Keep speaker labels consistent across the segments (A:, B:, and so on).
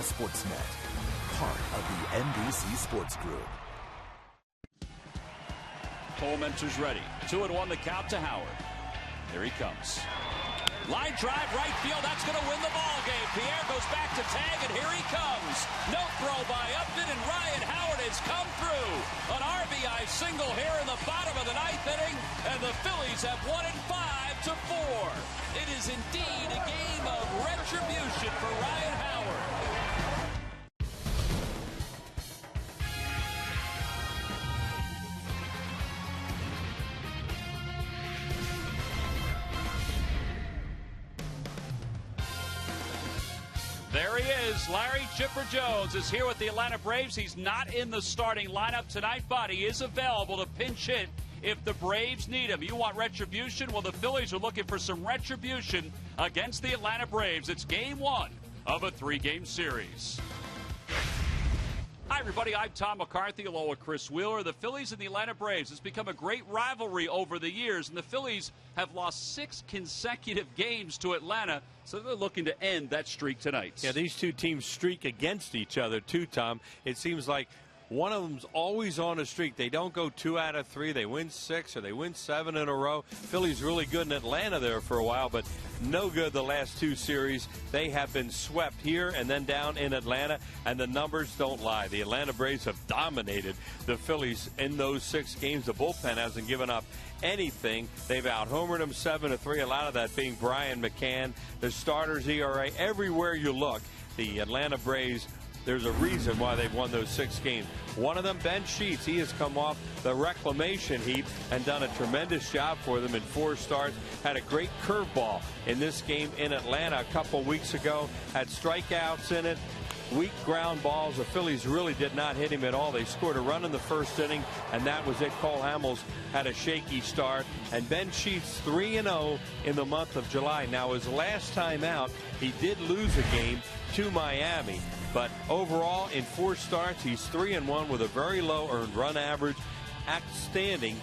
A: Sportsnet, part of the NBC Sports Group.
B: Pullmenter's ready. 2-1 the count to Howard. Here he comes. Line drive, right field. That's going to win the ball game. Pierre goes back to tag, and here he comes. No throw by Upton, and Ryan Howard has come through. An RBI single here in the bottom of the ninth inning, and the Phillies have won it 5-4. It is indeed a game of retribution for Ryan Howard. There he is. Larry Chipper Jones is here with the Atlanta Braves. He's not in the starting lineup tonight, but he is available to pinch hit if the Braves need him. You want retribution? Well, the Phillies are looking for some retribution against the Atlanta Braves. It's game one of a three-game series. Hi, everybody. I'm Tom McCarthy, along with Chris Wheeler. The Phillies and the Atlanta Braves has become a great rivalry over the years, and the Phillies have lost 6 consecutive games to Atlanta, so they're looking to end that streak tonight.
C: Yeah, these two teams streak against each other, too, Tom. It seems like one of them's always on a streak. They don't go 2 out of 3. They win 6 or they win 7 in a row. Philly's really good in Atlanta there for a while, but no good the last 2 series. They have been swept here and then down in Atlanta, and the numbers don't lie. The Atlanta Braves have dominated the Phillies in those 6 games. The bullpen hasn't given up anything. They've out-homered them 7-3, a lot of that being Brian McCann. The starters ERA, everywhere you look, the Atlanta Braves, there's a reason why they've won those 6 games. One of them, Ben Sheets, he has come off the reclamation heap and done a tremendous job for them in 4 starts. Had a great curveball in this game in Atlanta a couple weeks ago. Had strikeouts in it, weak ground balls. The Phillies really did not hit him at all. They scored a run in the first inning, and that was it. Cole Hamels had a shaky start. And Ben Sheets 3-0 in the month of July. Now, his last time out, he did lose a game to Miami. But overall, in 4 starts, he's 3-1 with a very low earned run average, outstanding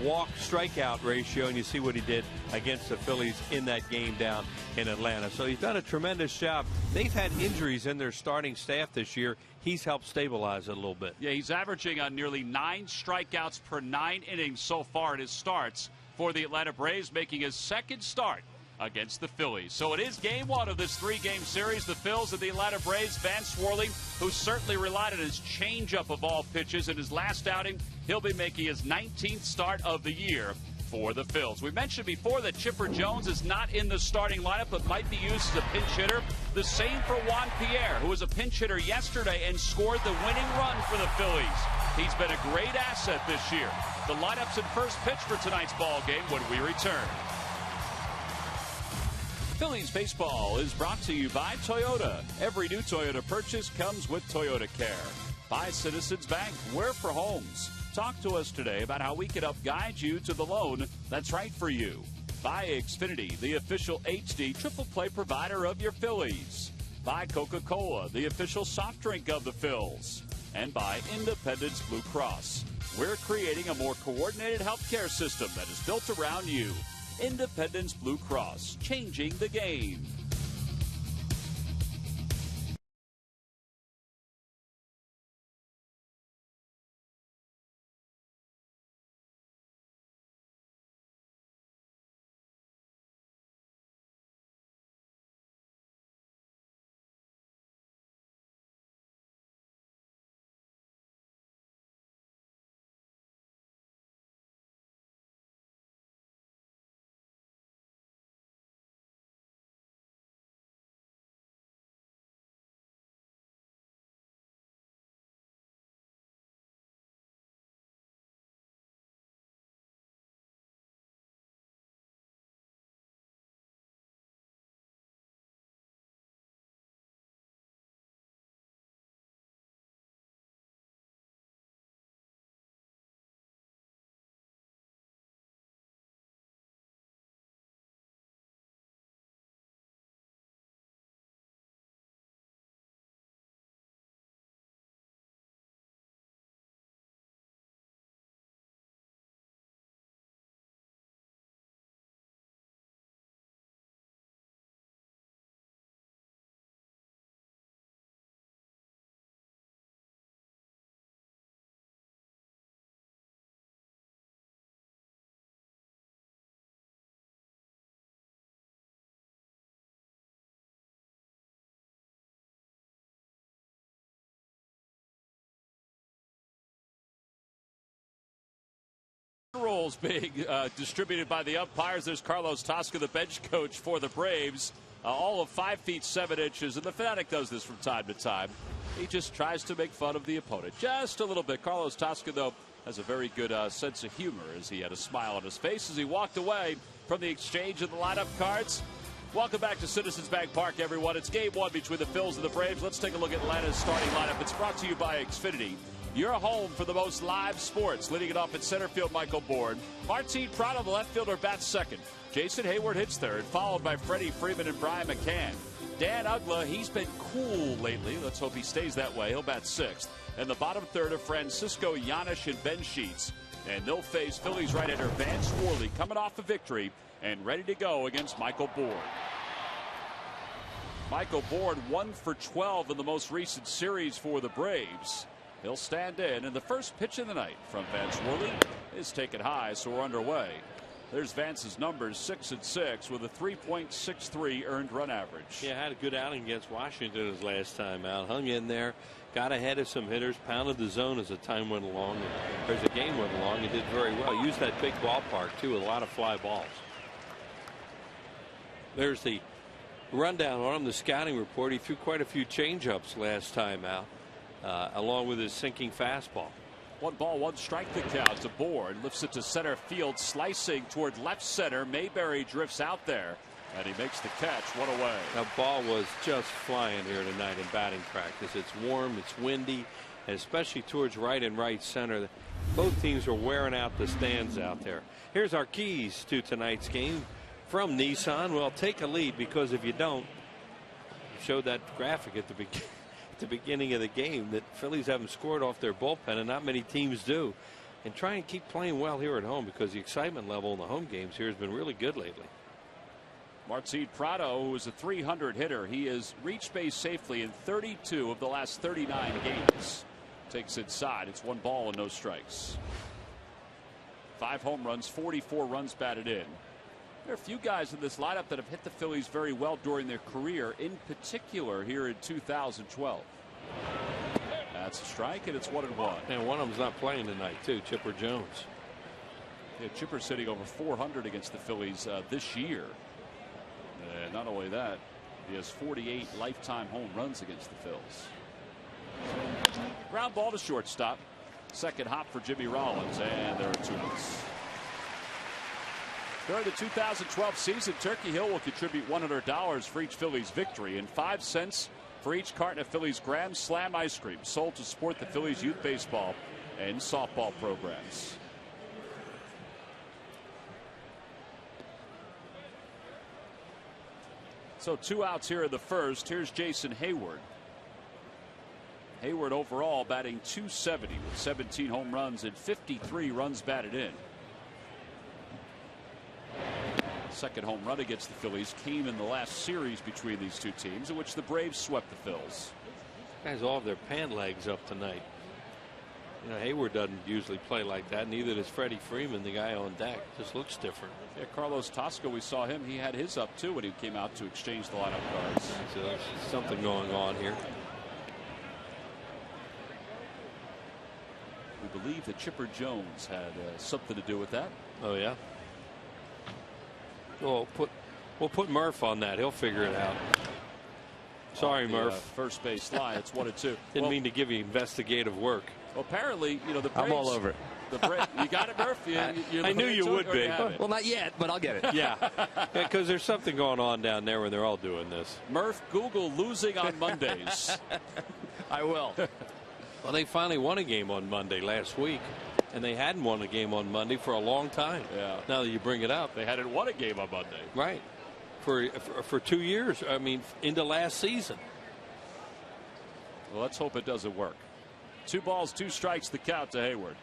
C: walk strikeout ratio, and you see what he did against the Phillies in that game down in Atlanta. So he's done a tremendous job. They've had injuries in their starting staff this year. He's helped stabilize it a little bit.
B: Yeah, he's averaging on nearly 9 strikeouts per 9 innings so far in his starts for the Atlanta Braves, making his 2nd start against the Phillies. So it is game one of this 3-game series. The Phils and the Atlanta Braves. Van Swirling, who certainly relied on his changeup of all pitches in his last outing, he'll be making his 19th start of the year for the Phils. We mentioned before that Chipper Jones is not in the starting lineup but might be used as a pinch hitter. The same for Juan Pierre, who was a pinch hitter yesterday and scored the winning run for the Phillies. He's been a great asset this year. The lineups and first pitch for tonight's ball game when we return. Phillies baseball is brought to you by Toyota. Every new Toyota purchase comes with Toyota Care. By Citizens Bank, we're for homes. Talk to us today about how we can help guide you to the loan that's right for you. By Xfinity, the official HD triple play provider of your Phillies. By Coca-Cola, the official soft drink of the Phils. And by Independence Blue Cross. We're creating a more coordinated healthcare system that is built around you. Independence Blue Cross, changing the game. Rules being distributed by the umpires. There's Carlos Tosca, the bench coach for the Braves. All of 5 feet 7 inches, and the Fanatic does this from time to time. He just tries to make fun of the opponent just a little bit. Carlos Tosca, though, has a very good sense of humor, as he had a smile on his face as he walked away from the exchange of the lineup cards. Welcome back to Citizens Bank Park, everyone. It's game one between the Phils and the Braves. Let's take a look at Atlanta's starting lineup. It's brought to you by Xfinity. Your home for the most live sports. Leading it off at center field, Michael Bourne. Martin Prado, the left fielder, bats second. Jason Hayward hits third, followed by Freddie Freeman and Brian McCann. Dan Uggla, he's been cool lately. Let's hope he stays that way. He'll bat sixth. And the bottom third of Francisco Giannis and Ben Sheets. And they'll face Phillies right-hander Vance Worley, coming off a victory and ready to go against Michael Bourne. Michael Bourne 1 for 12 in the most recent series for the Braves. He'll stand in, and the first pitch of the night from Vance Worley is taken high, so we're underway. There's Vance's numbers, 6 and 6 with a 3.63 earned run average.
C: Yeah, had a good outing against Washington his last time out. Hung in there, got ahead of some hitters, pounded the zone as the time went along. As the game went along, he did very well. Used that big ballpark too, with a lot of fly balls. There's the rundown on him, the scouting report. He threw quite a few changeups last time out, along with his sinking fastball.
B: 1 ball, 1 strike the count to Bourne. Lifts it to center field, slicing toward left center. Mayberry drifts out there, and he makes the catch. 1 away.
C: That ball was just flying here tonight in batting practice. It's warm, it's windy, and especially towards right and right center. Both teams are wearing out the stands out there. Here's our keys to tonight's game from Nissan. Well, take a lead, because if you don't, you showed that graphic at the beginning of the game that Phillies haven't scored off their bullpen, and not many teams do. And try and keep playing well here at home, because the excitement level in the home games here has been really good lately.
B: Martin Prado, who is a .300 hitter, he has reached base safely in 32 of the last 39 games. Takes inside. It's 1 ball and no strikes. 5 home runs, 44 runs batted in. There are a few guys in this lineup that have hit the Phillies very well during their career, in particular here in 2012. That's a strike, and it's 1-1.
C: And one of them's not playing tonight, too, Chipper Jones.
B: Yeah, Chipper's sitting over 400 against the Phillies this year. And not only that, he has 48 lifetime home runs against the Phils. Ground ball to shortstop. Second hop for Jimmy Rollins, and there are 2 outs. During the 2012 season, Turkey Hill will contribute $100 for each Phillies victory and 5 cents for each carton of Phillies Grand Slam ice cream, sold to support the Phillies youth baseball and softball programs. So 2 outs here in the first. Here's Jason Hayward. Hayward overall batting .270 with 17 home runs and 53 runs batted in. Second home run against the Phillies came in the last series between these two teams, in which the Braves swept the Phils.
C: Guys all have their pant legs up tonight. You know, Hayward doesn't usually play like that. Neither does Freddie Freeman, the guy on deck. Just looks different.
B: Yeah, Carlos Tosca, we saw him. He had his up too when he came out to exchange the lineup cards.
C: So there's something going on here.
B: We believe that Chipper Jones had something to do with that.
C: Oh yeah. We'll put Murph on that. He'll figure it out. Sorry, Murph.
B: First base line. It's 1-2.
C: Didn't mean to give you investigative work.
B: Well, apparently, you know, the Braves.
D: I'm all over it.
B: You got it, Murph?
C: I knew you would be.
D: Well, not yet, but I'll get it.
C: Yeah, because there's something going on down there when they're all doing this.
B: Murph, Google losing on Mondays.
D: I will.
C: Well, they finally won a game on Monday last week, and they hadn't won a game on Monday for a long time.
B: Yeah.
C: Now that you bring it up,
B: They hadn't won a game on Monday.
C: right? For 2 years. I mean, into last season.
B: Well, let's hope it doesn't work. 2 balls, 2 strikes, the count to Hayward.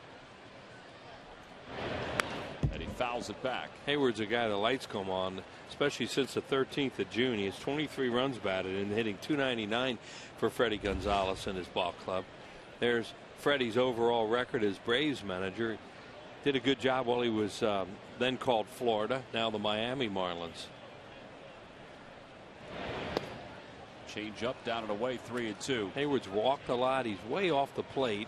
B: And he fouls it back.
C: Hayward's a guy the lights come on, especially since the 13th of June. He has 23 runs batted and hitting .299 for Freddie Gonzalez and his ball club. There's Freddie's overall record as Braves manager. Did a good job while he was then called Florida, now the Miami Marlins.
B: Change up, down and away, 3-2.
C: Hayward's walked a lot. He's way off the plate.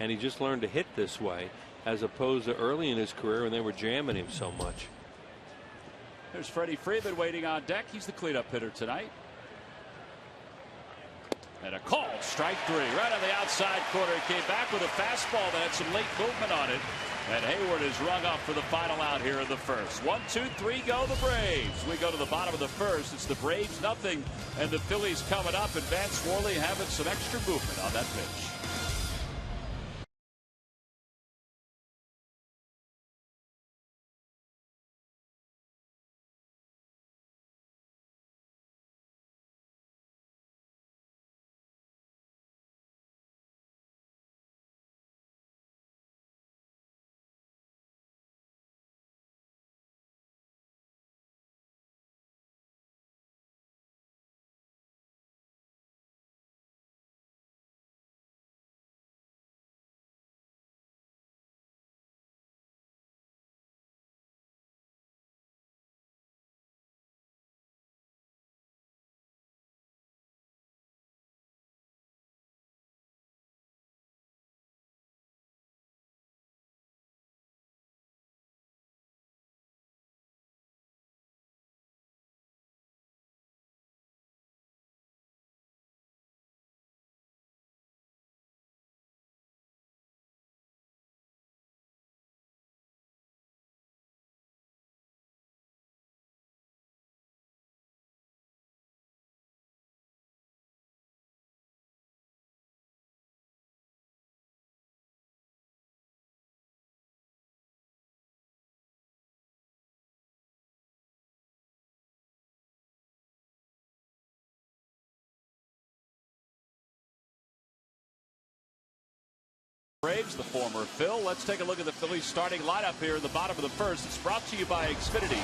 C: and he just learned to hit this way, as opposed to early in his career when they were jamming him so much.
B: There's Freddie Freeman waiting on deck. He's the cleanup hitter tonight. And a called strike 3 right on the outside corner. He came back with a fastball that had some late movement on it. And Hayward is rung up for the final out here in the first. 1, 2, 3 go the Braves. We go to the bottom of the first. It's the Braves nothing and the Phillies coming up, and Vance Worley having some extra movement on that pitch. Braves, the former Phil. Let's take a look at the Phillies starting lineup here in the bottom of the first. It's brought to you by Xfinity,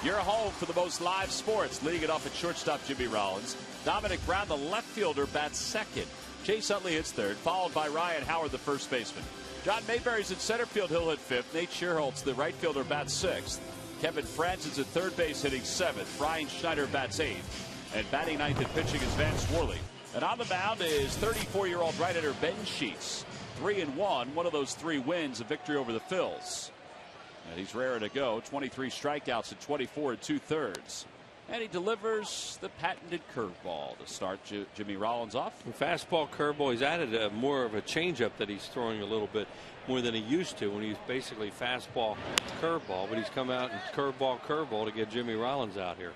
B: your home for the most live sports. Leading it off at shortstop, Jimmy Rollins. Dominic Brown, the left fielder, bats second. Chase Utley hits third, followed by Ryan Howard, the first baseman. John Mayberry's in center field. He'll hit fifth. Nate Schierholtz, the right fielder, bats sixth. Kevin Francis at third base, hitting seventh. Brian Schneider bats eighth. And batting ninth and pitching is Vance Worley. And on the mound is 34-year-old right-hander Ben Sheets. 3-1. One of those 3 wins, a victory over the Phils. And he's raring to go. 23 strikeouts and 24 2/3. And he delivers the patented curveball to start Jimmy Rollins off.
C: The fastball curveball. He's added more of a changeup that he's throwing a little bit more than he used to when he's basically fastball curveball. But he's come out and curveball to get Jimmy Rollins out here.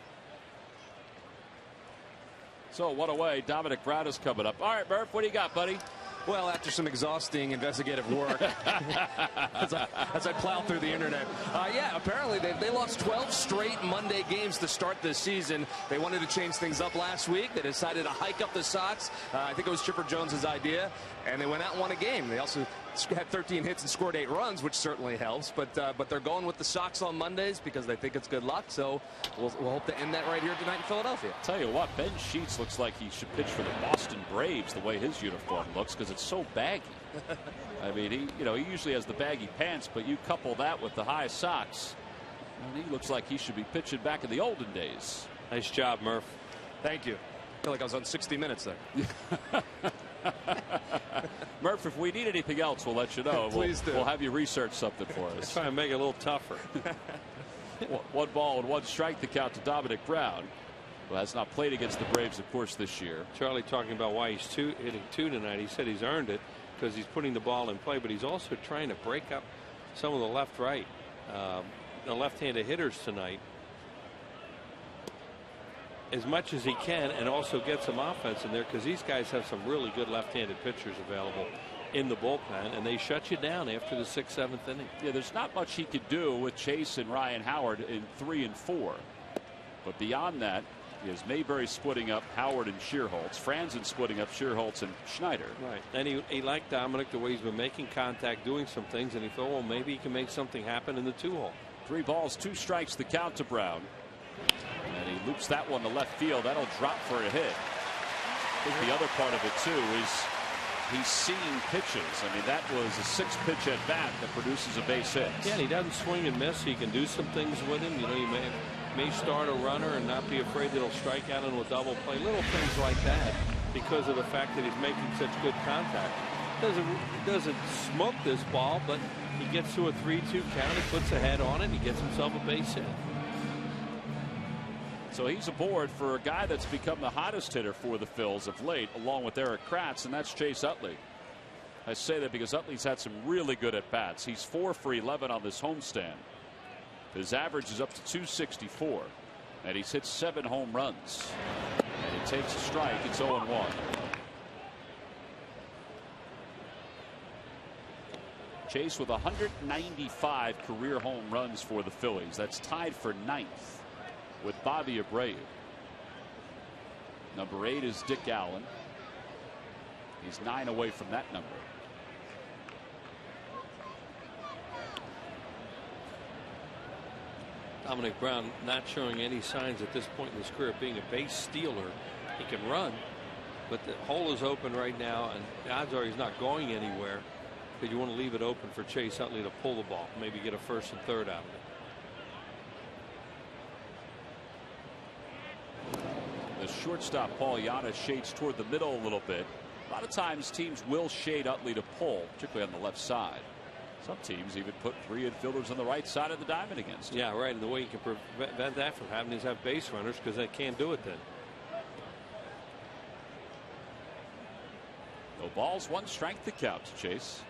B: So one away. Dominic Brown is coming up. All right, Murph, what do you got, buddy?
D: Well, after some exhausting investigative work, as I plow through the internet, yeah, apparently they lost 12 straight Monday games to start this season. They wanted to change things up last week. They decided to hike up the Sox. I think it was Chipper Jones's idea, and they went out and won a game. They also had 13 hits and scored 8 runs, which certainly helps. But they're going with the Sox on Mondays because they think it's good luck. So we'll hope to end that right here tonight in Philadelphia.
B: Tell you what, Ben Sheets looks like he should pitch for the Boston Braves the way his uniform looks, because it's so baggy. I mean, he usually has the baggy pants, but you couple that with the high socks, and he looks like he should be pitching back in the olden days.
C: Nice job, Murph.
D: Thank you. I feel like I was on 60 Minutes there.
B: Murph, if we need anything else, we'll let you know.
D: Please do.
B: We'll have you research something for us.
C: Try and make it a little tougher.
B: 1 ball and 1 strike, the count to Dominic Brown, who has not played against the Braves, of course, this year.
C: Charlie talking about why he's hitting 2 tonight. He said he's earned it because he's putting the ball in play, but he's also trying to break up some of the left-right, the left-handed hitters tonight as much as he can, and also get some offense in there, because these guys have some really good left-handed pitchers available in the bullpen, and they shut you down after the 6th, 7th inning.
B: Yeah, there's not much he could do with Chase and Ryan Howard in 3 and 4. But beyond that, he has Mayberry splitting up Howard and Schierholtz, Franzen splitting up Schierholtz and Schneider.
C: Right. And he liked Dominic the way he's been making contact, doing some things, and he thought, well, maybe he can make something happen in the 2-hole.
B: 3 balls, 2 strikes, the count to Brown. And he loops that one to left field. That'll drop for a hit. I think the other part of it, too, is he's seeing pitches. I mean, that was a 6-pitch at bat that produces a base hit.
C: Yeah, and he doesn't swing and miss. He can do some things with him. You know, he may start a runner and not be afraid that he'll strike out into a double play. Little things like that, because of the fact that he's making such good contact. Doesn't smoke this ball, but he gets to a 3-2 count. He puts a head on it. He gets himself a base hit.
B: So he's aboard for a guy that's become the hottest hitter for the Phils of late, along with Eric Kratz, and that's Chase Utley. I say that because Utley's had some really good at bats. He's 4 for 11 on this homestand. His average is up to 264, and he's hit 7 home runs. And he takes a strike. It's 0-1. Chase with 195 career home runs for the Phillies. That's tied for 9th with Bobby Abreu. Number 8 is Dick Allen. He's 9 away from that number.
C: Dominic Brown not showing any signs at this point in his career of being a base stealer. He can run, but the hole is open right now, and the odds are he's not going anywhere, because you want to leave it open for Chase Utley to pull the ball, maybe get a first and third out of it.
B: The shortstop Paul Giannis shades toward the middle a little bit. A lot of times teams will shade Utley to pull, particularly on the left side. Some teams even put 3 infielders on the right side of the diamond against him.
C: Yeah, right. And the way you can prevent that from happening is have base runners, because they can't do it then.
B: No balls, 1 strike the count to Chase.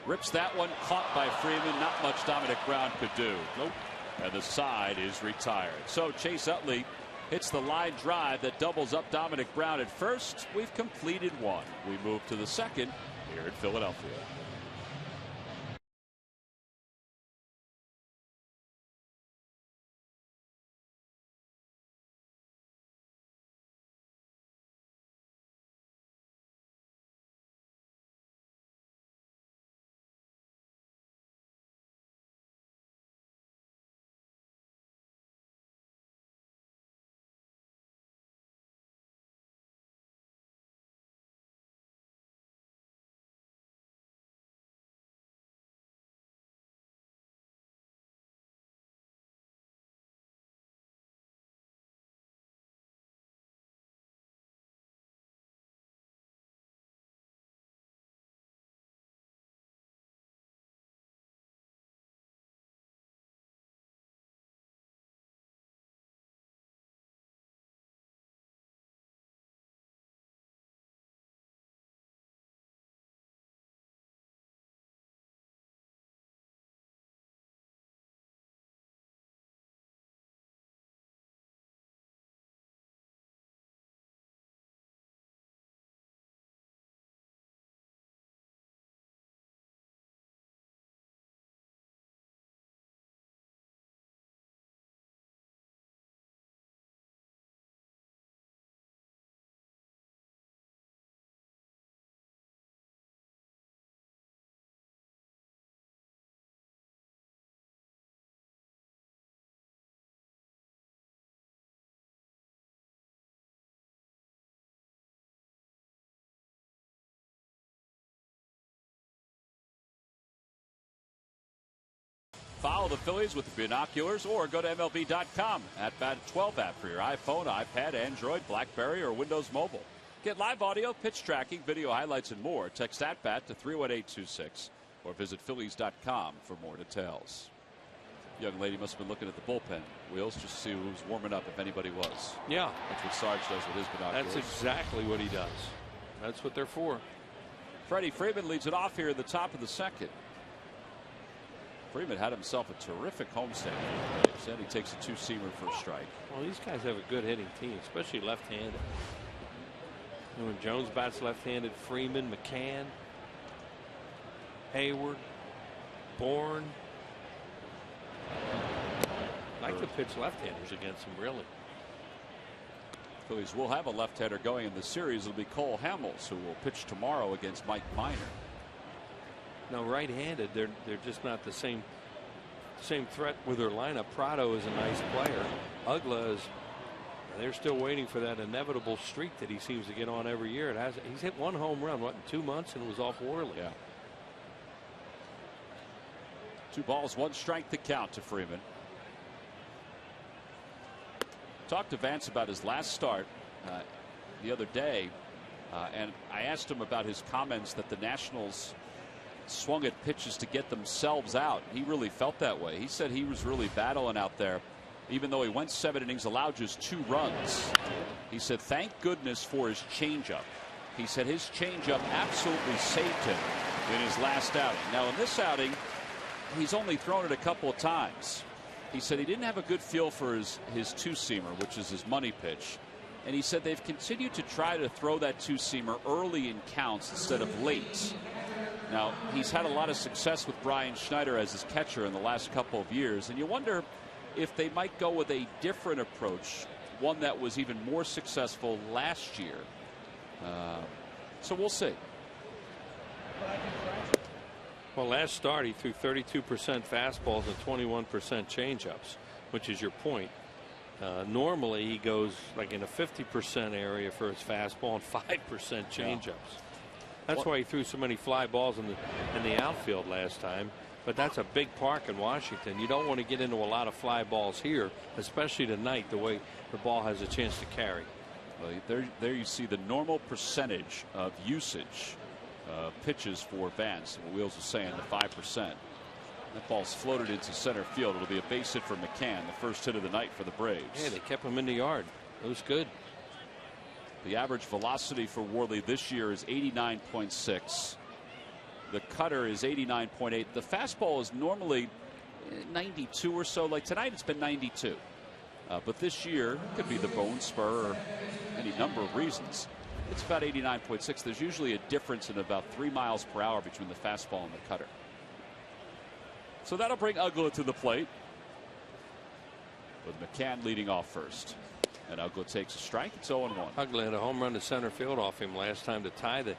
B: Rips that one, caught by Freeman. Not much Dominic Brown could do. Nope. And the side is retired. So Chase Utley hits the line drive that doubles up Dominic Brown at first. We've completed 1. We move to the second here in Philadelphia. Follow the Phillies with the binoculars or go to MLB.com. At-Bat 12 app for your iPhone, iPad, Android, BlackBerry, or Windows Mobile. Get live audio, pitch tracking, video highlights, and more. Text at-Bat to 31826 or visit Phillies.com for more details. Young lady must have been looking at the bullpen wheels just to see who was warming up, if anybody was.
C: Yeah.
B: That's what Sarge does with his binoculars.
C: That's exactly what he does. That's what they're for.
B: Freddie Freeman leads it off here in the top of the second. Freeman had himself a terrific homestand. He takes a 2-seamer for a strike.
C: Well, these guys have a good hitting team, especially left-handed. When Jones bats left-handed, Freeman, McCann, Hayward, Bourne. I like to pitch left-handers against them, really.
B: Phillies will have a left-hander going in the series. It'll be Cole Hamels, who will pitch tomorrow against Mike Minor.
C: No, right-handed, they're just not the same threat with their lineup. Prado is a nice player. Ugla is. They're still waiting for that inevitable streak that he seems to get on every year. He's hit 1 home run, what, in 2 months, and was off Worley.
B: Yeah. 2 balls, 1 strike to count to Freeman. Talked to Vance about his last start the other day, and I asked him about his comments that the Nationals swung at pitches to get themselves out. He really felt that way. He said he was really battling out there, even though he went 7 innings, allowed just 2 runs. He said, thank goodness for his changeup. He said his changeup absolutely saved him in his last outing. Now, in this outing, he's only thrown it a couple of times. He said he didn't have a good feel for his two-seamer, which is his money pitch. And he said they've continued to try to throw that two-seamer early in counts instead of late. Now, he's had a lot of success with Brian Schneider as his catcher in the last couple of years. And you wonder if they might go with a different approach, one that was even more successful last year. So we'll see.
C: Well, last start he threw 32% fastballs and 21% changeups, which is your point. Normally he goes like in a 50% area for his fastball and 5% changeups. That's why he threw so many fly balls in the outfield last time. But that's a big park in Washington. You don't want to get into a lot of fly balls here, especially tonight, the way the ball has a chance to carry.
B: Well, there you see the normal percentage of usage pitches for Vance. What Wheels was saying, the 5%. That ball's floated into center field. It'll be a base hit for McCann, the first hit of the night for the Braves.
C: Yeah, they kept him in the yard. It was good.
B: The average velocity for Worley this year is 89.6. The cutter is 89.8. The fastball is normally 92 or so. Like tonight, it's been 92. But this year, it could be the bone spur or any number of reasons. It's about 89.6. There's usually a difference in about 3 miles per hour between the fastball and the cutter. So that'll bring Uggla to the plate, with McCann leading off first. And Uggla takes a strike. It's 0-1.
C: Uggla had a home run to center field off him last time to tie the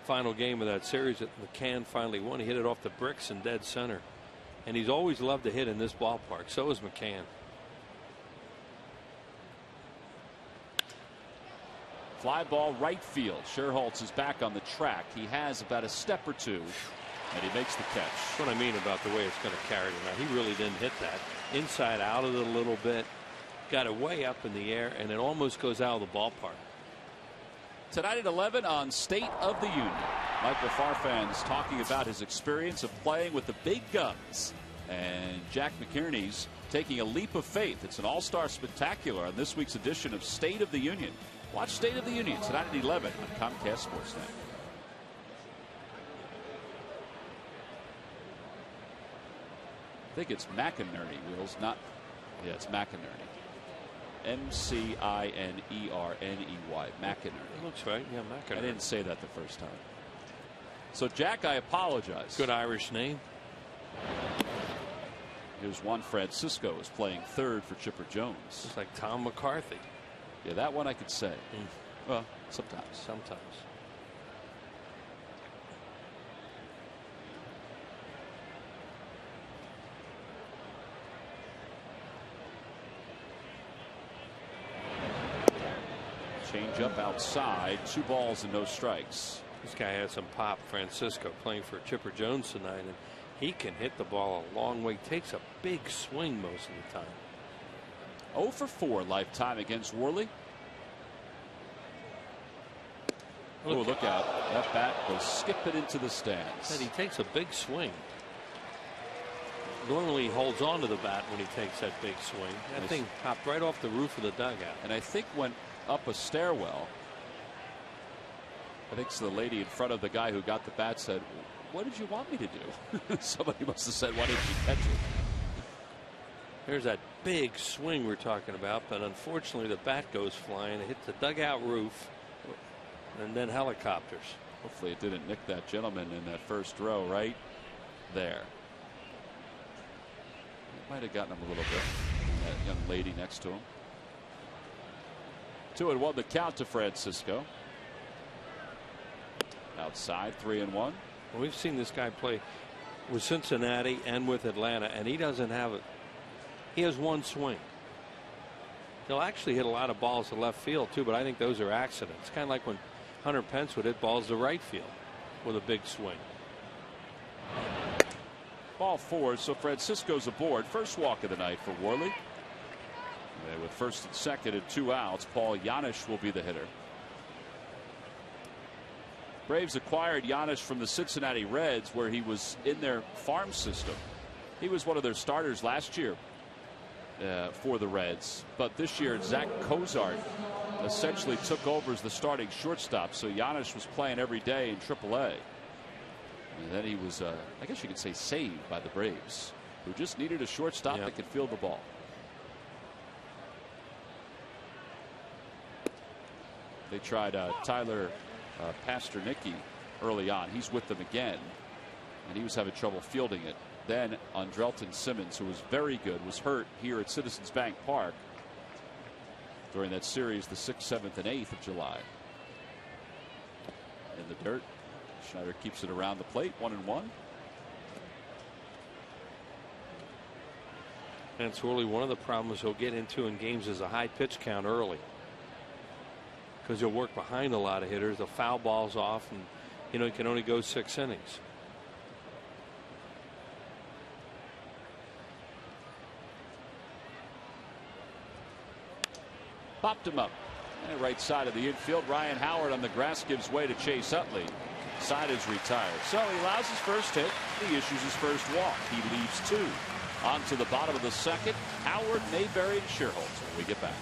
C: final game of that series that McCann finally won. He hit it off the bricks in dead center. And he's always loved to hit in this ballpark. So is McCann.
B: Fly ball right field. Scherholtz is back on the track. He has about a step or two, and he makes the catch.
C: That's what I mean about the way it's going to carry tonight. He really didn't hit that. Inside out of it a little bit. Got it way up in the air, and it almost goes out of the ballpark.
B: Tonight at 11 on State of the Union. Michael Farfan's talking about his experience of playing with the big guns. And Jack McKinney's taking a leap of faith. It's an all-star spectacular on this week's edition of State of the Union. Watch State of the Union tonight at 11 on Comcast Sportsnet. I think it's McInerney, Wheels, not. Yeah, it's McInerney. McInerney. McInerney.
C: Looks right. Yeah, McInerney.
B: I didn't say that the first time. So, Jack, I apologize.
C: Good Irish name.
B: Here's Juan Francisco is playing third for Chipper Jones.
C: It's like Tom McCarthy.
B: Yeah, that one I could say. Well, sometimes.
C: Sometimes.
B: Change up outside. 2 balls and no strikes.
C: This guy has some pop. Francisco playing for Chipper Jones tonight, and he can hit the ball a long way. Takes a big swing most of the time.
B: 0 for 4 lifetime against Worley. Oh, look out. That bat goes skipping into the stands.
C: And he takes a big swing. Normally he holds on to the bat when he takes that big swing. That thing popped right off the roof of the dugout.
B: And I think went up a stairwell. I think so the lady in front of the guy who got the bat said, "What did you want me to do?" Somebody must have said, "Why didn't you catch it?"
C: There's that big swing we're talking about, but unfortunately the bat goes flying. It hits the dugout roof and then helicopters.
B: Hopefully it didn't nick that gentleman in that first row right there. It might have gotten him a little bit. That young lady next to him. 2-1 the count to Francisco. Outside 3-1.
C: Well, we've seen this guy play with Cincinnati and with Atlanta, and he doesn't have it. He has one swing. He'll actually hit a lot of balls to left field too, but I think those are accidents. Kind of like when Hunter Pence would hit balls to right field with a big swing.
B: Ball 4, so Francisco's aboard. First walk of the night for Worley. And with first and second and 2 outs, Paul Janisch will be the hitter. Braves acquired Janisch from the Cincinnati Reds, where he was in their farm system. He was one of their starters last year for the Reds, but this year Zach Cozart essentially took over as the starting shortstop, so Janisch was playing every day in AAA. And then he was, I guess you could say, saved by the Braves, who just needed a shortstop that could field the ball. They tried Tyler Pasternicki early on. He's with them again, and he was having trouble fielding it. Then Andrelton Simmons, who was very good, was hurt here at Citizens Bank Park during that series, the 6th, 7th, and 8th of July. In the dirt, Schneider keeps it around the plate, 1-1.
C: And it's really one of the problems he'll get into in games is a high pitch count early, because he'll work behind a lot of hitters. The foul balls off, and he can only go 6 innings.
B: Popped him up. And right side of the infield, Ryan Howard on the grass gives way to Chase Utley. Side is retired. So he allows his first hit. He issues his first walk. He leaves 2. On to the bottom of the second. Howard, Mayberry, and Shearholtz when we get back.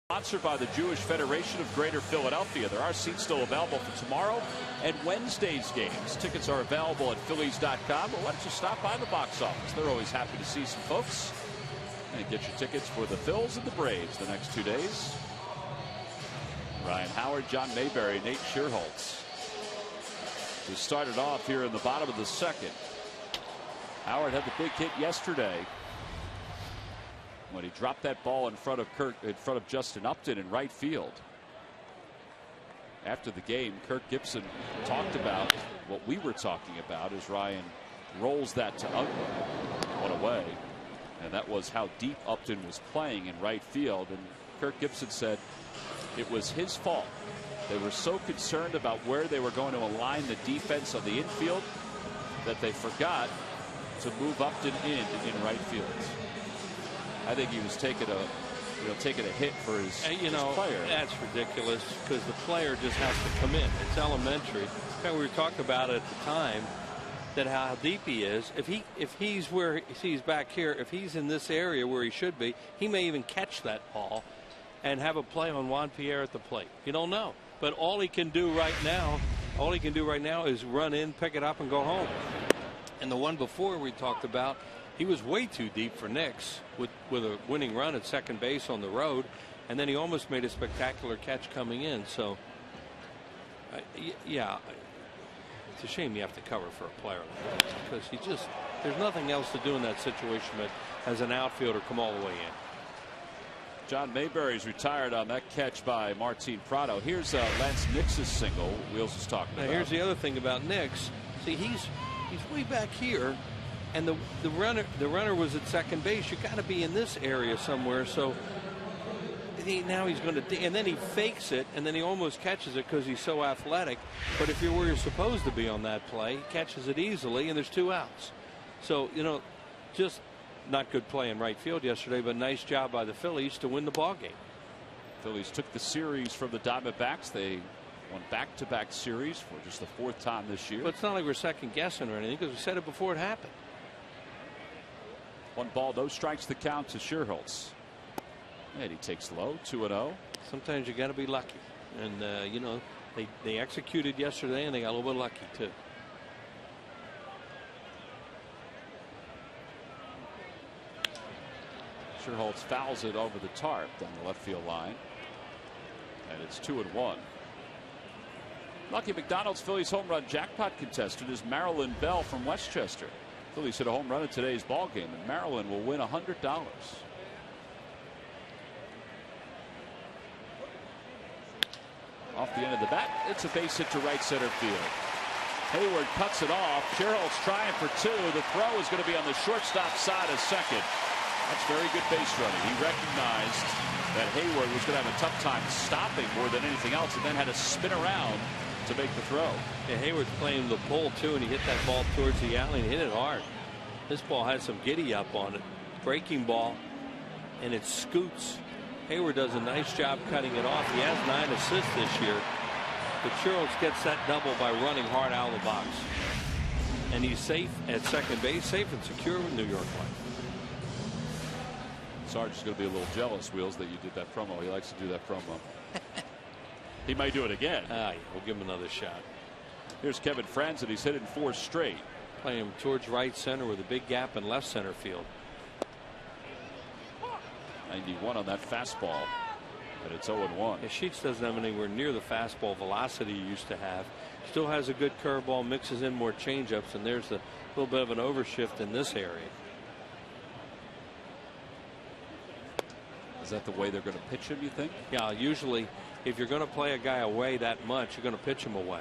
B: Sponsored by the Jewish Federation of Greater Philadelphia. There are seats still available for tomorrow and Wednesday's games. Tickets are available at Phillies.com. But why don't you stop by the box office? They're always happy to see some folks. And get your tickets for the Phils and the Braves the next 2 days. Ryan Howard, John Mayberry, Nate Shearholtz. We started off here in the bottom of the second. Howard had the big hit yesterday when he dropped that ball in front of Justin Upton in right field. After the game, Kirk Gibson talked about what we were talking about as Ryan rolls that to Upton. One away. And that was how deep Upton was playing in right field. And Kirk Gibson said it was his fault. They were so concerned about where they were going to align the defense of the infield that they forgot to move Upton in right field. I think he was taking a hit for his player.
C: That's ridiculous, because the player just has to come in. It's elementary. In fact, we were talking about it at the time, that how deep he is. If he's where he's back here, if he's in this area where he should be, he may even catch that ball and have a play on Juan Pierre at the plate. You don't know. But all he can do right now is run in, pick it up, and go home. And the one before we talked about, he was way too deep for Nix with a winning run at second base on the road, and then he almost made a spectacular catch coming in. So, yeah, it's a shame you have to cover for a player like that, because there's nothing else to do in that situation but as an outfielder come all the way in.
B: John Mayberry's retired on that catch by Martin Prado. Here's Lance Nix's single Wheels is talking about.
C: Here's the other thing about Nix. See, He's way back here, and the runner was at second base. You got to be in this area somewhere. So now he's going to, and then he fakes it, and then he almost catches it because he's so athletic. But if you're where you're supposed to be on that play, he catches it easily, and there's 2 outs. So, you know, just not good play in right field yesterday, but nice job by the Phillies to win the ball game.
B: Phillies took the series from the Diamondbacks. They won back-to-back series for just the 4th time this year.
C: But it's not like we're second guessing or anything because we said it before it happened.
B: 1 ball, no strikes, the count to Scherholz. And he takes low, 2-0.
C: Sometimes you got to be lucky, and you know, they executed yesterday, and they got a little bit lucky too.
B: Scherholz fouls it over the tarp down the left field line, and it's 2-1. Lucky McDonald's Phillies home run jackpot contestant is Marilyn Bell from Westchester. Phillies hit a home run in today's ball game, and Marilyn will win $100. Off the end of the bat, it's a base hit to right center field. Hayward cuts it off. Scherholz trying for 2. The throw is going to be on the shortstop side of second. That's very good base running. He recognized that Hayward was going to have a tough time stopping more than anything else, and then had to spin around to make the throw.
C: Yeah, Hayward's playing the pull too, and he hit that ball towards the alley and hit it hard. This ball has some giddy up on it. Breaking ball, and it scoots. Hayward does a nice job cutting it off. He has 9 assists this year. But Scherholz gets that double by running hard out of the box. And he's safe at second base, safe and secure with New York life.
B: Sarge is going to be a little jealous, Wheels, that you did that promo. He likes to do that promo. He might do it again.
C: Yeah, we'll give him another shot.
B: Here's Kevin Franzen. He's hit it 4 straight.
C: Playing him towards right center with a big gap in left center field.
B: 91 on that fastball, and it's 0-1.
C: Yeah, Sheets doesn't have anywhere near the fastball velocity he used to have. Still has a good curveball, mixes in more changeups, and there's a little bit of an overshift in this area.
B: Is that the way they're going to pitch him, you think?
C: Yeah, usually if you're going to play a guy away that much, you're going to pitch him away.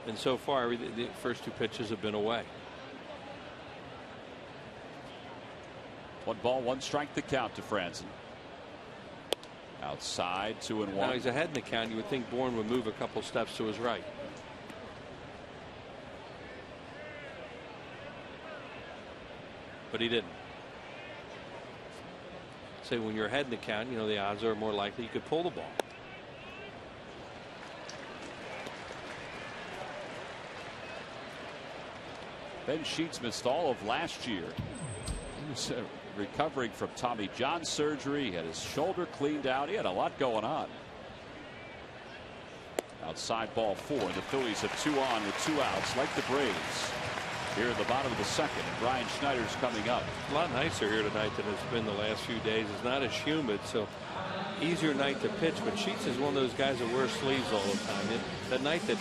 C: And so far, the first 2 pitches have been away.
B: 1 ball, 1 strike, the count to Franzen. Outside, 2-1.
C: Now he's ahead in the count. You would think Bourne would move a couple steps to his right. But he didn't. Say when you're ahead in the count, you know, the odds are more likely you could pull the ball.
B: Ben Sheets missed all of last year. He was recovering from Tommy John surgery. He had his shoulder cleaned out. He had a lot going on. Outside ball 4. The Phillies have 2 on with 2 outs, like the Braves. Here at the bottom of the second, and Brian Schneider's coming up.
C: A lot nicer here tonight than it's been the last few days. It's not as humid, so easier night to pitch. But Sheets is one of those guys that wears sleeves all the time. That night that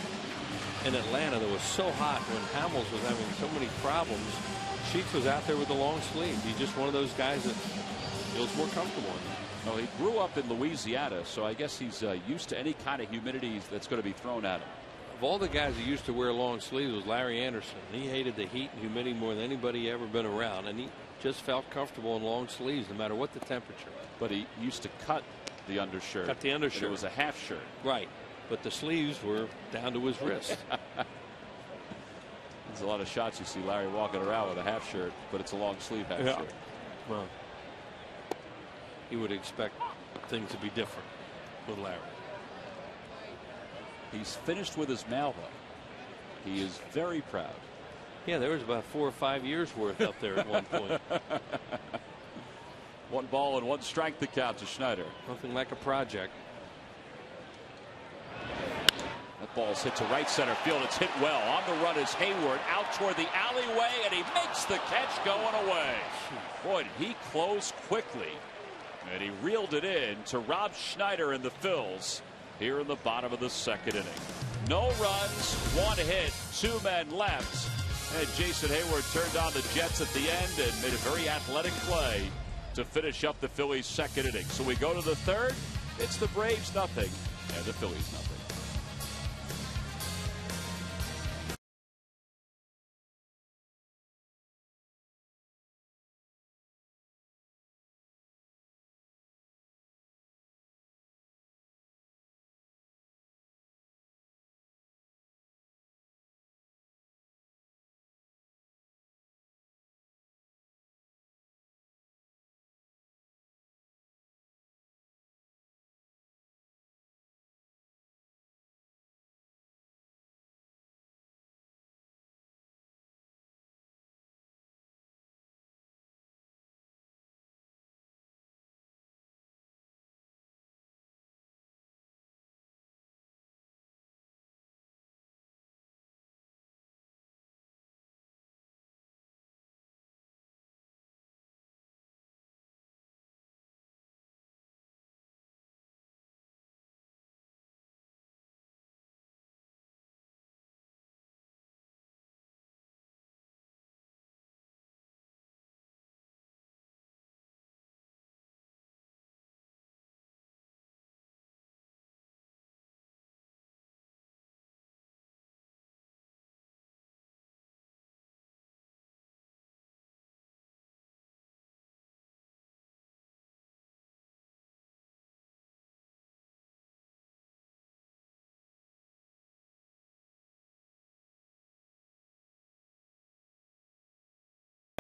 C: in Atlanta that was so hot when Hamels was having so many problems, Sheets was out there with the long sleeve. He's just one of those guys that feels more comfortable in them.
B: Well, he grew up in Louisiana, so I guess he's used to any kind of humidity that's going to be thrown at him.
C: Of all the guys that used to wear long sleeves was Larry Anderson. He hated the heat and humidity more than anybody ever been around, and he just felt comfortable in long sleeves no matter what the temperature.
B: But he used to cut the undershirt.
C: Cut the undershirt.
B: It was a half shirt.
C: Right. But the sleeves were down to his wrist.
B: There's a lot of shots you see Larry walking around with a half shirt, but it's a long sleeve half shirt.
C: Well, you would expect things to be different with Larry.
B: He's finished with his mail, though. He is very proud.
C: Yeah, there was about 4 or 5 years worth up there at one point.
B: 1 ball and 1 strike, the count to Schneider.
C: Nothing like a project.
B: That ball's hit to right center field. It's hit well. On the run is Hayward out toward the alleyway, and he makes the catch going away. Boy, did he close quickly. And he reeled it in to Rob Schneider and the Phils here in the bottom of the second inning. No runs, 1 hit, 2 men left. And Jason Hayward turned on the Jets at the end and made a very athletic play to finish up the Phillies' second inning. So we go to the third. It's the Braves nothing and the Phillies nothing.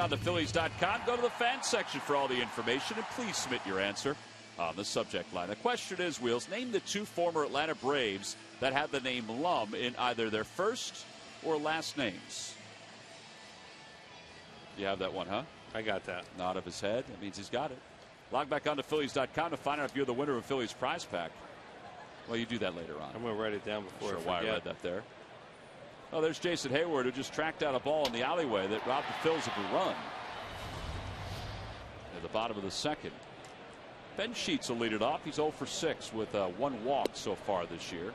B: On the Phillies.com, go to the fan section for all the information, and please submit your answer on the subject line. The question is, Wheels, name the 2 former Atlanta Braves that had the name Lum in either their first or last names. You have that one, huh?
C: I got that.
B: Nod of his head. That means he's got it. Log back on to Phillies.com to find out if you're the winner of Phillies prize pack. Well, you do that later on.
C: I'm going to write it down before I forget.
B: Why I read that there. Oh, there's Jason Hayward, who just tracked down a ball in the alleyway that robbed the Phils of a run. At the bottom of the second. Ben Sheets will lead it off. He's 0 for 6 with 1 walk so far this year.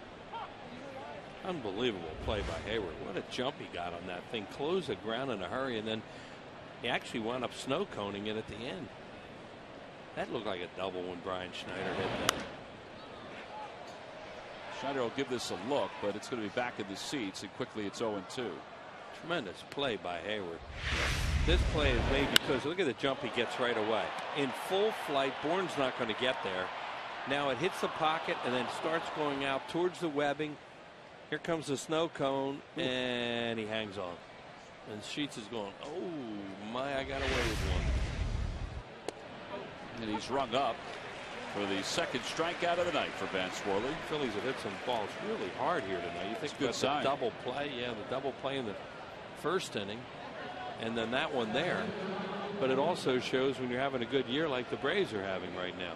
C: Unbelievable play by Hayward. What a jump he got on that thing. Closed the ground in a hurry, and then he actually wound up snow coning it at the end. That looked like a double when Brian Schneider hit that.
B: Schneider will give this a look, but it's going to be back in the seats, and quickly it's 0-2.
C: Tremendous play by Hayward. This play is made because look at the jump he gets right away. In full flight, Bourne's not going to get there. Now it hits the pocket and then starts going out towards the webbing. Here comes the snow cone, and he hangs on. And Sheets is going, oh my, I got away with one.
B: And he's rung up for the second strikeout of the night for Vance Worley.
C: Phillies have hit some balls really hard here tonight. You think about the double play, yeah, the double play in the first inning, and then that one there. But it also shows when you're having a good year like the Braves are having right now.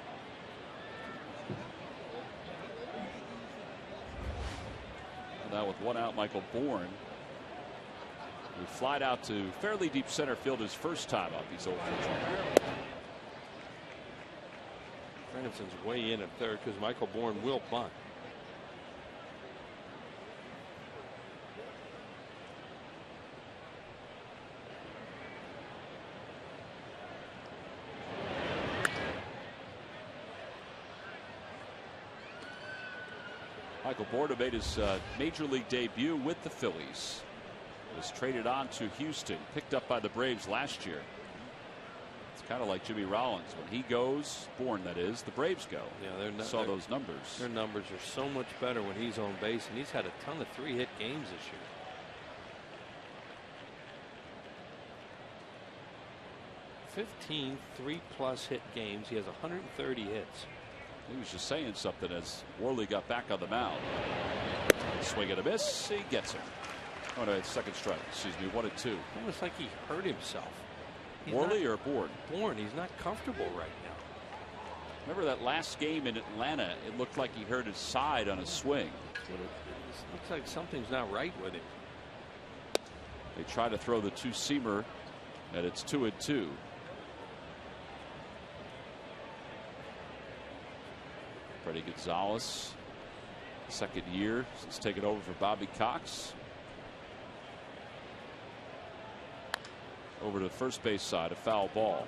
B: Now with 1 out, Michael Bourne, who flied out to fairly deep center field his first time up. He's 0 for 2.
C: Brennison's way in at third because Michael Bourne will bunt.
B: Michael Bourne made his major league debut with the Phillies. Was traded on to Houston, picked up by the Braves last year. It's kind of like Jimmy Rollins. When he goes, Bourne that is, the Braves go.
C: Yeah,
B: saw those numbers.
C: Their numbers are so much better when he's on base, and he's had a ton of 3-hit games this year. 15 3+ hit games. He has 130 hits.
B: He was just saying something as Worley got back on the mound. Swing and a miss. He gets it. Oh no, it's second strike. Excuse me, 1-2.
C: Almost like he hurt himself.
B: Worley or Bourne?
C: Bourne. He's not comfortable right now.
B: Remember that last game in Atlanta? It looked like he hurt his side on a swing.
C: It looks like something's not right with him.
B: They try to throw the 2-seamer, and it's 2-2. Freddie Gonzalez, second year since taking over for Bobby Cox. Over to the first base side, a foul ball.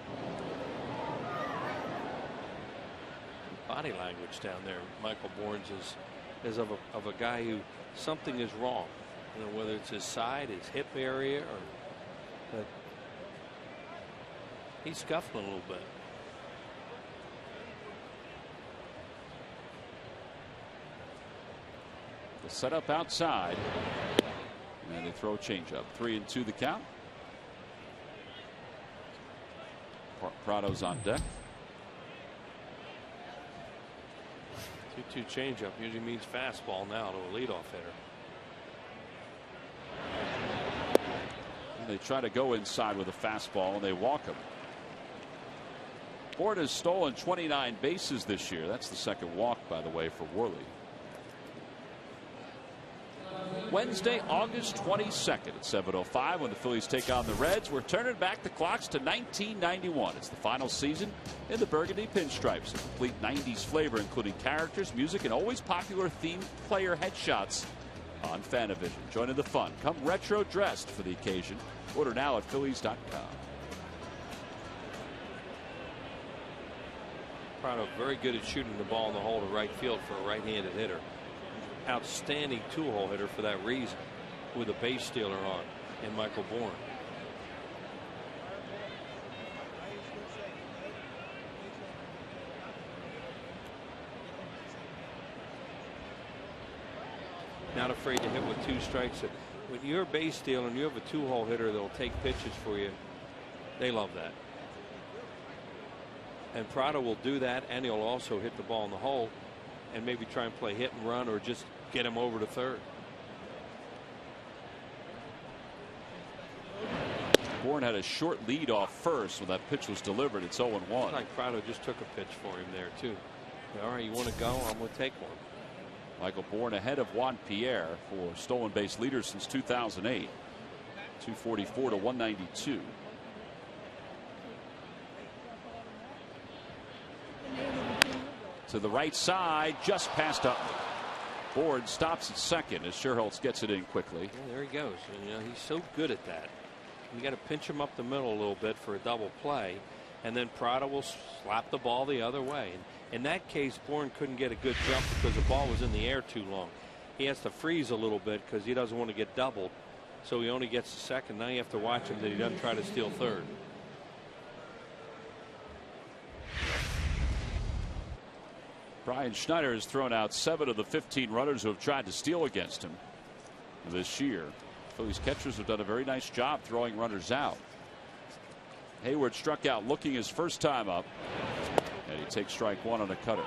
C: Body language down there, Michael Bourne's is of a guy who something is wrong. You know, whether it's his side, his hip area, but he's scuffling a little bit.
B: The setup outside, and they throw a changeup. 3-2 the count. Prado's on deck.
C: 2-2 changeup usually means fastball now to a leadoff hitter.
B: And they try to go inside with a fastball, and they walk him. Bourne has stolen 29 bases this year. That's the second walk, by the way, for Worley. Wednesday, August 22nd at 7:05 when the Phillies take on the Reds. We're turning back the clocks to 1991. It's the final season in the burgundy pinstripes. A complete 90s flavor, including characters, music, and always popular themed player headshots on Fanavision. Join the fun. Come retro dressed for the occasion. Order now at Phillies.com.
C: Prado very good at shooting the ball in the hole to right field for a right-handed hitter. Outstanding two-hole hitter for that reason, with a base stealer on in Michael Bourne. Not afraid to hit with 2 strikes. When you're a base stealer and you have a two-hole hitter that'll take pitches for you, They love that. And Prado will do that, and he'll also hit the ball in the hole and maybe try and play hit and run or just get him over to third.
B: Bourne had a short lead off first when that pitch was delivered. It's 0-1.
C: Looks like Prado just took a pitch for him there, too. All right, you want to go? I'm going to take one.
B: Michael Bourne ahead of Juan Pierre for stolen base leader since 2008. 244 to 192. To the right side, just past up. Bourne stops at second as Scherholz gets it in quickly.
C: Yeah, there he goes. And, you know, he's so good at that. You got to pinch him up the middle a little bit for a double play, and then Prado will slap the ball the other way. And in that case, Bourne couldn't get a good jump because the ball was in the air too long. He has to freeze a little bit because he doesn't want to get doubled. So he only gets the second. Now you have to watch him that he doesn't try to steal third.
B: Brian Schneider has thrown out 7 of the 15 runners who have tried to steal against him this year. Phillies catchers have done a very nice job throwing runners out. Hayward struck out looking his first time up, and he takes strike 1 on a cutter.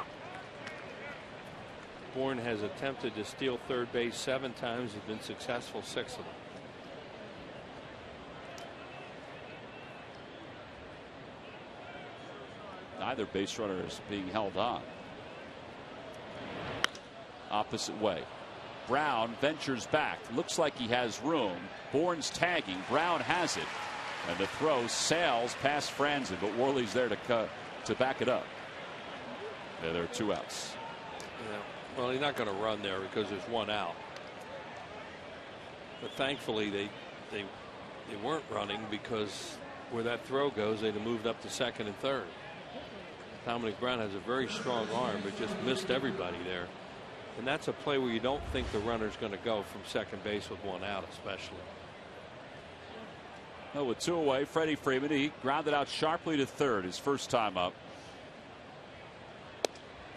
C: Bourne has attempted to steal third base 7 times. He's been successful 6 of them.
B: Neither base runner is being held on. Opposite way. Brown ventures back. Looks like he has room. Bourne's tagging. Brown has it. And the throw sails past Franzen, but Worley's there to back it up. Yeah, there are 2 outs.
C: Yeah. Well, he's not going to run there because there's 1 out. But thankfully they weren't running, because where that throw goes, they'd have moved up to second and third. Dominic Brown has a very strong arm, but just missed everybody there. And that's a play where you don't think the runner's going to go from second base with 1 out, especially.
B: Oh, with 2 away, Freddie Freeman, he grounded out sharply to third his first time up.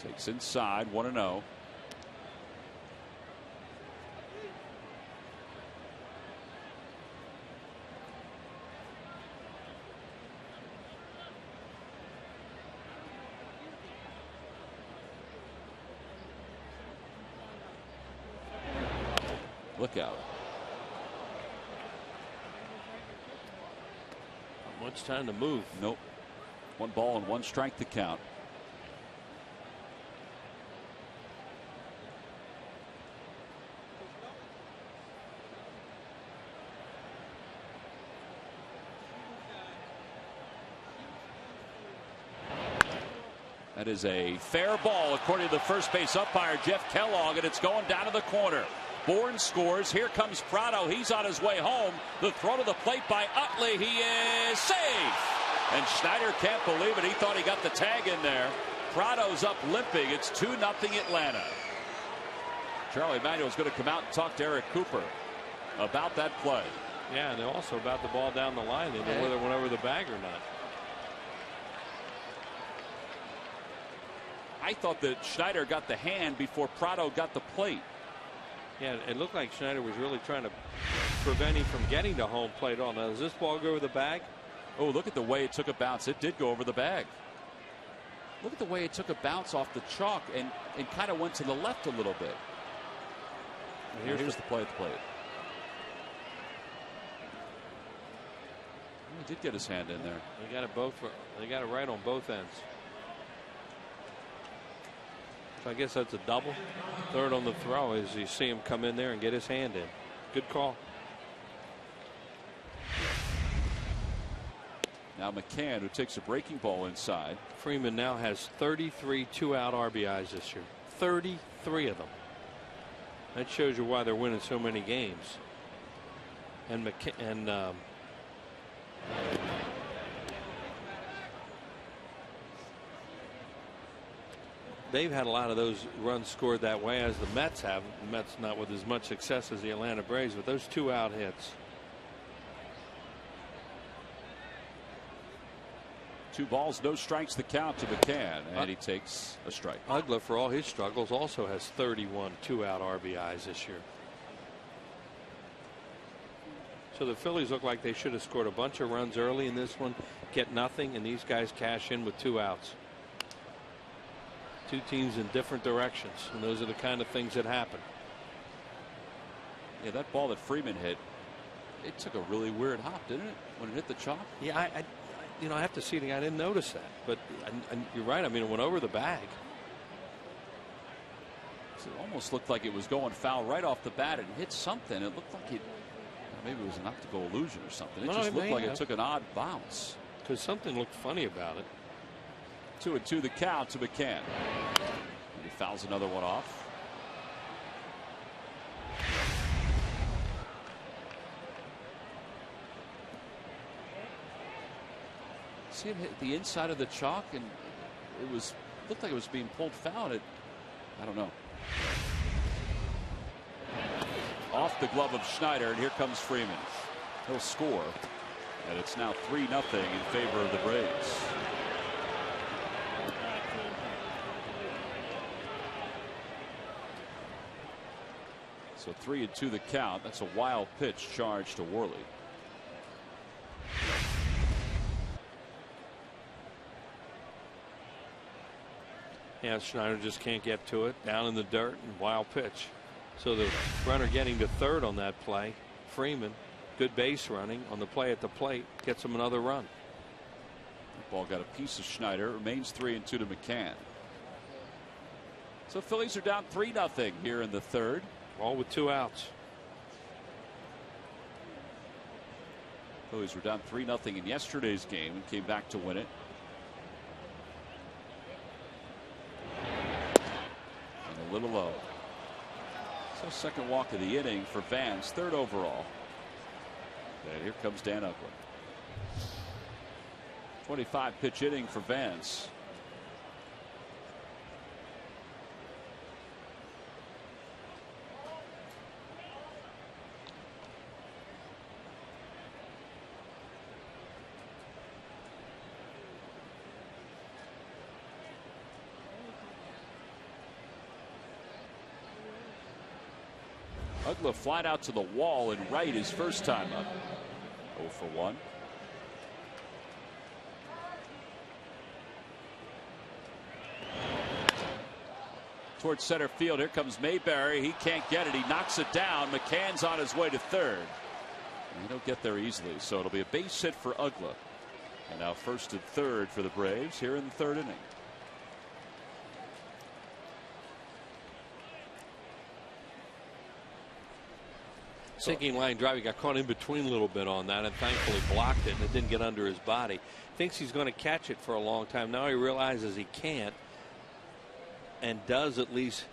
B: Takes inside, 1-0. Look out.
C: Not much time to move.
B: Nope. 1 ball and 1 strike to count. That is a fair ball according to the first base umpire Jeff Kellogg, and it's going down to the corner. Bourne scores. Here comes Prado. He's on his way home. The throw to the plate by Utley. He is safe. And Schneider can't believe it. He thought he got the tag in there. Prado's up limping. It's 2-0 Atlanta. Charlie Manuel's going to come out and talk to Eric Cooper about that play.
C: Yeah, and also about the ball down the line. They know whether it went over the bag or not.
B: I thought that Schneider got the hand before Prado got the plate.
C: Yeah, it looked like Schneider was really trying to prevent him from getting to home plate. Now, does this ball go over the bag?
B: Oh, look at the way it took a bounce. It did go over the bag. Look at the way it took a bounce off the chalk and kind of went to the left a little bit. And here's the play at the plate. He did get his hand in there.
C: They got it both. They got it right on both ends. So I guess that's a double. Third on the throw as you see him come in there and get his hand in. Good call.
B: Now McCann, who takes a breaking ball inside.
C: Freeman now has 33 2-out RBIs this year. 33 of them. That shows you why they're winning so many games. And they've had a lot of those runs scored that way, as the Mets have. The Mets not with as much success as the Atlanta Braves, but those 2-out hits.
B: 2 balls, no strikes the count to McCann, and he takes a strike.
C: Uggla, for all his struggles, also has 31 2-out RBIs this year. So the Phillies look like they should have scored a bunch of runs early in this one, get nothing, and these guys cash in with 2 outs. Two teams in different directions, and those are the kind of things that happen.
B: Yeah, that ball that Freeman hit, it took a really weird hop, didn't it, when it hit the chalk?
C: Yeah, I have to see it. I didn't notice that, but you're right. I mean, it went over the bag.
B: So it almost looked like it was going foul right off the bat and hit something. It looked like it, maybe it was an optical illusion or something. It just looked like it took an odd bounce.
C: Because something looked funny about it.
B: 2-2 the count to McCann. And he fouls another one off. See him hit the inside of the chalk, and it looked like it was being pulled foul. I don't know. Off the glove of Schneider, and here comes Freeman. He'll score, and it's now 3-0 in favor of the Braves. So 3-2 the count. That's a wild pitch charged to Worley.
C: Yeah, Schneider just can't get to it. Down in the dirt and wild pitch. So the runner getting to third on that play, Freeman, good base running on the play at the plate, gets him another run.
B: The ball got a piece of Schneider. Remains 3-2 to McCann. So Phillies are down 3-0 here in the third.
C: All with 2 outs.
B: Phillies were down 3-0 in yesterday's game and came back to win it. And a little low. So second walk of the inning for Vance, 3rd overall. And here comes Dan Uggla. 25 pitch inning for Vance. Uggla flat out to the wall and right his first time up. 0 for 1. Towards center field. Here comes Mayberry. He can't get it. He knocks it down. McCann's on his way to third. And he don't get there easily, so it'll be a base hit for Uggla. And now first and third for the Braves here in the 3rd inning.
C: Sinking line drive. He got caught in between a little bit on that and thankfully blocked it, and it didn't get under his body. Thinks he's going to catch it for a long time. Now he realizes he can't, and does at least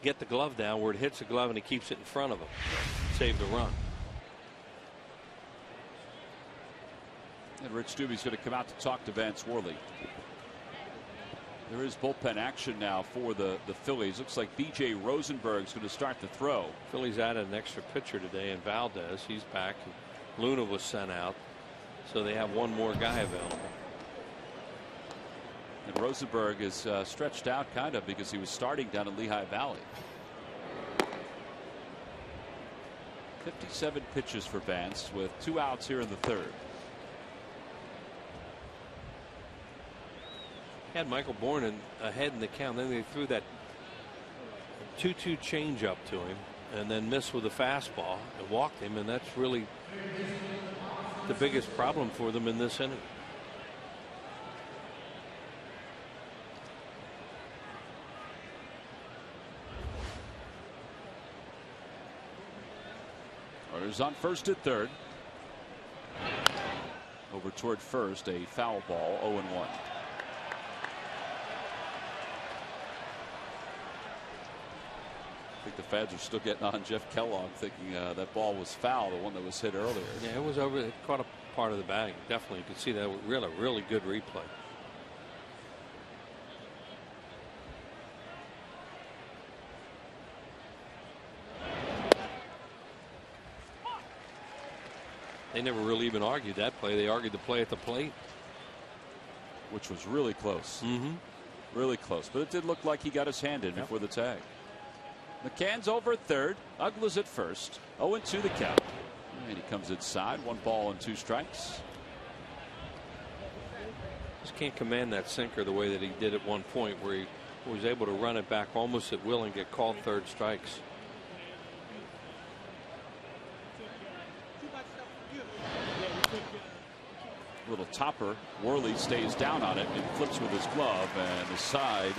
C: get the glove down where it hits the glove and he keeps it in front of him. Save the run.
B: And Rich Doobie's going to come out to talk to Vance Worley. There is bullpen action now for the Phillies. Looks like B.J. Rosenberg's going to start the throw.
C: Phillies added an extra pitcher today, and Valdez, he's back. Luna was sent out, so they have one more guy available.
B: And Rosenberg is stretched out kind of because he was starting down in Lehigh Valley. 57 pitches for Vance with 2 outs here in the 3rd.
C: Had Michael Bourne ahead in the count. Then they threw that 2-2 changeup to him and then missed with a fastball and walked him, and that's really the biggest problem for them in this inning.
B: Runners on first and third. Over toward first, a foul ball, 0-1. I think the fans are still getting on Jeff Kellogg, thinking that ball was foul, the one that was hit earlier.
C: Yeah, it was over. It caught a part of the bag. Definitely, you could see that. Really good replay. They never really even argued that play. They argued the play at the plate,
B: which was really close.
C: Mm-hmm.
B: Really close, but it did look like he got his hand in before the tag. McCann's over at third. Uggla's at first. 0-2 the count. And he comes inside. 1 ball and 2 strikes.
C: Just can't command that sinker the way that he did at one point, where he was able to run it back almost at will and get called 3rd strikes.
B: Little topper. Worley stays down on it and flips with his glove, and the side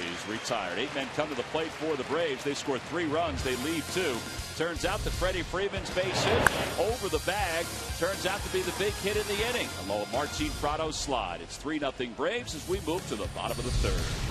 B: is retired. 8 men come to the plate for the Braves. They score 3 runs. They leave 2. Turns out that Freddie Freeman's base hit over the bag turns out to be the big hit in the inning. A Martin Prado slide. It's 3-0 Braves as we move to the bottom of the 3rd.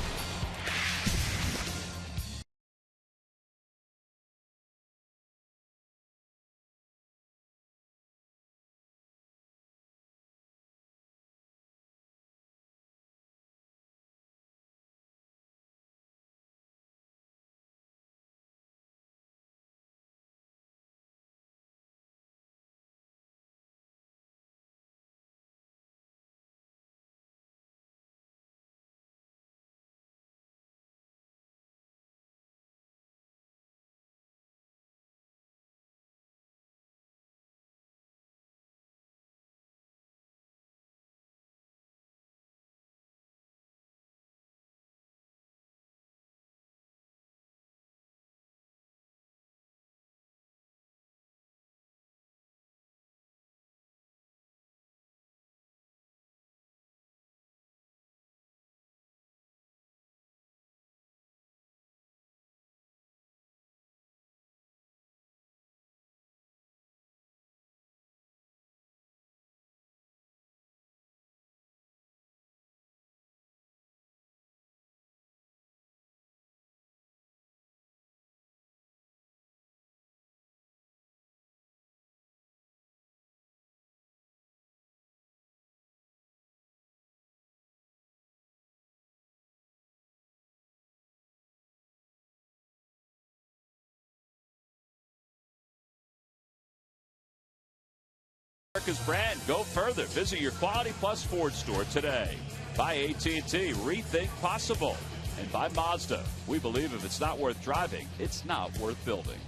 B: America's brand. Go further. Visit your Quality Plus Ford store today. By AT&T, rethink possible. And by Mazda, we believe if it's not worth driving, it's not worth building.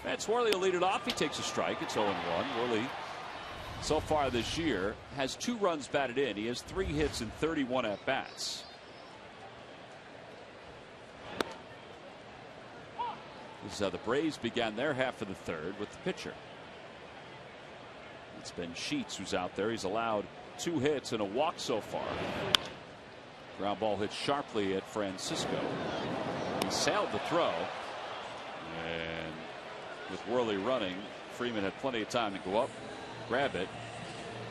B: Vance Worley will lead it off. He takes a strike. It's 0-1. Worley, so far this year, has 2 runs batted in. He has 3 hits and 31 at-bats. This is how the Braves began their half of the 3rd with the pitcher. It's been Sheets who's out there. He's allowed 2 hits and a walk so far. Ground ball hit sharply at Francisco. He sailed the throw. And with Worley running, Freeman had plenty of time to go up, grab it,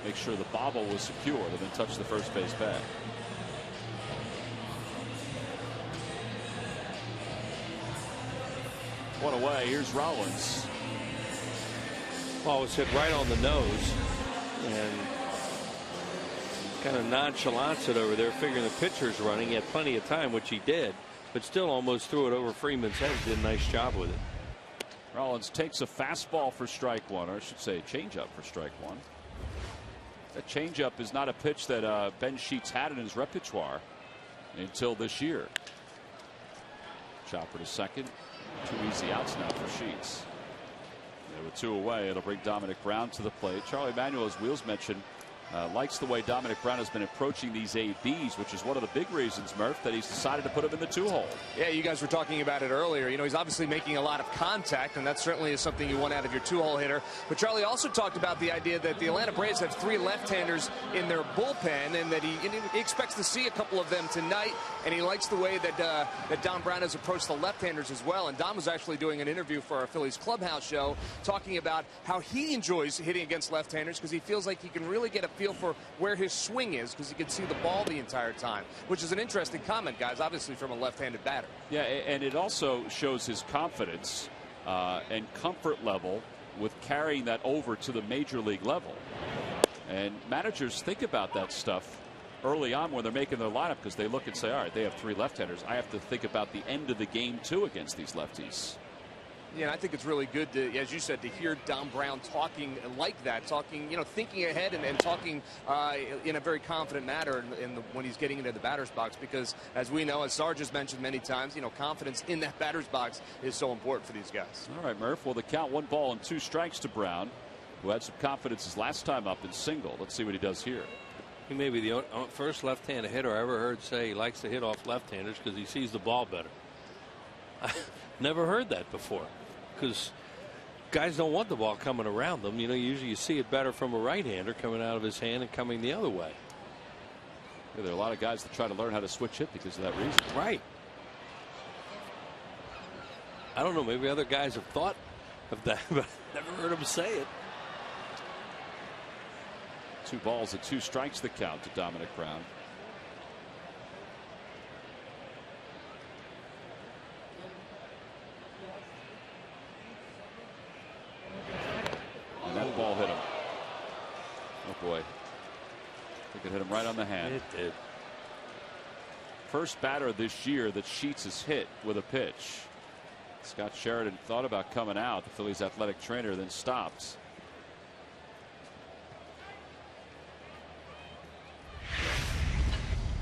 B: make sure the bobble was secured, and then touch the first base bag. One away. Here's Rollins.
C: Ball was hit right on the nose, and kind of nonchalance it over there, figuring the pitcher's running. He had plenty of time, which he did, but still almost threw it over Freeman's head. Did a nice job with it.
B: Rollins takes a fastball for strike 1, or I should say a changeup for strike 1. That changeup is not a pitch that Ben Sheets had in his repertoire until this year. Chopper to second. 2 easy outs now for Sheets. With 2 away, it'll bring Dominic Brown to the plate. Charlie Manuel, as Wheels mentioned, likes the way Dominic Brown has been approaching these ABs, which is one of the big reasons, Murph, that he's decided to put him in the 2-hole.
D: Yeah, you guys were talking about it earlier. You know, he's obviously making a lot of contact, and that certainly is something you want out of your 2-hole hitter. But Charlie also talked about the idea that the Atlanta Braves have 3 left-handers in their bullpen, and that he expects to see a couple of them tonight, and he likes the way that Dom Brown has approached the left-handers as well. And Dom was actually doing an interview for our Phillies clubhouse show, talking about how he enjoys hitting against left-handers because he feels like he can really get a feel for where his swing is, because he can see the ball the entire time, which is an interesting comment, guys, obviously from a left-handed batter.
B: Yeah, and it also shows his confidence and comfort level with carrying that over to the major league level. And managers think about that stuff early on when they're making their lineup, because they look and say, all right, they have 3 left-handers. I have to think about the end of the game too against these lefties.
D: Yeah, I think it's really good to, as you said, to hear Dom Brown talking like that, talking, thinking ahead and talking in a very confident manner when he's getting into the batter's box, because as we know, as Sarge has mentioned many times, confidence in that batter's box is so important for these guys.
B: All right, Murph. Well, the count 1 ball and 2 strikes to Brown, who had some confidence his last time up in single. Let's see what he does here.
C: He may be the first left-handed hitter I ever heard say he likes to hit off left-handers because he sees the ball better. I never heard that before, because guys don't want the ball coming around them. Usually you see it better from a right-hander coming out of his hand and coming the other way.
B: Yeah, there are a lot of guys that try to learn how to switch hit because of that reason.
C: Right. I don't know. Maybe other guys have thought of that, but never heard them say it.
B: 2 balls and 2 strikes the count to Dominic Brown. And that ball hit him. Oh boy. I think it hit him right on the hand.
C: It did.
B: First batter this year that Sheets has hit with a pitch. Scott Sheridan thought about coming out, the Phillies athletic trainer, then stops.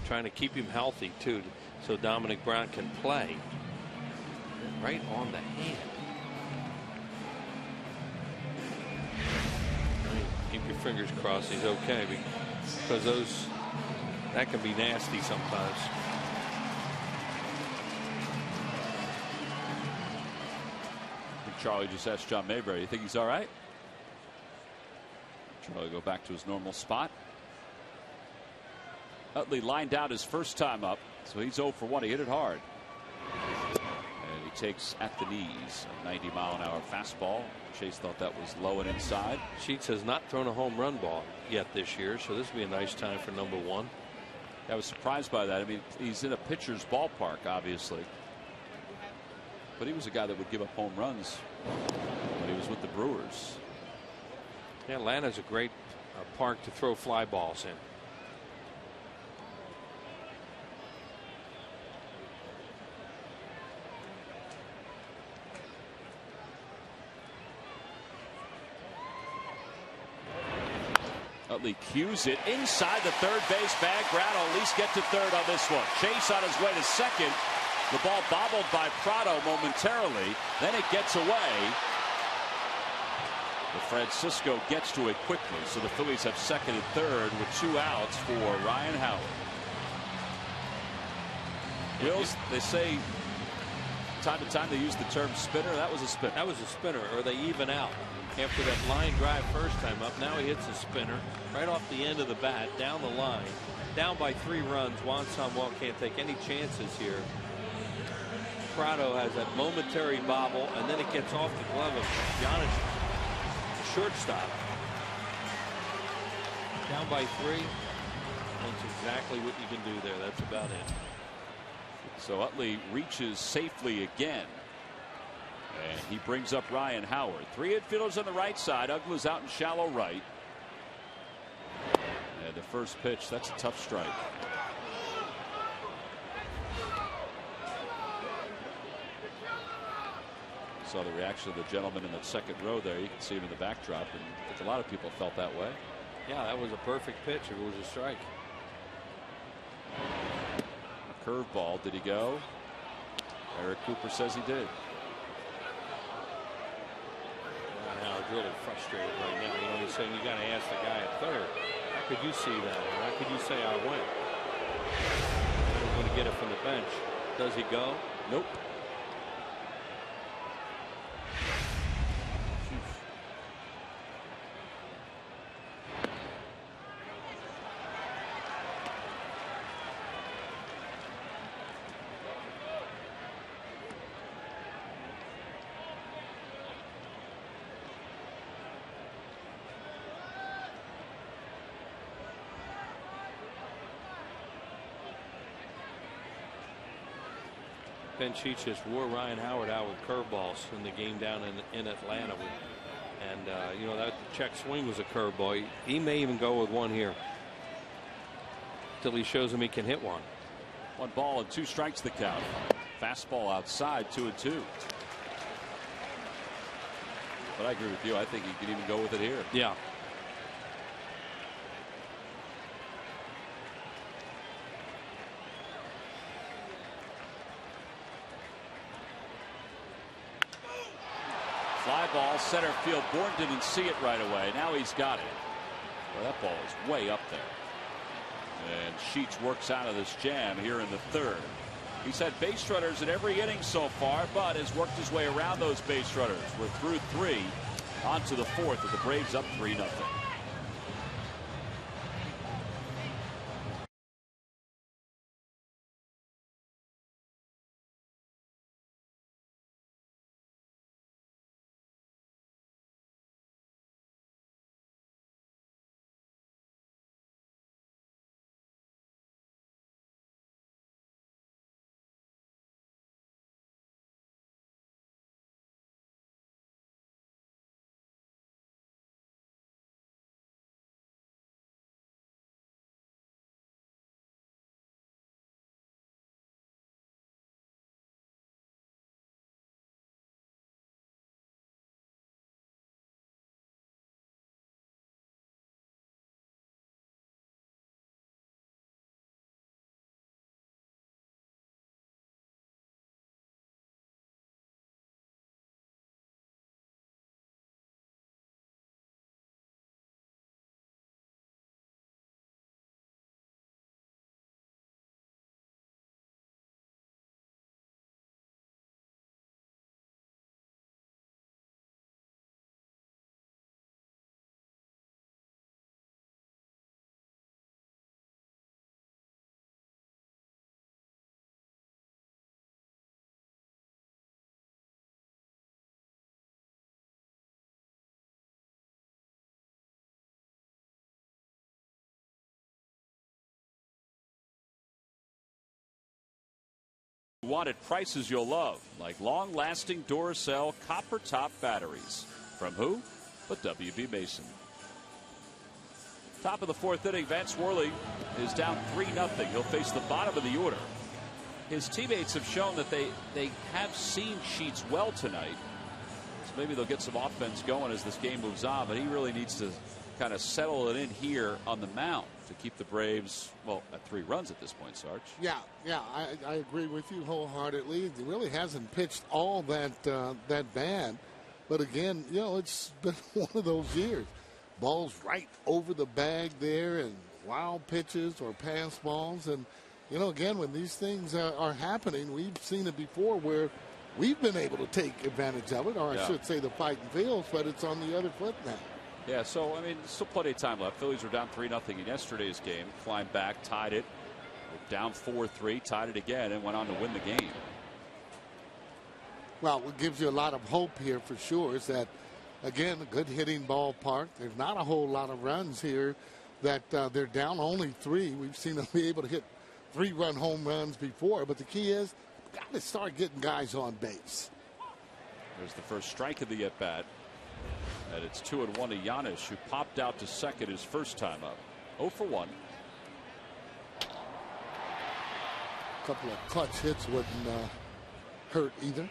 C: Trying to keep him healthy too, so Dominic Brown can play. Right on the hand. Keep your fingers crossed he's okay, because that can be nasty sometimes.
B: I think Charlie just asked John Mayberry, you think he's all right? Charlie go back to his normal spot. Utley lined out his first time up, so he's 0 for 1. He hit it hard. And he takes at the knees a 90-mile-an-hour fastball. Chase thought that was low and inside.
C: Sheets has not thrown a home run ball yet this year, so this will be a nice time for number 1.
B: I was surprised by that. I mean, he's in a pitcher's ballpark, obviously. But he was a guy that would give up home runs when he was with the Brewers.
C: Yeah, Atlanta's a great park to throw fly balls in.
B: Utley cues it inside the third base bag. Brown will at least get to third on this one. Chase on his way to second. The ball bobbled by Prado momentarily. Then it gets away. But Francisco gets to it quickly. So the Phillies have second and third with 2 outs for Ryan Howard. Wills, they say time to time they use the term spinner. That was a spinner.
C: That was a spinner, or they even out. After that line drive first time up, now he hits a spinner right off the end of the bat, down the line, down by 3 runs. Juan Samuel can't take any chances here. Prado has that momentary bobble, and then it gets off the glove of Giannis, shortstop. Down by 3. That's exactly what you can do there. That's about it.
B: So Utley reaches safely again. And he brings up Ryan Howard. 3 infielders on the right side. Uggla's out in shallow right. And the first pitch, that's a tough strike. Saw the reaction of the gentleman in the second row there. You can see him in the backdrop, and I think a lot of people felt that way.
C: Yeah, that was a perfect pitch if it was a strike.
B: A curveball. Did he go? Eric Cooper says he did.
C: Howard's really frustrated right now. He's saying you got to ask the guy at third. How could you see that? Or how could you say I went? He's going to get it from the bench. Does he go?
B: Nope.
C: Ben Cheech just wore Ryan Howard out with curveballs in the game down in Atlanta. And that check swing was a curveball. He may even go with one here till he shows him he can hit one.
B: 1 ball and 2 strikes the count. Fastball outside, 2-2. But I agree with you. I think he can even go with it here.
C: Yeah.
B: Fly ball, center field. Bourne didn't see it right away. Now he's got it. Well, that ball is way up there. And Sheets works out of this jam here in the third. He's had base runners in every inning so far, but has worked his way around those base runners. We're through 3, on to the 4th, with the Braves up 3-0. Wanted prices you'll love, like long-lasting Duracell copper top batteries. From who? But W.B. Mason. Top of the 4th inning, Vance Worley is down 3-0. He'll face the bottom of the order. His teammates have shown that they have seen Sheets well tonight. So maybe they'll get some offense going as this game moves on, but he really needs to kind of settle it in here on the mound to keep the Braves, well, at 3 runs at this point, Sarge.
E: Yeah, I agree with you wholeheartedly. He really hasn't pitched all that bad. But again, you know, it's been one of those years. Balls right over the bag there and wild pitches or pass balls. And, you know, again, when these things are happening, we've seen it before where we've been able to take advantage of it, or I should say the fighting Phillies, but it's on the other foot now.
B: Yeah, so, I mean, still plenty of time left. Phillies were down 3-0 in yesterday's game. Climbed back, tied it. Down 4-3, tied it again, and went on to win the game.
E: Well, what gives you a lot of hope here for sure is that, again, a good hitting ballpark. There's not a whole lot of runs here. That they're down only 3. We've seen them be able to hit 3-run home runs before. But the key is, got to start getting guys on base.
B: There's the first strike of the at-bat. And it's 2-1 to Giannis, who popped out to second his first time up. 0 for 1.
E: A couple of clutch hits wouldn't hurt either.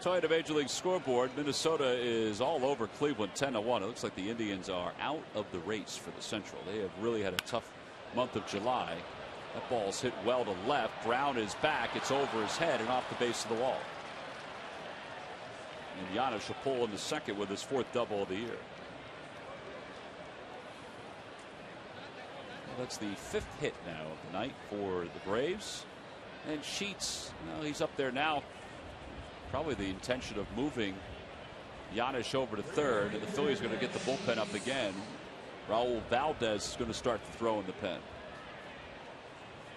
B: Toyota Major League Scoreboard. Minnesota is all over Cleveland 10-1. It looks like the Indians are out of the race for the Central. They have really had a tough month of July. That ball's hit well to left. Brown is back. It's over his head and off the base of the wall. And Giannis will pull into second with his 4th double of the year. Well, that's the 5th hit now of the night for the Braves. And Sheets, well, he's up there now. Probably the intention of moving Giannis over to third, and the Phillies are going to get the bullpen up again. Raul Valdez is going to start to throw in the pen.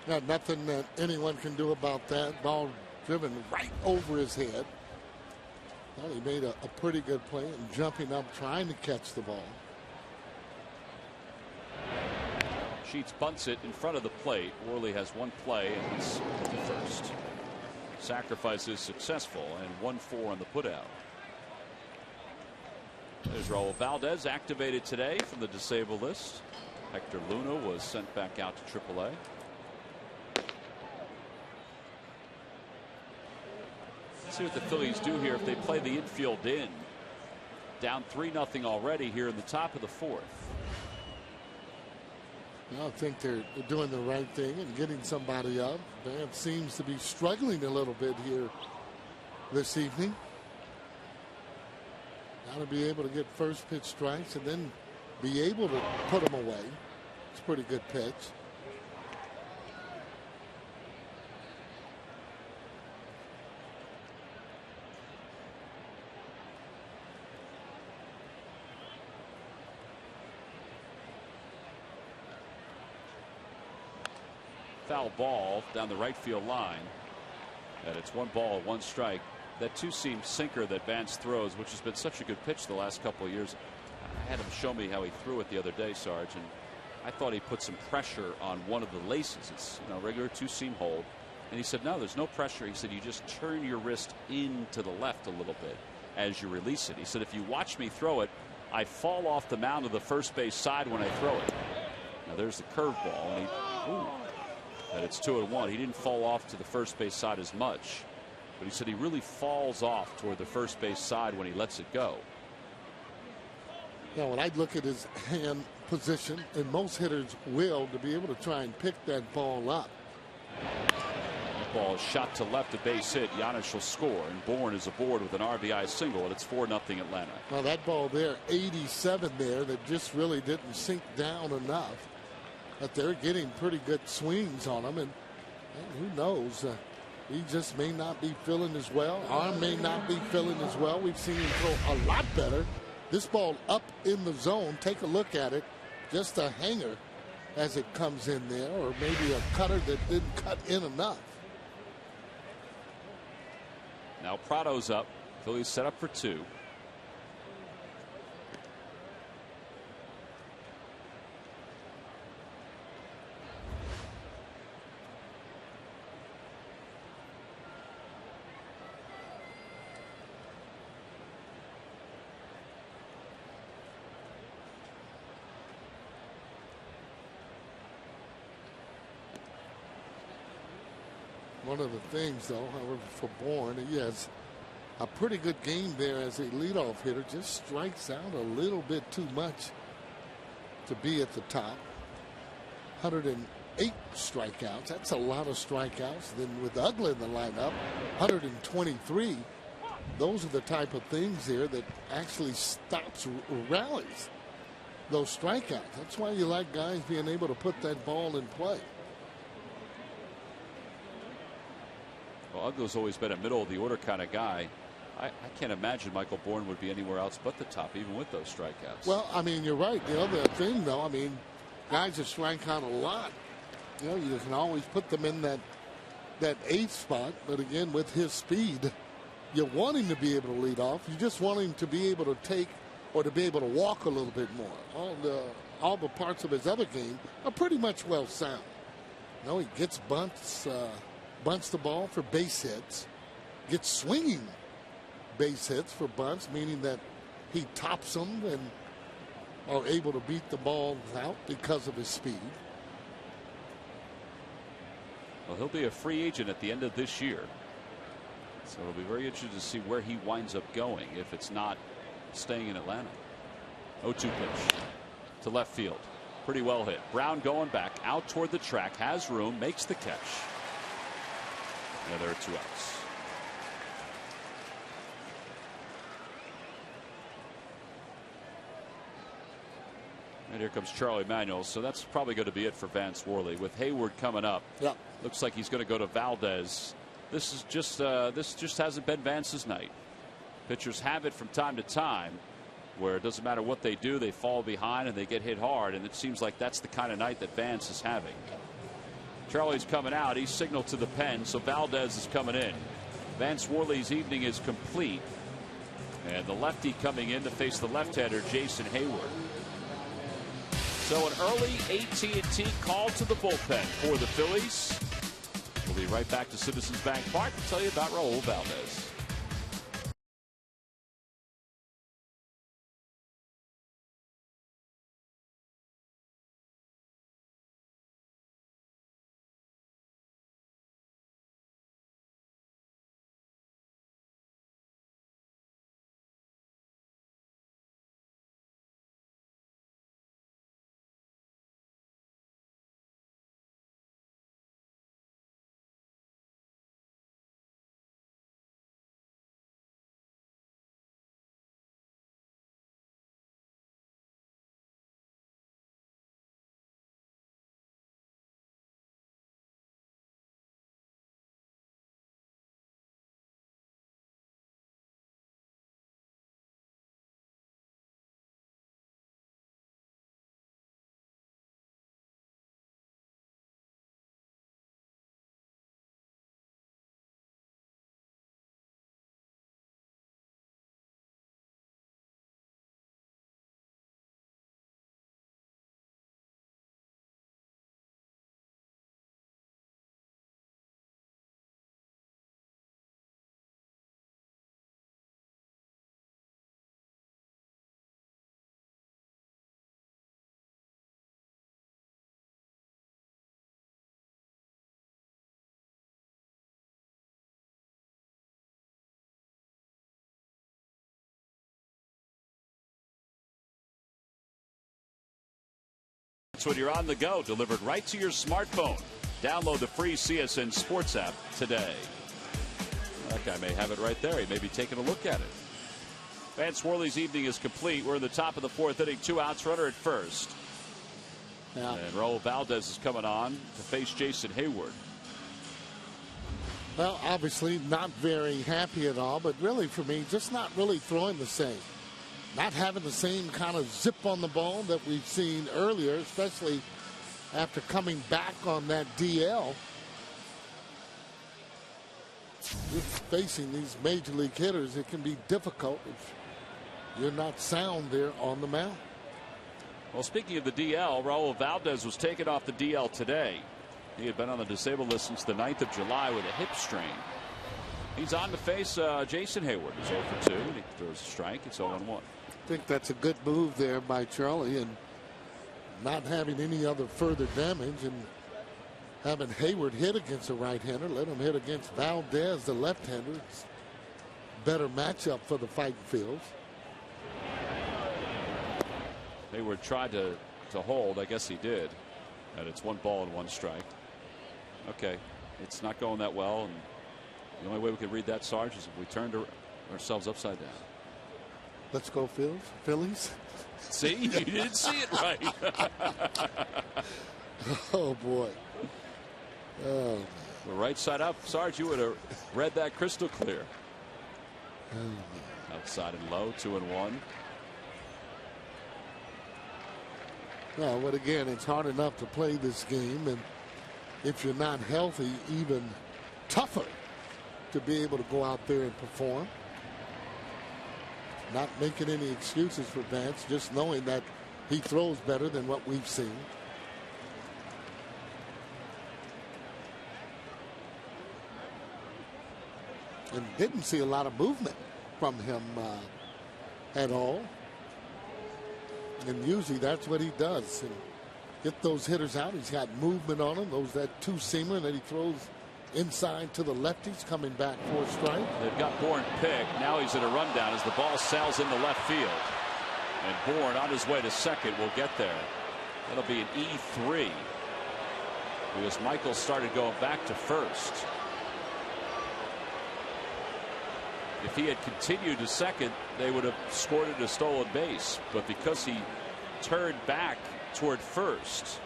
E: Yeah, nothing that anyone can do about that. Ball driven right over his head. Well, he made a pretty good play and jumping up trying to catch the ball.
B: Sheets bunts it in front of the plate. Worley has one play and he's at the first. Sacrifice is successful and 1-4 on the putout. There's Raul Valdez, activated today from the disabled list. Hector Luna was sent back out to AAA. Let's see what the Phillies do here if they play the infield in. Down 3-0 already here in the top of the fourth.
E: I think they're doing the right thing and getting somebody up. Vance seems to be struggling a little bit here this evening. Got to be able to get first pitch strikes and then be able to put them away. It's a pretty good pitch.
B: Foul ball down the right field line. And it's 1 ball, 1 strike. That two-seam sinker that Vance throws, which has been such a good pitch the last couple of years. I had him show me how he threw it the other day, Sarge, and I thought he put some pressure on one of the laces. It's, you know, regular two-seam hold. And he said, no, there's no pressure. He said, you just turn your wrist into the left a little bit as you release it. He said, if you watch me throw it, I fall off the mound of the first base side when I throw it. Now there's the curveball, and and it's 2-1. He didn't fall off to the first base side as much, but he said he really falls off toward the first base side when he lets it go.
E: Yeah, when I look at his hand position, and most hitters will, to be able to try and pick that ball up.
B: The ball is shot to left, a base hit. Giannis will score, and Bourne is aboard with an RBI single, and it's 4-0 Atlanta.
E: Well, that ball there, 87 there, that just really didn't sink down enough. But they're getting pretty good swings on him, and who knows? He just may not be feeling as well. Arm may not be feeling as well. We've seen him throw a lot better. This ball up in the zone. Take a look at it. Just a hanger as it comes in there, or maybe a cutter that didn't cut in enough.
B: Now Prado's up. Phillies set up for 2.
E: One of the things, though, however, for Bourne, he has a pretty good game there as a leadoff hitter. Just strikes out a little bit too much to be at the top. 108 strikeouts. That's a lot of strikeouts. Then with Uggla in the lineup, 123. Those are the type of things here that actually stops rallies. Those strikeouts. That's why you like guys being able to put that ball in play.
B: Well, Uggla's always been a middle of the order kind of guy. I can't imagine Michael Bourne would be anywhere else but the top, even with those strikeouts.
E: Well, I mean, you're right. The other thing, though, I mean, guys that strike out a lot, you know, you can always put them in that 8th spot. But again, with his speed, you want him to be able to lead off. You just want him to be able to take or to be able to walk a little bit more. All the parts of his other game are pretty much well sound. You know, he gets bunts the ball for base hits, gets swinging base hits for bunts, meaning that he tops them and are able to beat the ball out because of his speed.
B: Well, he'll be a free agent at the end of this year, so it'll be very interesting to see where he winds up going if it's not staying in Atlanta. 0-2 pitch to left field, pretty well hit. Brown going back out toward the track, has room, makes the catch. Yeah, there are 2 outs. And here comes Charlie Manuel. So that's probably going to be it for Vance Worley. With Hayward coming up,
E: yeah,
B: looks like he's going to go to Valdez. This just hasn't been Vance's night. Pitchers have it from time to time, where it doesn't matter what they do, they fall behind and they get hit hard. And it seems like that's the kind of night that Vance is having. Charlie's coming out. He's signaled to the pen, so Valdez is coming in. Vance Worley's evening is complete. And the lefty coming in to face the left-hander, Jason Hayward. So an early AT&T call to the bullpen for the Phillies. We'll be right back to Citizens Bank Park to tell you about Raul Valdez. sports when you're on the go, delivered right to your smartphone. Download the free CSN Sports app today. That guy may have it right there. He may be taking a look at it. Vance Worley's evening is complete. We're in the top of the 4th inning. 2 outs, runner at first.
E: Yeah.
B: And Raul Valdez is coming on to face Jason Hayward.
E: Well, obviously not very happy at all, but really for me, just not really throwing the same. Not having the same kind of zip on the ball that we've seen earlier, especially after coming back on that DL. With facing these major league hitters, it can be difficult if you're not sound there on the mound.
B: Well, speaking of the DL, Raul Valdez was taken off the DL today. He had been on the disabled list since the 9th of July with a hip strain. He's on to face Jason Hayward. He's 0 for 2, and he throws a strike. It's 0-1.
E: I think that's a good move there by Charlie, and not having any other further damage, and having Hayward hit against a right-hander, let him hit against Valdez, the left-hander. It's better matchup for the Fighting Fields.
B: Hayward tried to hold. I guess he did. And it's 1 ball and 1 strike. Okay, it's not going that well, and the only way we can read that, Sarge, is if we turned ourselves upside down.
E: Let's go, Phillies.
B: See, you didn't see it right.
E: Oh boy. Oh.
B: The right side up, Sarge. You would have read that crystal clear. Outside and low, 2-1.
E: Well, but again, it's hard enough to play this game, and if you're not healthy, even tougher to be able to go out there and perform. Not making any excuses for Vance, just knowing that he throws better than what we've seen. And didn't see a lot of movement from him at all. And usually that's what he does. And get those hitters out. He's got movement on him. That two-seamer that he throws inside to the lefties, coming back for a strike.
B: They've got Bourne picked. Now he's in a rundown as the ball sails into left field. And Bourne on his way to second will get there. That'll be an E3. Because Michael started going back to first. If he had continued to second, they would have scored a stolen base. But because he turned back toward first.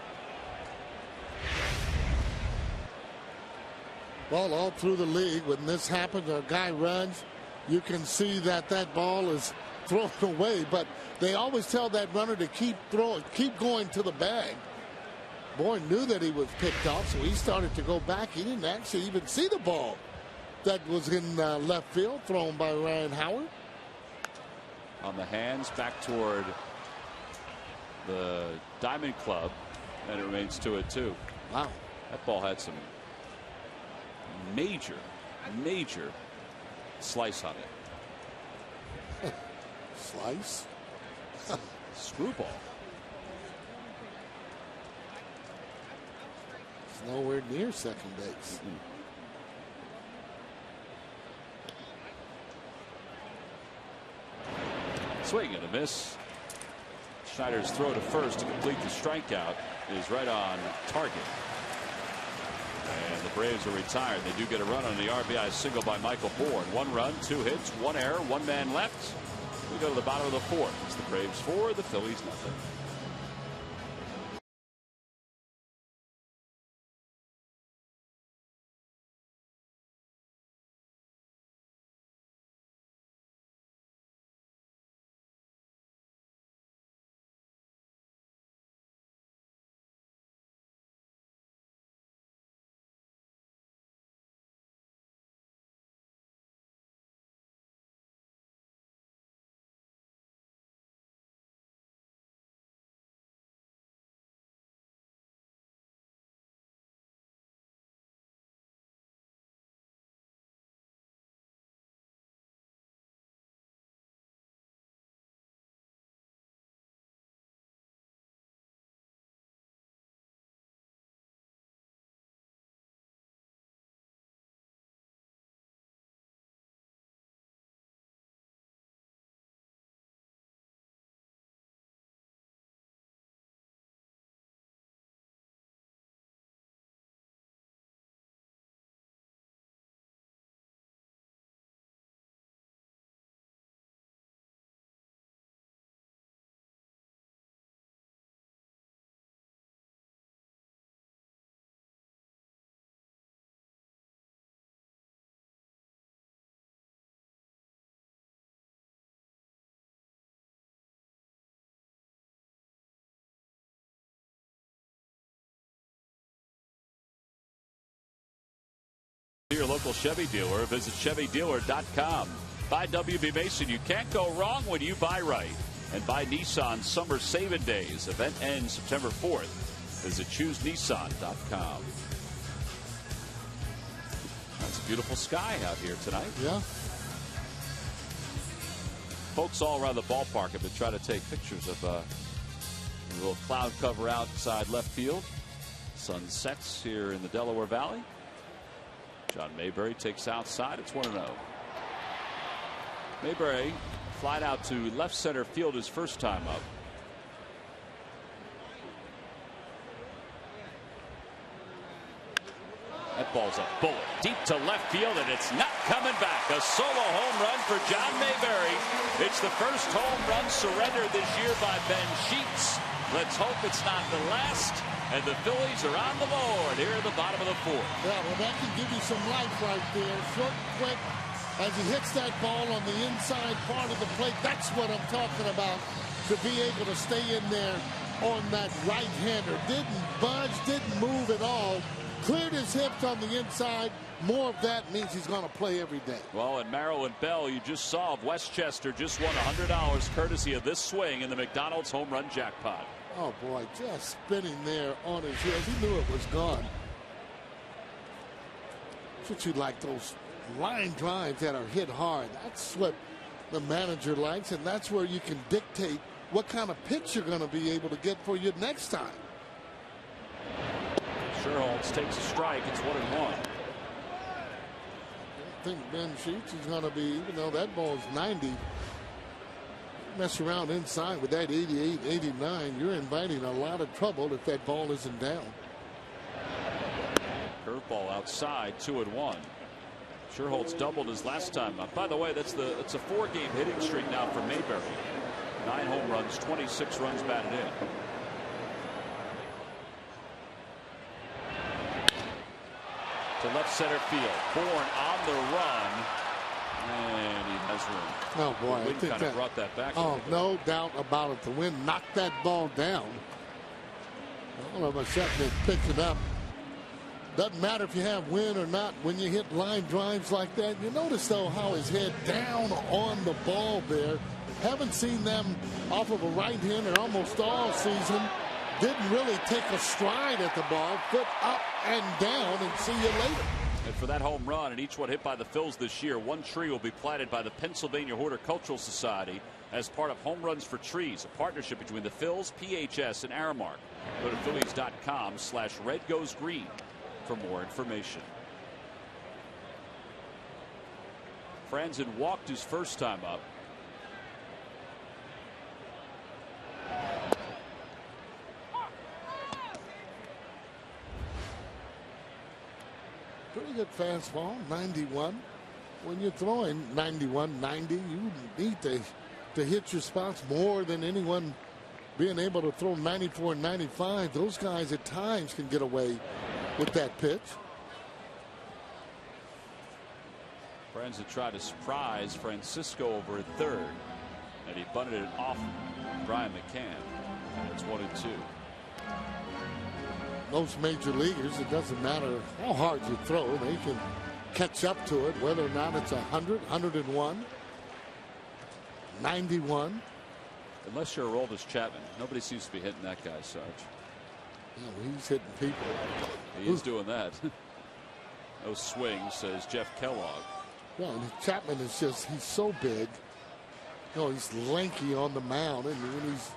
E: Well, all through the league, when this happens, a guy runs, you can see that ball is thrown away. But they always tell that runner to keep going to the bag. Bourne knew that he was picked off, so he started to go back. He didn't actually even see the ball that was in left field, thrown by Ryan Howard.
B: On the hands, back toward the Diamond Club, and it remains 2-2.
E: Wow.
B: That ball had some major slice on it.
E: Slice?
B: Screwball.
E: It's nowhere near second base.
B: Swing and a miss. Schneider's throw to first to complete the strikeout is right on target. And the Braves are retired. They do get a run on the RBI single by Michael Bourne. 1 run, 2 hits, 1 error, 1 man left. We go to the bottom of the 4th. It's the Braves 4, the Phillies nothing. local Chevy dealer. Visit ChevyDealer.com. Buy WB Mason. You can't go wrong when you buy right. And buy Nissan Summer Saving Days. Event ends September 4th. Visit ChooseNissan.com. That's a beautiful sky out here tonight.
E: Yeah.
B: Folks all around the ballpark have been trying to take pictures of a little cloud cover outside left field. Sun sets here in the Delaware Valley. John Mayberry takes outside. It's 1-0. Mayberry flied out to left center field his first time up. That ball's a bullet deep to left field, and it's not coming back. A solo home run for John Mayberry. It's the first home run surrendered this year by Ben Sheets. Let's hope it's not the last. And the Phillies are on the board here at the bottom of the fourth.
E: Yeah, well, that can give you some life right there. Short, quick, as he hits that ball on the inside part of the plate. That's what I'm talking about. To be able to stay in there on that right-hander. Didn't budge, didn't move at all. Cleared his hips on the inside. More of that means he's going to play every day.
B: Well, and Maryland Bell, you just saw of Westchester, just won $100 courtesy of this swing in the McDonald's home run jackpot.
E: Oh, boy, just spinning there on his heels. He knew it was gone. That's what you like, those line drives that are hit hard. That's what the manager likes, and that's where you can dictate what kind of pitch you're going to be able to get for you next time.
B: Sherholtz takes a strike. It's 1-1.
E: I think Ben Sheets is going to be, even though that ball's 90, mess around inside with that 88, 89, you're inviting a lot of trouble if that ball isn't down.
B: Curveball outside, 2-1. Sherholtz doubled his last time up. By the way, it's a 4-game hitting streak now for Mayberry. 9 home runs, 26 runs batted in. To left center field. Bourne on the run. And he has room.
E: Oh, boy.
B: The wind kind of brought that back.
E: Oh, no doubt about it. The wind knocked that ball down. All of a sudden, it picked it up. Doesn't matter if you have wind or not. When you hit line drives like that, you notice, though, how his head down on the ball there. Haven't seen them off of a right-hander almost all season. Didn't really take a stride at the ball. Foot up and down, and see you later.
B: And for that home run, and each one hit by the Phils this year, one tree will be planted by the Pennsylvania Horticultural Society as part of Home Runs for Trees, a partnership between the Phils, PHS, and Aramark. Go to Phillies.com/redgoesgreen for more information. Franzen walked his first time up.
E: Pretty good fastball, 91. When you're throwing 91, 90, you need to hit your spots more than anyone being able to throw 94 and 95. Those guys at times can get away with that pitch.
B: Franzen tried to surprise Francisco over at third, and he bunted it off Brian McCann. And it's 1-2.
E: Most major leaguers, it doesn't matter how hard you throw, they can catch up to it, whether or not it's 100, 101, 91.
B: Unless you're Aroldis Chapman, nobody seems to be hitting that guy, Sarge.
E: Yeah, well, he's hitting people.
B: He is doing that. No swing, says Jeff Kellogg.
E: Yeah, and Chapman is he's so big. You know, he's lanky on the mound, and when he's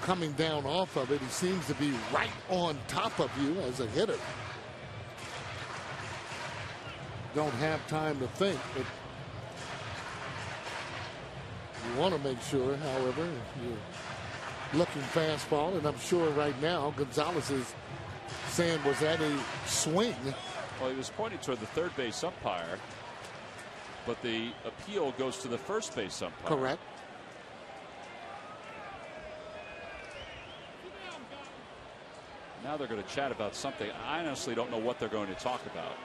E: coming down off of it, he seems to be right on top of you as a hitter. Don't have time to think, but you want to make sure, however, you're looking fastball, and I'm sure right now Gonzalez is saying, was that a swing?
B: Well, he was pointing toward the third base umpire, but the appeal goes to the first base umpire.
E: Correct.
B: Now they're going to chat about something. I honestly don't know what they're going to talk about.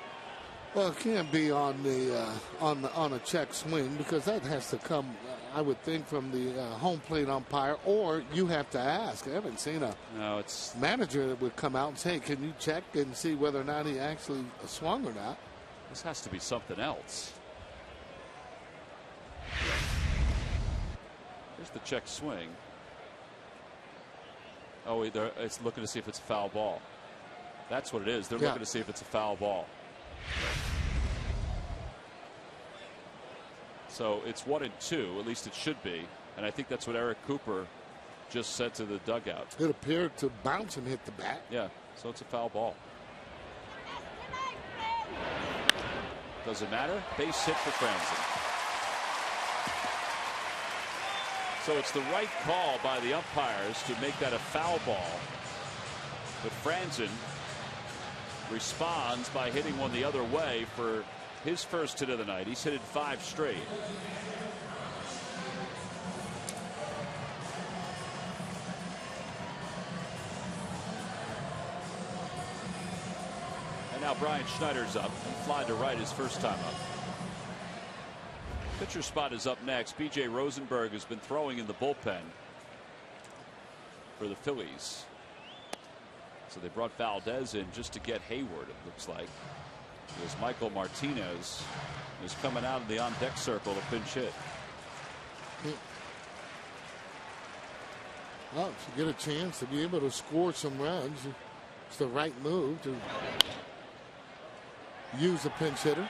E: Well, it can't be on the on a check swing, because that has to come, I would think, from the home plate umpire, or you have to ask. I haven't seen a manager that would come out and say, "Can you check and see whether or not he actually swung or not?"
B: This has to be something else. Here's the check swing. Oh, it's looking to see if it's a foul ball. That's what it is. They're looking to see if it's a foul ball. So it's 1-2, at least it should be. And I think that's what Eric Cooper just said to the dugout.
E: It appeared to bounce and hit the bat.
B: Yeah, so it's a foul ball. Doesn't matter. Base hit for Franzen. So it's the right call by the umpires to make that a foul ball. But Franzen responds by hitting one the other way for his first hit of the night. He's hit it 5 straight. And now Brian Schneider's up. He fly to right his first time up. Pitcher spot is up next. B.J. Rosenberg has been throwing in the bullpen for the Phillies. So they brought Valdez in just to get Hayward, it looks like. As Michael Martinez is coming out of the on-deck circle to pinch hit.
E: Well, if you get a chance to be able to score some runs, it's the right move to use a pinch hitter.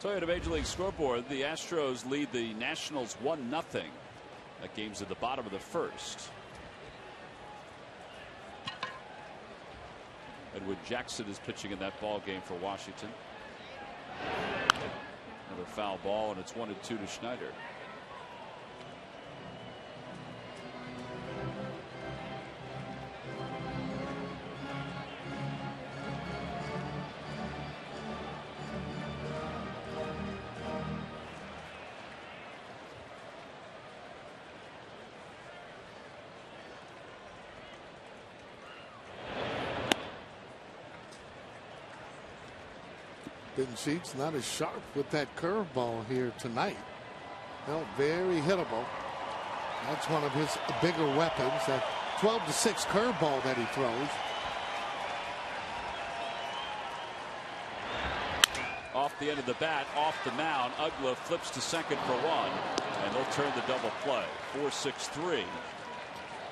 B: Toyota Major League Scoreboard. The Astros lead the Nationals 1-0. That game's at the bottom of the first. Edwin Jackson is pitching in that ball game for Washington. Another foul ball, and it's 1-2 to Schneider.
E: Sheets not as sharp with that curveball here tonight. Well, very hittable. That's one of his bigger weapons. That 12-6 curveball that he throws.
B: Off the end of the bat, off the mound. Ugla flips to second for one, and they'll turn the double play. 4-6-3.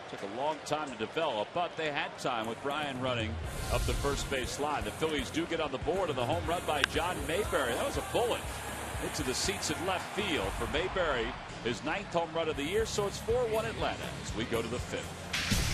B: Took a long time to develop, but they had time with Brian running up the first base line. The Phillies do get on the board of the home run by John Mayberry. That was a bullet into the seats in left field for Mayberry, his 9th home run of the year. So it's 4-1 Atlanta as we go to the 5th.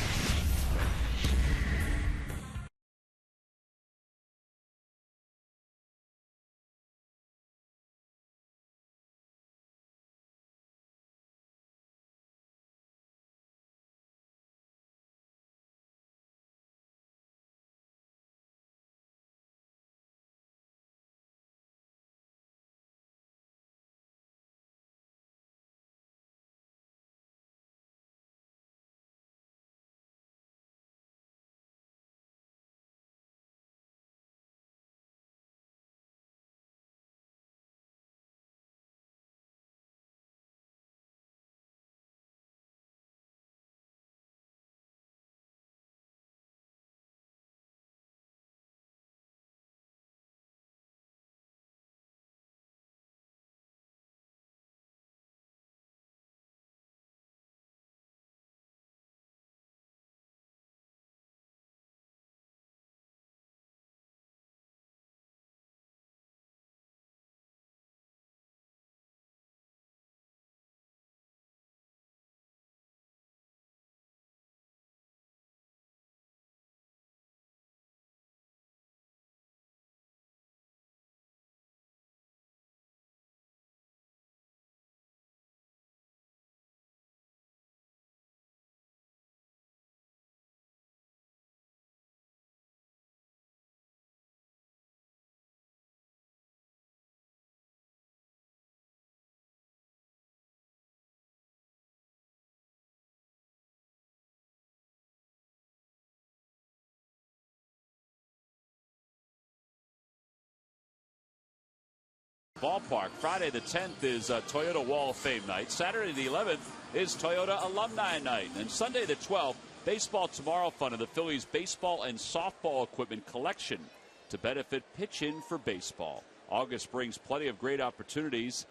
B: Ballpark. Friday the 10th is Toyota Wall of Fame night. Saturday the 11th is Toyota Alumni night. And Sunday the 12th, Baseball Tomorrow Fund of the Phillies baseball and softball equipment collection to benefit Pitch In for Baseball. August brings plenty of great opportunities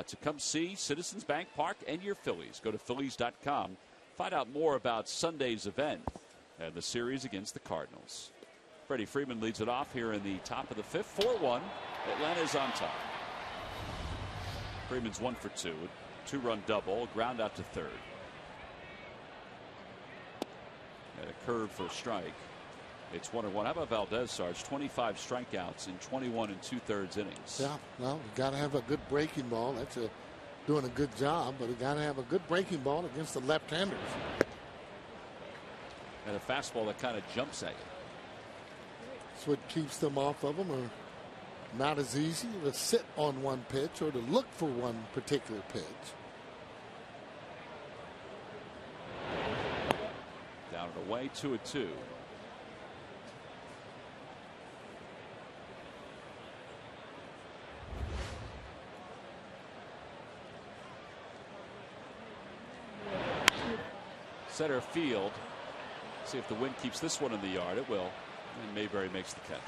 B: to come see Citizens Bank Park and your Phillies. Go to Phillies.com. Find out more about Sunday's event and the series against the Cardinals. Freddie Freeman leads it off here in the top of the 5th. 4-1. Atlanta's on top. Freeman's 1 for 2. 2-run double. Ground out to third. And a curve for a strike. It's 1-1. How about Valdez, Sarge? 25 strikeouts in 21 2/3 innings.
E: Yeah, well, you got to have a good breaking ball. That's doing a good job, but you got to have a good breaking ball against the left-handers.
B: And a fastball that kind of jumps at you.
E: That's what keeps them off of them, or not as easy to sit on one pitch or to look for one particular pitch.
B: Down and away, 2-2. Center field. See if the wind keeps this one in the yard. It will. And Mayberry makes the catch.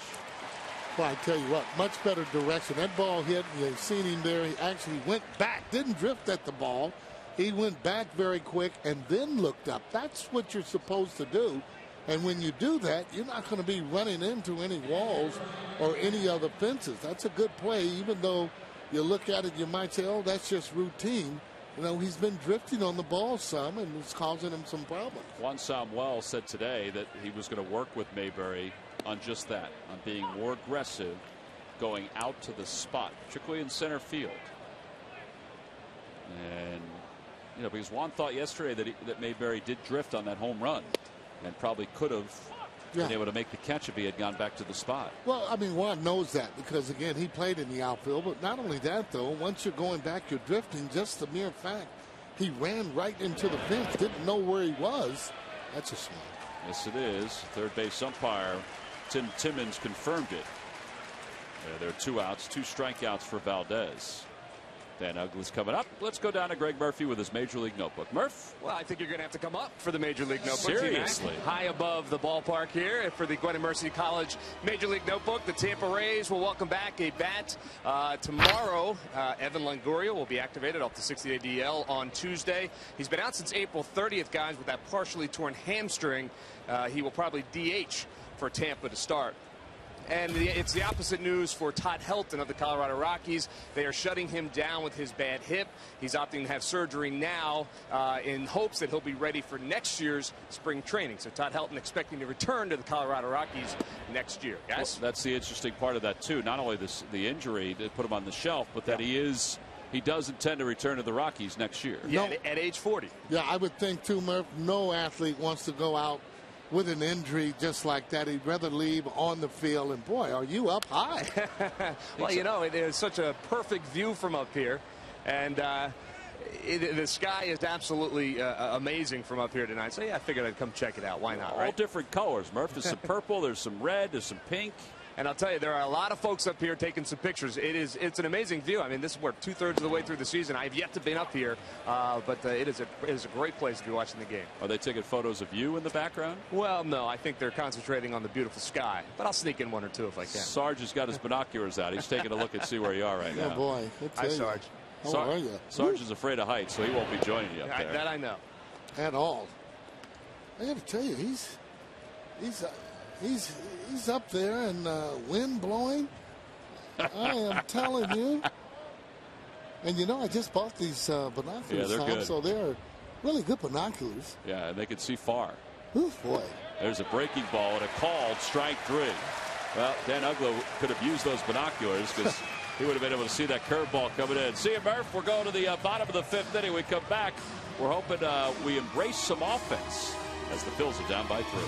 E: Well, I tell you what, much better direction. That ball hit, you've seen him there. He actually went back, didn't drift at the ball. He went back very quick and then looked up. That's what you're supposed to do. And when you do that, you're not going to be running into any walls or any other fences. That's a good play, even though you look at it, you might say, oh, that's just routine. You know, he's been drifting on the ball some, and it's causing him some problems.
B: Juan Samuel said today that he was going to work with Mayberry on just that, on being more aggressive, going out to the spot, particularly in center field. And, you know, because Juan thought yesterday that Mayberry did drift on that home run and probably could have been able to make the catch if he had gone back to the spot.
E: Well, I mean, Juan knows that because, again, he played in the outfield. But not only that, though, once you're going back, you're drifting. Just the mere fact he ran right into the fence, didn't know where he was. That's a swing.
B: Yes, it is. Third base umpire Tim Timmons confirmed it. There are 2 outs, 2 strikeouts for Valdez. Dan Uggla's coming up. Let's go down to Greg Murphy with his Major League Notebook. Murph?
D: Well, I think you're going to have to come up for the Major League Notebook.
B: Seriously?
D: High above the ballpark here for the Gwinnett Mercy College Major League Notebook. The Tampa Rays will welcome back a bat tomorrow. Evan Longoria will be activated off the 60-day DL on Tuesday. He's been out since April 30th, guys, with that partially torn hamstring. He will probably DH for Tampa to start. And it's the opposite news for Todd Helton of the Colorado Rockies. They are shutting him down with his bad hip. He's opting to have surgery now in hopes that he'll be ready for next year's spring training. So Todd Helton expecting to return to the Colorado Rockies next year. Guys?
B: Well, that's the interesting part of that, too. Not only the injury that put him on the shelf, but that he does intend to return to the Rockies next year.
D: Yeah, at age 40.
E: Yeah, I would think, too, Murph, no athlete wants to go out with an injury just like that. He'd rather leave on the field. And boy, are you up high.
D: Well, you know, it is such a perfect view from up here. And the sky is absolutely amazing from up here tonight. So, yeah, I figured I'd come check it out. Why not, right?
B: All different colors, Murph. There's some purple, there's some red, there's some pink.
D: And I'll tell you, there are a lot of folks up here taking some pictures. It's an amazing view. I mean, this is where 2/3 of the way through the season. I've yet to be up here, but it is a great place to be watching the game.
B: Are they taking photos of you in the background?
D: Well, no, I think they're concentrating on the beautiful sky. But I'll sneak in 1 or 2 if I can.
B: Sarge has got his binoculars out. He's taking a look and see where you are right now.
E: Oh boy,
D: Hi, Sarge.
E: How are you?
B: Sarge is afraid of heights, so he won't be joining you up there.
D: That I know.
E: At all. I got to tell you, he's up there and wind blowing. I am telling you. And you know, I just bought these binoculars.
B: Yeah, they're good.
E: So they're really good binoculars.
B: Yeah, and they can see far.
E: Ooh, boy.
B: There's a breaking ball and a called strike 3. Well, Dan Uggla could have used those binoculars because he would have been able to see that curveball coming in. See you, Murph. We're going to the bottom of the 5th inning. We come back. We're hoping we embrace some offense as the Phils are down by 3.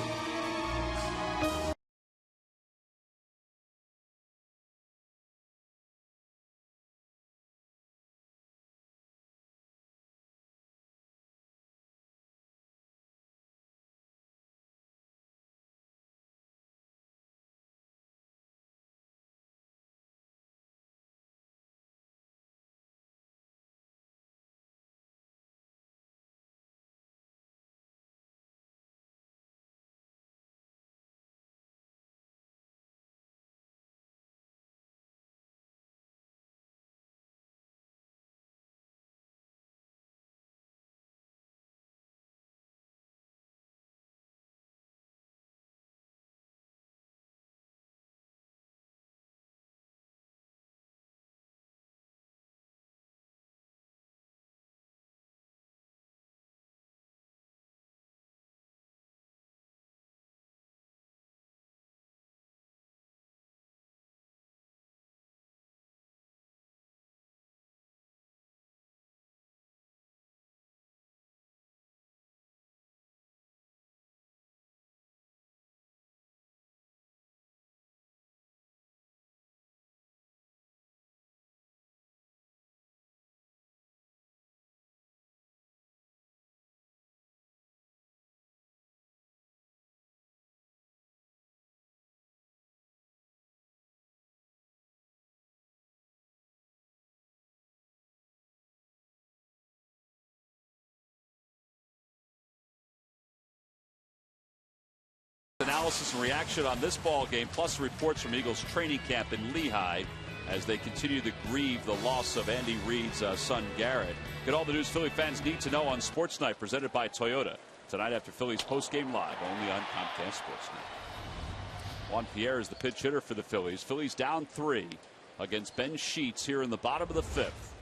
B: analysis and reaction on this ball game, plus reports from Eagles training camp in Lehigh as they continue to grieve the loss of Andy Reid's son Garrett. Get all the news Philly fans need to know on Sports Night, presented by Toyota. Tonight after Phillies postgame live, only on Comcast Sports Night. Juan Pierre is the pinch hitter for the Phillies. Phillies down 3 against Ben Sheets here in the bottom of the 5th.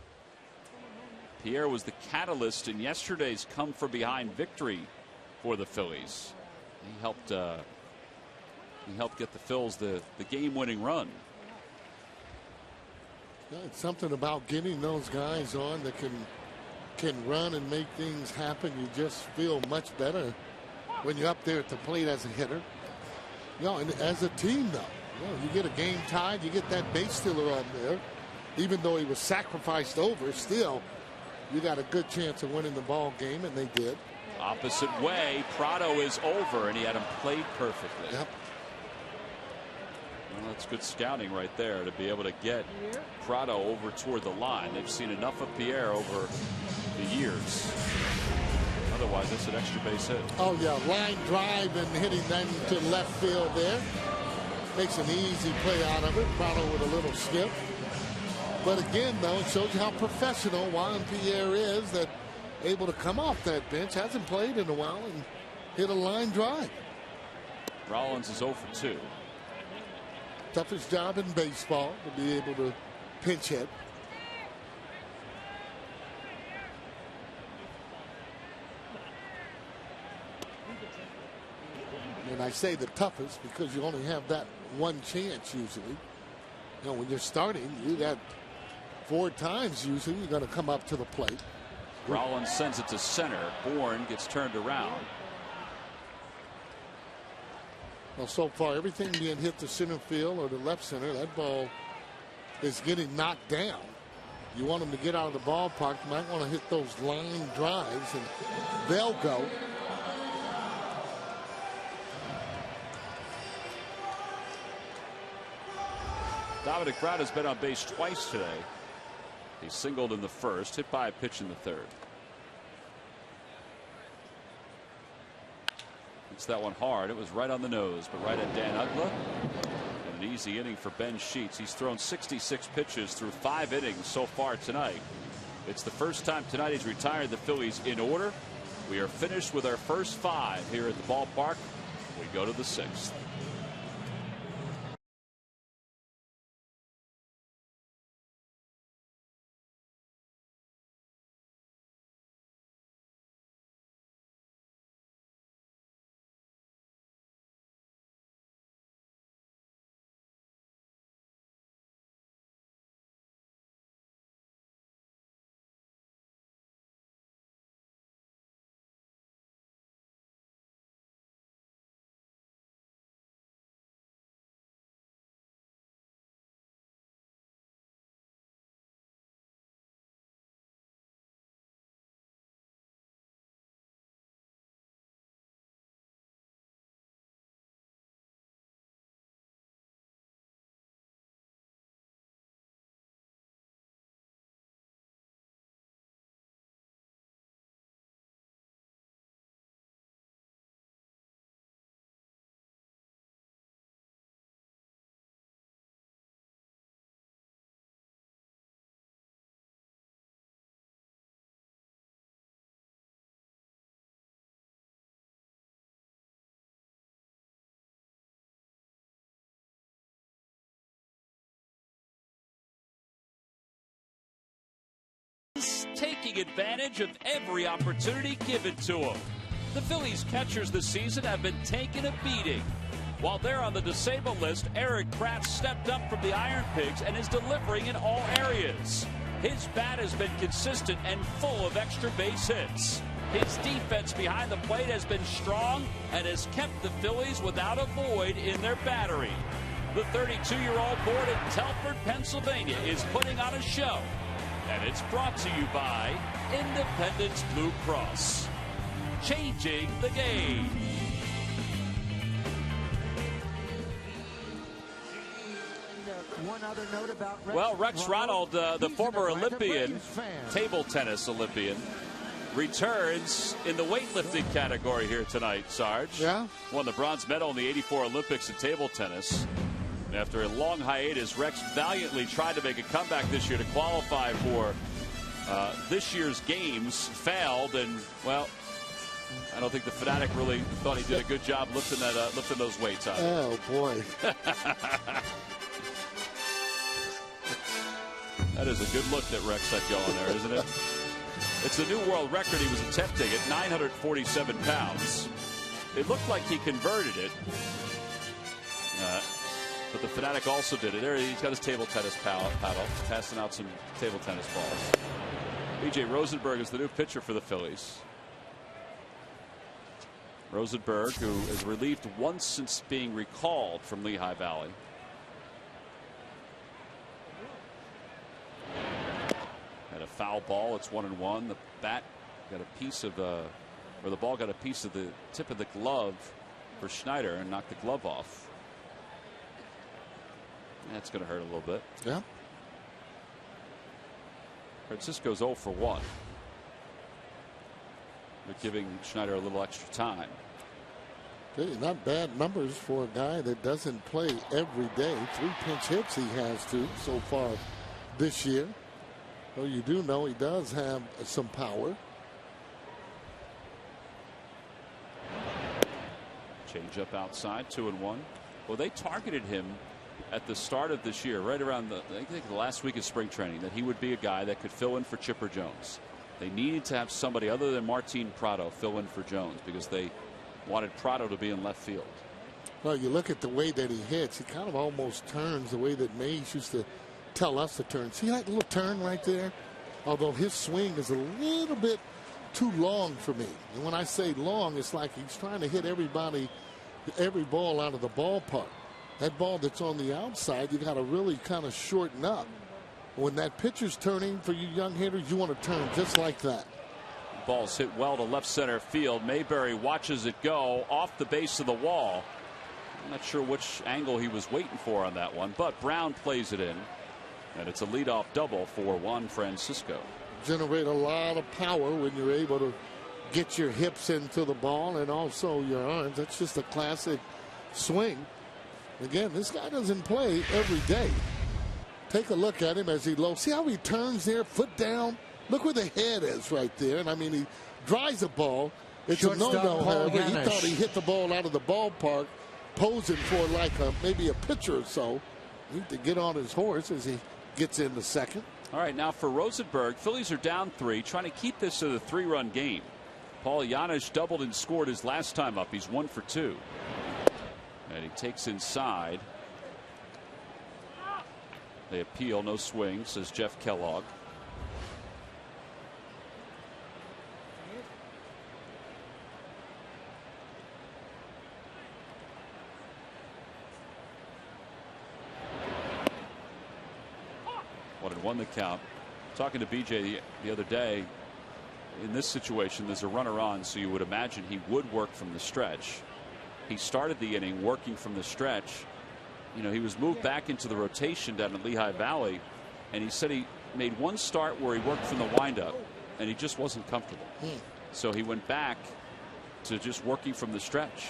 B: Pierre was the catalyst in yesterday's come-from-behind victory for the Phillies. He helped get the Phils the game-winning run.
E: Yeah, it's something about getting those guys on that can run and make things happen. You just feel much better when you're up there at the plate as a hitter. You know, and as a team, though, you know, you get a game tied, you get that base stealer on there. Even though he was sacrificed over, still, you got a good chance of winning the ball game, and they did.
B: Opposite way, Prado is over, and he had him played perfectly.
E: Yep.
B: Well, that's good scouting right there to be able to get Prado over toward the line. They've seen enough of Pierre over the years. Otherwise, it's an extra base hit.
E: Oh, yeah, line drive and hitting them to left field there. Makes an easy play out of it. Prado with a little skip. But again, though, it shows you how professional Juan Pierre is, that able to come off that bench, hasn't played in a while, and hit a line drive.
B: Rollins is 0 for 2.
E: Toughest job in baseball to be able to pinch hit. And I say the toughest because you only have that one chance usually. You know, when you're starting, you got 4 times usually you're going to come up to the plate.
B: Rollins sends it to center. Bourne gets turned around.
E: Well, so far, everything being hit to center field or to left center, that ball is getting knocked down. You want them to get out of the ballpark, you might want to hit those line drives, and they'll go.
B: Dominic Brown has been on base twice today. He singled in the first, hit by a pitch in the third. Hits that one hard. It was right on the nose, but right at Dan Uggla. And an easy inning for Ben Sheets. He's thrown 66 pitches through 5 innings so far tonight. It's the first time tonight he's retired the Phillies in order. We are finished with our first 5 here at the ballpark. We go to the 6th. Taking advantage of every opportunity given to them. The Phillies catchers this season have been taking a beating. While they're on the disabled list, Eric Kratz stepped up from the Iron Pigs and is delivering in all areas. His bat has been consistent and full of extra base hits. His defense behind the plate has been strong and has kept the Phillies without a void in their battery. The 32-year-old born in Telford, Pennsylvania, is putting on a show. And it's brought to you by Independence Blue Cross. Changing the game.
F: One other note about
B: Rex Ronald, the former Olympian, table tennis Olympian, returns in the weightlifting category here tonight, Sarge.
E: Yeah.
B: Won the bronze medal in the '84 Olympics in table tennis. After a long hiatus, Rex valiantly tried to make a comeback this year to qualify for this year's games. Failed, and, well, I don't think the Fanatic really thought he did a good job lifting those weights out.
E: Oh, boy.
B: That is a good look that Rex had going there, isn't it? It's a new world record he was attempting at 947 pounds. It looked like he converted it. But the Fanatic also did it. There, he's got his table tennis paddle, passing out some table tennis balls. B.J. Rosenberg is the new pitcher for the Phillies. Rosenberg, who is relieved once since being recalled from Lehigh Valley. Had a foul ball. It's 1-1. The bat got a piece of or the ball got a piece of the tip of the glove for Schneider and knocked the glove off. That's going to hurt a little bit.
E: Yeah.
B: Francisco's 0 for 1. They're giving Schneider a little extra time.
E: Not bad numbers for a guy that doesn't play every day. 3 pinch hits he has so far this year. So you do know he does have some power.
B: Change up outside, 2-1. Well, they targeted him at the start of this year, right around I think the last week of spring training, that he would be a guy that could fill in for Chipper Jones. They needed to have somebody other than Martin Prado fill in for Jones because they wanted Prado to be in left field.
E: Well, you look at the way that he hits, he kind of almost turns the way that Mays used to tell us to turn. See that little turn right there? Although his swing is a little bit too long for me. And when I say long, it's like he's trying to hit every ball out of the ballpark. That ball that's on the outside, you got to really kind of shorten up. When that pitcher's turning for you young hitters, you want to turn just like that.
B: Ball's hit well to left center field. Mayberry watches it go off the base of the wall. I'm not sure which angle he was waiting for on that one, but Brown plays it in. And it's a leadoff double for Juan Francisco.
E: Generate a lot of power when you're able to get your hips into the ball and also your arms. That's just a classic swing. Again, this guy doesn't play every day. Take a look at him as he lows. See how he turns there, foot down? Look where the head is right there. And I mean, he drives the ball. It's
F: Shortstop,
E: a no-no, however. He
F: Yanesh.
E: thought he hit the ball out of the ballpark, posing for like maybe a pitcher or so. Need to get on his horse as he gets into second.
B: All right, now for Rosenberg, Phillies are down 3, trying to keep this to the 3-run game. Paul Yanesh doubled and scored his last time up. He's 1 for 2. And he takes inside. They appeal, no swing, says Jeff Kellogg. Won the count. Talking to BJ the other day, in this situation there's a runner on, so you would imagine he would work from the stretch. He started the inning working from the stretch. You know, he was moved back into the rotation down at Lehigh Valley, and he said he made one start where he worked from the windup and he just wasn't comfortable. So he went back to just working from the stretch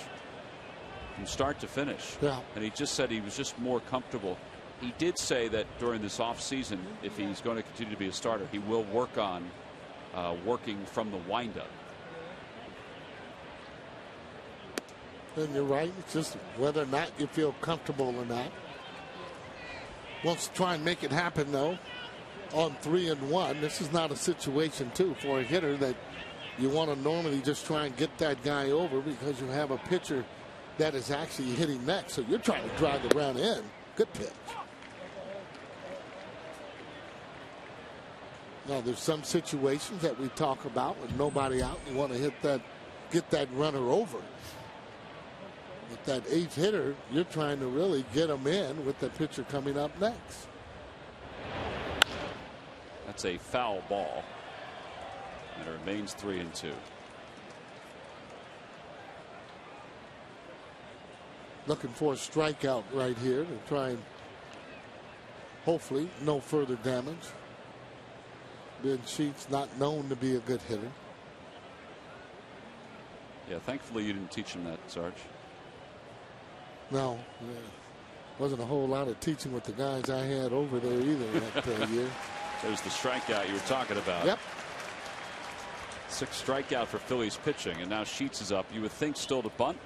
B: from start to finish. And he just said he was just more comfortable. He did say that during this offseason, if he's going to continue to be a starter, he will work on working from the windup.
E: And you're right. It's just whether or not you feel comfortable or not. Wants to try and make it happen, though, on 3-1. This is not a situation, too, for a hitter that you want to normally just try and get that guy over because you have a pitcher that is actually hitting next. So you're trying to drive the ground in. Good pitch. Now, there's some situations that we talk about with nobody out. You want to get that runner over. With that 8th hitter, you're trying to really get him in with the pitcher coming up next.
B: That's a foul ball. And it remains 3-2.
E: Looking for a strikeout right here to try and hopefully no further damage. Ben Sheets not known to be a good hitter.
B: Yeah, thankfully you didn't teach him that, Sarge.
E: No, wasn't a whole lot of teaching with the guys I had over there either that year.
B: There's the strikeout you were talking about.
E: Yep.
B: 6th strikeout for Phillies pitching, and now Sheets is up. You would think still to bunt.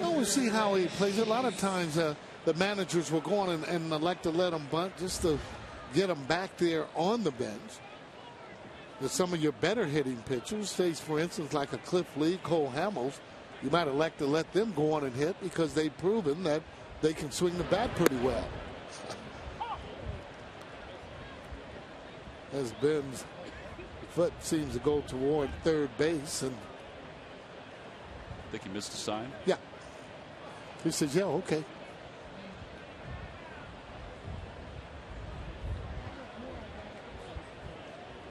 E: Well, we'll see how he plays. A lot of times the managers will go on and elect to let him bunt just to get him back there on the bench. With some of your better hitting pitchers, say for instance like a Cliff Lee, Cole Hamels, you might elect to let them go on and hit because they've proven that they can swing the bat pretty well. As Ben's foot seems to go toward third base, and
B: I think he missed a sign.
E: Yeah. He says, yeah, okay.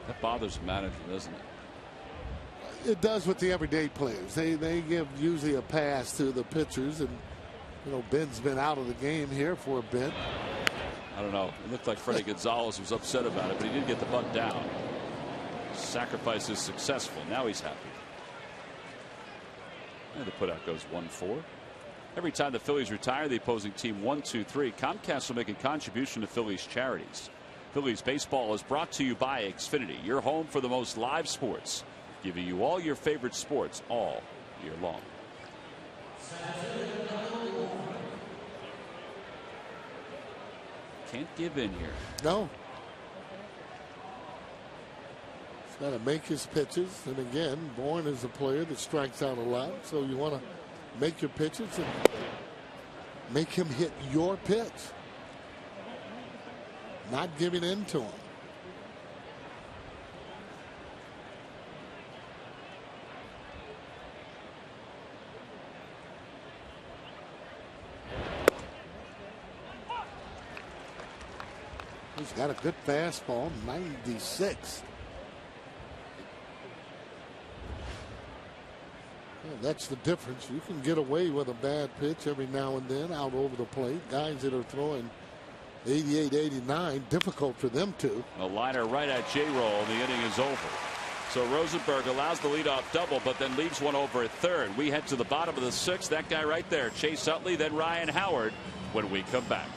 B: That bothers the manager, doesn't it?
E: It does with the everyday players. They give usually a pass to the pitchers, and Ben's been out of the game here for a bit.
B: I don't know. It looked like Freddie Gonzalez was upset about it, but he did get the bunt down. Sacrifice is successful. Now he's happy. And the putout goes 1-4. Every time the Phillies retire the opposing team 1-2-3, Comcast will make a contribution to Phillies charities. Phillies baseball is brought to you by Xfinity, your home for the most live sports, giving you all your favorite sports all year long. Can't give in here.
E: No. He's got to make his pitches. And again, Bourne is a player that strikes out a lot. So you want to make your pitches and make him hit your pitch. Not giving in to him. He's got a good fastball, 96. Well, that's the difference. You can get away with a bad pitch every now and then out over the plate. Guys that are throwing 88, 89, difficult for them to.
B: A liner right at J-roll. The inning is over. So Rosenberg allows the leadoff double, but then leaves one over at third. We head to the bottom of the 6th. That guy right there, Chase Utley, then Ryan Howard when we come back.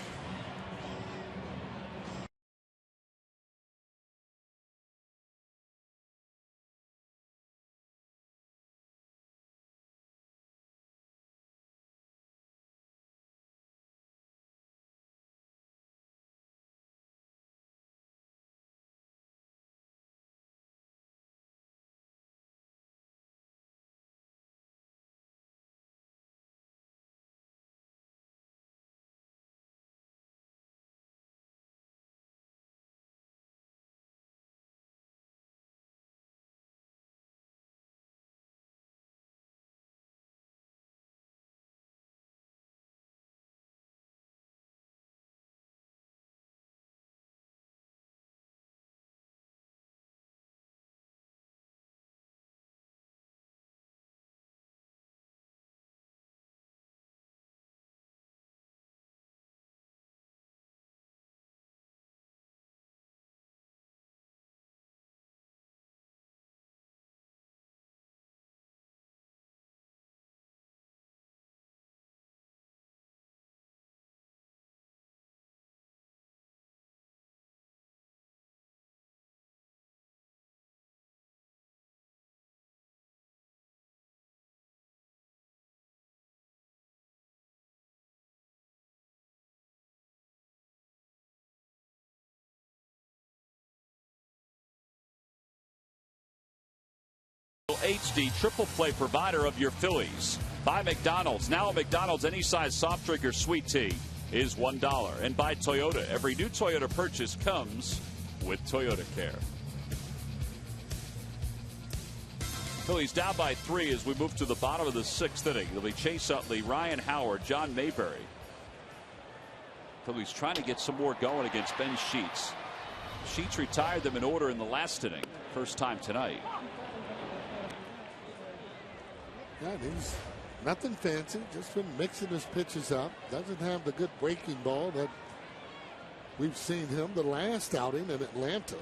B: HD triple play provider of your Phillies. By McDonald's. Now at McDonald's, any size soft drink or sweet tea is $1. And by Toyota. Every new Toyota purchase comes with Toyota Care. Phillies down by 3 as we move to the bottom of the 6th inning. It'll be Chase Utley, Ryan Howard, John Mayberry. Phillies trying to get some more going against Ben Sheets. Sheets retired them in order in the last inning. First time tonight.
E: Yeah, he's nothing fancy, just been mixing his pitches up. Doesn't have the good breaking ball that we've seen him the last outing in Atlanta.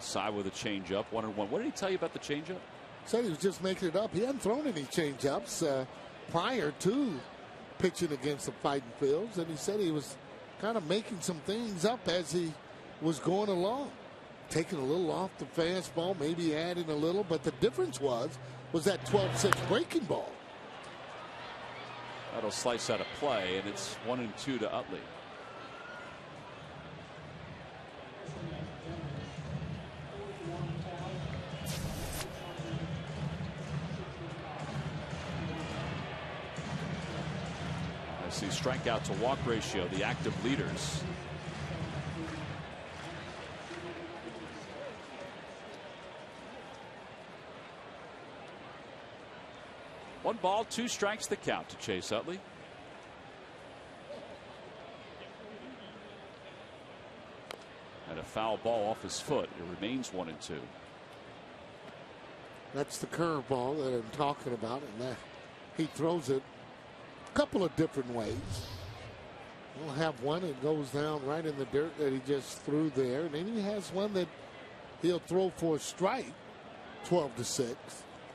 B: Outside with a changeup, 1-1. What did he tell you about the changeup?
E: Said he was just making it up. He hadn't thrown any changeups prior to pitching against the Fighting Phils, and he said he was kind of making some things up as he was going along, taking a little off the fastball, maybe adding a little, but the difference was that 12-6 breaking ball.
B: That'll slice out of play, and it's 1-2 to Utley. I see strikeout to walk ratio, the active leaders. One ball, 2 strikes the count to Chase Utley. And a foul ball off his foot. It remains 1-2.
E: That's the curveball that I'm talking about, and that he throws it a couple of different ways. We'll have one that goes down right in the dirt that he just threw there, and then he has one that he'll throw for a strike, 12-6.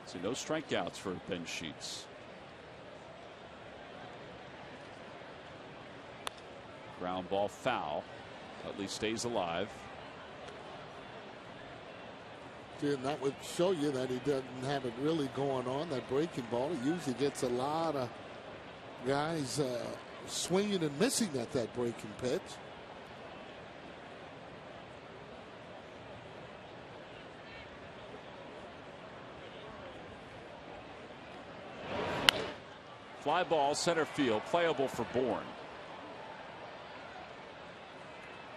B: So no strikeouts for Ben Sheets. Ground ball foul. Utley stays alive.
E: And that would show you that he doesn't have it really going on, that breaking ball. He usually gets a lot of guys swinging and missing at that breaking pitch.
B: Fly ball center field, playable for Bourne.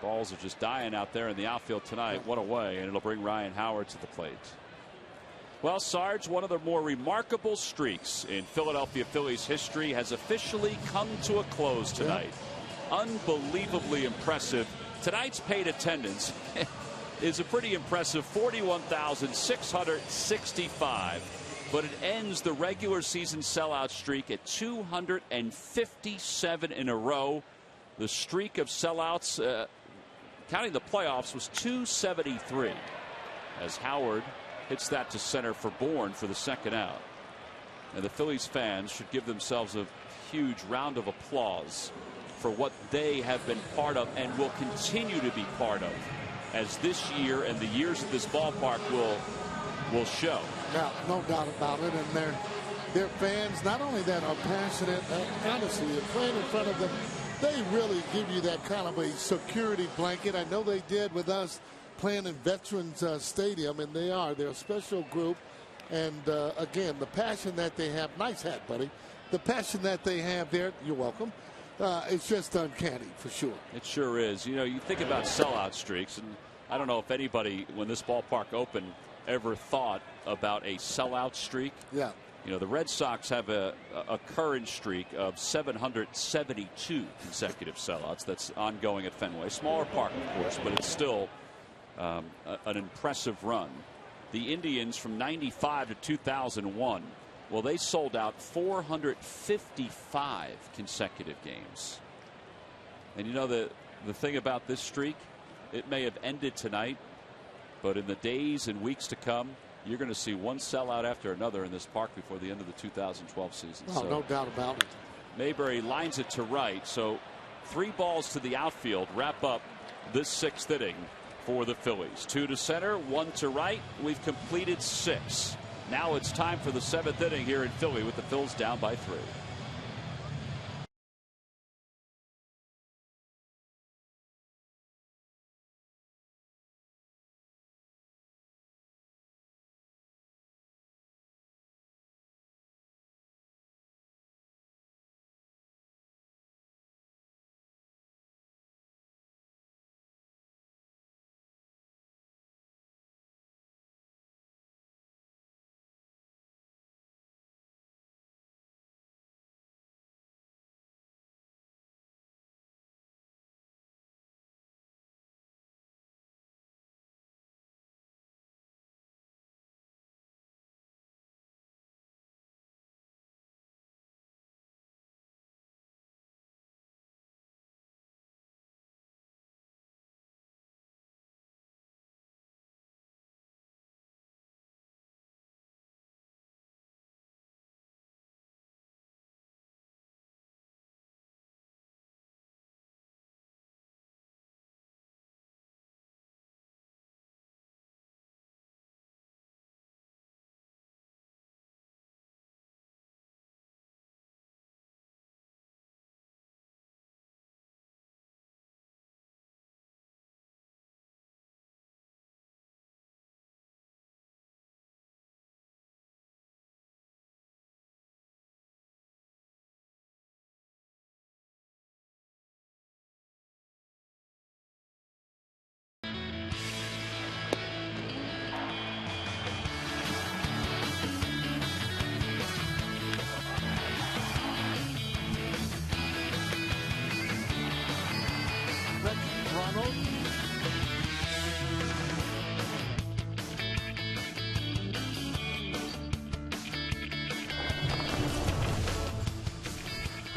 B: Balls are just dying out there in the outfield tonight. One away, and it'll bring Ryan Howard to the plate. Well, Sarge, one of the more remarkable streaks in Philadelphia Phillies history has officially come to a close tonight. Unbelievably impressive. Tonight's paid attendance is a pretty impressive 41,665. But it ends the regular season sellout streak at 257 in a row. The streak of sellouts, counting the playoffs, was 273. As Howard hits that to center for Bourne for the second out. And the Phillies fans should give themselves a huge round of applause for what they have been part of and will continue to be part of, as this year and the years of this ballpark will show.
E: No doubt about it. And their fans, not only that, are passionate. Honestly, you're playing in front of them. They really give you that kind of a security blanket. I know they did with us playing in Veterans Stadium, and they're a special group. And again, the passion that they have, nice hat, buddy. The passion that they have there, you're welcome. It's just uncanny for sure.
B: It sure is. You know, you think about sellout streaks, and I don't know if anybody, when this ballpark opened, ever thought about a sellout streak.
E: Yeah.
B: You know, the Red Sox have a current streak of 772 consecutive sellouts. That's ongoing at Fenway. Smaller park, of course, but it's still an impressive run. The Indians from 95 to 2001, well, they sold out 455 consecutive games. And you know, the thing about this streak, it may have ended tonight, but in the days and weeks to come, you're going to see one sellout after another in this park before the end of the 2012 season.
E: Oh, so, no doubt about it.
B: Mayberry lines it to right, so 3 balls to the outfield wrap up this 6th inning for the Phillies. 2 to center, 1 to right. We've completed 6. Now it's time for the 7th inning here in Philly with the Phils down by 3.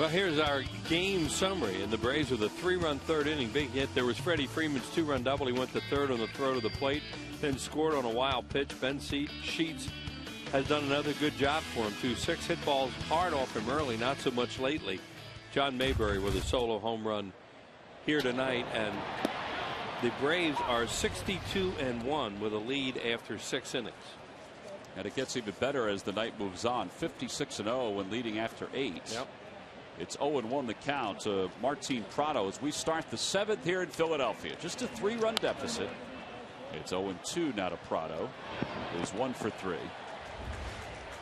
C: Well, here's our game summary. And the Braves with a 3-run third inning big hit. There was Freddie Freeman's 2-run double. He went to third on the throw to the plate, then scored on a wild pitch. Ben Sheets has done another good job for him, too. 6 hit balls hard off him early, not so much lately. John Mayberry with a solo home run here tonight. And the Braves are 62-1 with a lead after 6 innings.
B: And it gets even better as the night moves on. 56-0 when leading after 8.
C: Yep.
B: It's 0-1 the count to Martin Prado as we start the 7th here in Philadelphia. Just a 3-run deficit. It's 0-2 now to Prado. It was 1 for 3.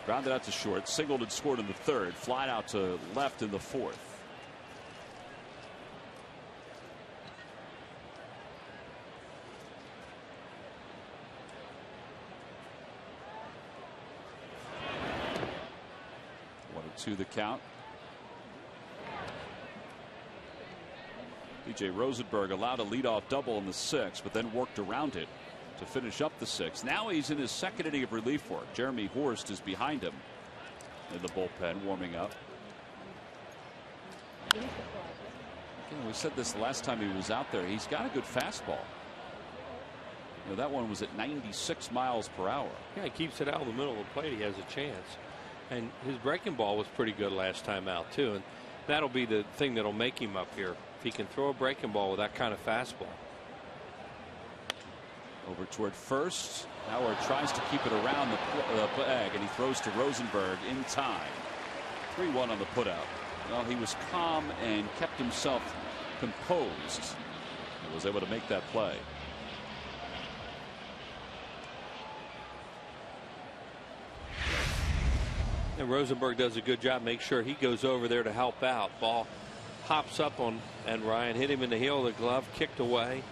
B: Grounded out to short. Singled and scored in the 3rd. Flied out to left in the 4th. To the count. B.J. Rosenberg allowed a leadoff double in the 6th, but then worked around it to finish up the 6th. Now he's in his 2nd inning of relief work. Jeremy Horst is behind him in the bullpen, warming up. Again, we said this the last time he was out there. He's got a good fastball. You know, that one was at 96 miles per hour.
C: Yeah, he keeps it out of the middle of the plate. He has a chance. And his breaking ball was pretty good last time out, too. And that'll be the thing that'll make him up here. If he can throw a breaking ball with that kind of fastball.
B: Over toward first. Howard tries to keep it around the bag, and he throws to Rosenberg in time. 3-1 on the putout. Well, he was calm and kept himself composed. He was able to make that play.
C: And Rosenberg does a good job. Make sure he goes over there to help out. Ball hops up on, and Ryan hit him in the heel of the glove, kicked away,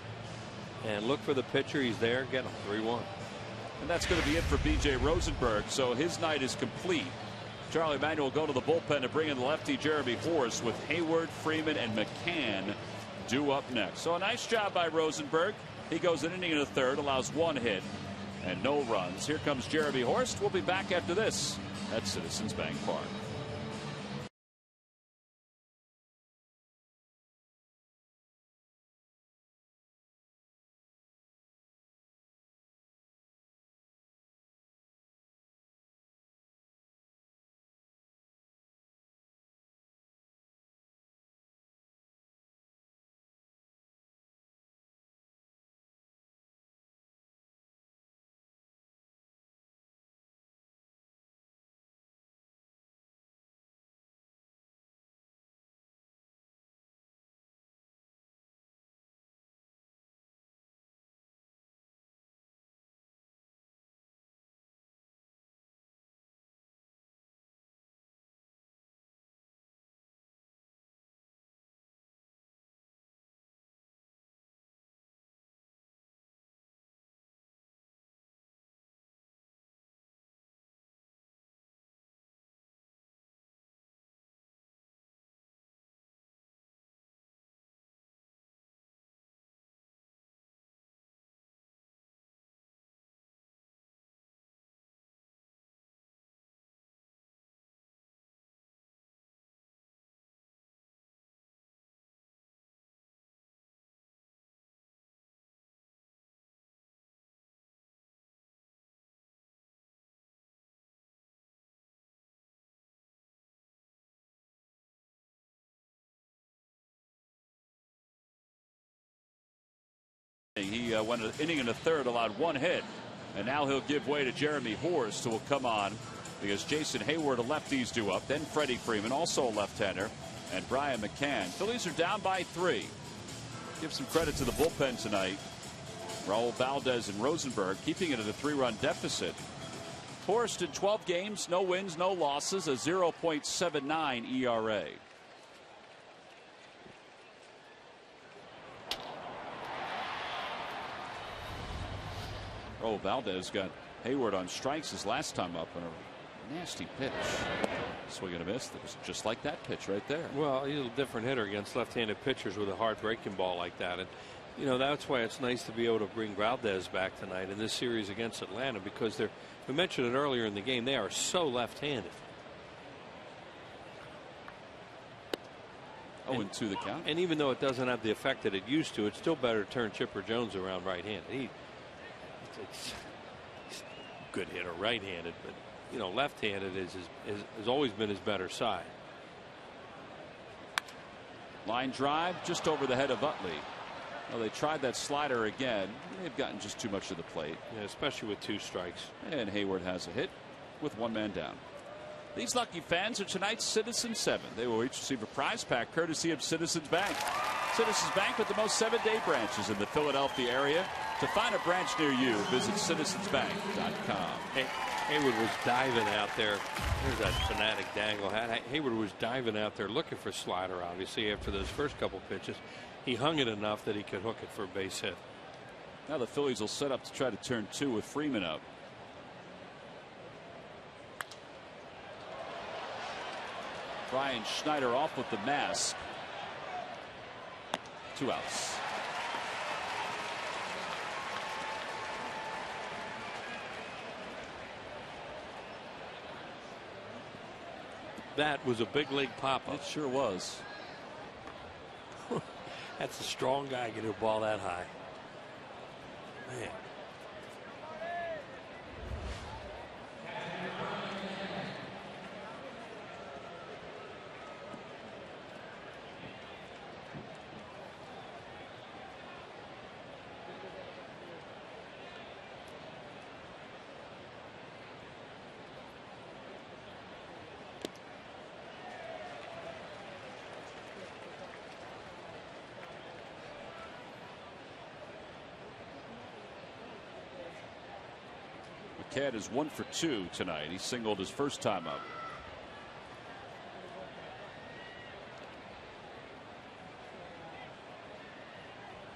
C: and look for the pitcher. He's there. Get him. 3-1.
B: And that's going to be it for B.J. Rosenberg. So his night is complete. Charlie Manuel go to the bullpen to bring in the lefty Jeremy Horst with Hayward, Freeman, and McCann due up next. So a nice job by Rosenberg. He goes an inning and a third, allows 1 hit and no runs. Here comes Jeremy Horst. We'll be back after this at Citizens Bank Park. He went an inning and a third, allowed 1 hit, and now he'll give way to Jeremy Horst, who will come on because Jason Hayward, a lefty's due up. Then Freddie Freeman, also a left-hander, and Brian McCann. Phillies are down by 3. Give some credit to the bullpen tonight. Raul Valdez and Rosenberg keeping it at a 3-run deficit. Horst in 12 games, no wins, no losses, a 0.79 ERA. Oh, Valdez got Hayward on strikes his last time up on a nasty pitch. Swing and a miss. That was just like that pitch right there.
C: Well, he's a different hitter against left-handed pitchers with a hard breaking ball like that. And, you know, that's why it's nice to be able to bring Valdez back tonight in this series against Atlanta, because they're, we mentioned it earlier in the game, they are so left-handed.
B: 0-2 the count.
C: And even though it doesn't have the effect that it used to, it's still better to turn Chipper Jones around right-handed. He's a good hitter right-handed, but you know, left-handed has always been his better side.
B: Line drive just over the head of Utley. Well, they tried that slider again. They've gotten just too much to the plate.
C: Yeah, especially with 2 strikes.
B: And Hayward has a hit with 1 man down. These lucky fans are tonight's Citizens 7. They will each receive a prize pack courtesy of Citizens Bank. Citizens Bank with the most 7-day branches in the Philadelphia area. To find a branch near you, visit citizensbank.com.
C: Hayward was diving out there. There's that fanatic dangle hat. Hayward was diving out there looking for slider, obviously, after those first couple pitches. He hung it enough that he could hook it for a base hit.
B: Now the Phillies will set up to try to turn 2 with Freeman up. Brian Schneider off with the mask. 2 outs.
C: That was a big league pop-up.
B: It sure was.
C: That's a strong guy getting a ball that high. Man.
B: Cat is 1 for 2 tonight. He singled his first time up.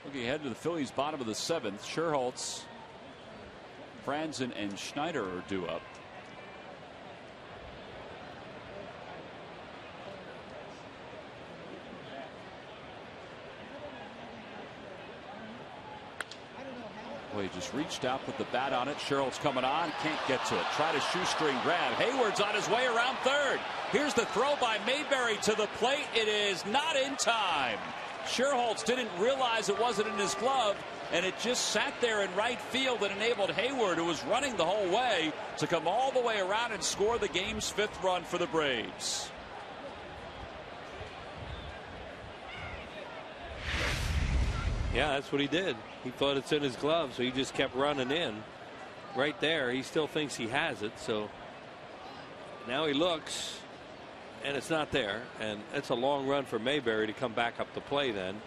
B: Looking ahead to the Phillies bottom of the 7th. Scherholtz, Franzen and Schneider are due up. Well, he just reached out, put the bat on it. Sherrill's coming on, can't get to it. Try to shoestring grab. Hayward's on his way around third. Here's the throw by Mayberry to the plate. It is not in time. Sherholtz didn't realize it wasn't in his glove, and it just sat there in right field and enabled Hayward, who was running the whole way, to come all the way around and score the game's 5th run for the Braves.
C: Yeah, that's what he did. He thought it's in his glove, so he just kept running in. Right there, he still thinks he has it, so now he looks, and it's not there. And it's a long run for Mayberry to come back up the play then.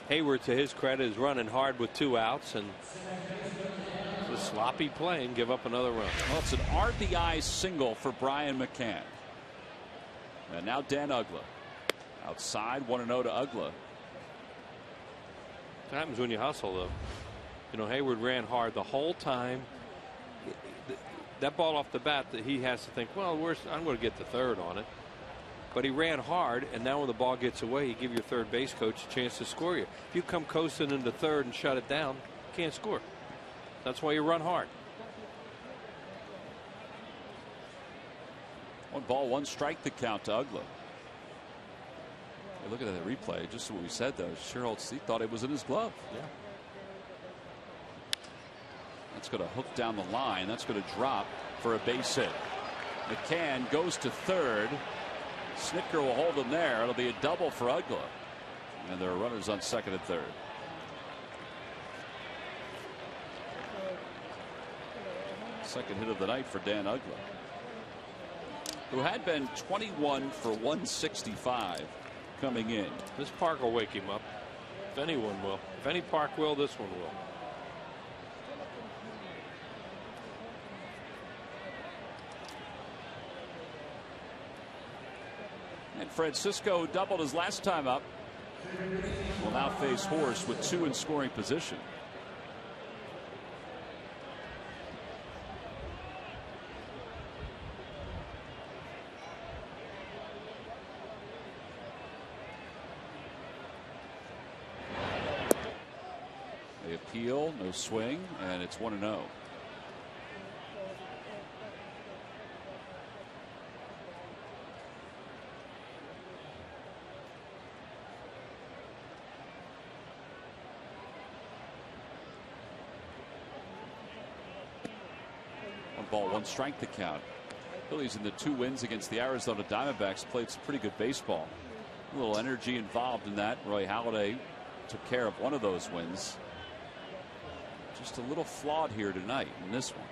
C: Hayward, to his credit, is running hard with 2 outs, and it's a sloppy play and give up another run.
B: Well, it's an RBI single for Brian McCann. And now Dan Uggla. Outside, 1-0 to Uggla.
C: What happens when you hustle, though? You know, Hayward ran hard the whole time. That ball off the bat, that he has to think, well, I'm going to get the third on it. But he ran hard, and now when the ball gets away, you give your third base coach a chance to score you. If you come coasting into third and shut it down, you can't score. That's why you run hard.
B: 1 ball, 1 strike to count to Uggla. Look at that replay. Just what we said, though. Sherholtz, he thought it was in his glove.
C: Yeah.
B: That's going to hook down the line. That's going to drop for a base hit. McCann goes to third. Snitker will hold him there. It'll be a double for Uggla. And there are runners on second and third. Second hit of the night for Dan Uggla, who had been 21 for 165 coming in.
C: This park will wake him up. If anyone will. If any park will, this one will.
B: And Francisco, who doubled his last time up, will now face Horst with 2 in scoring position. They appeal, no swing, and it's 1-0. ball, 1 strike the count. Phillies in the 2 wins against the Arizona Diamondbacks played some pretty good baseball. A little energy involved in that. Roy Halladay took care of one of those wins. Just a little flawed here tonight in this one.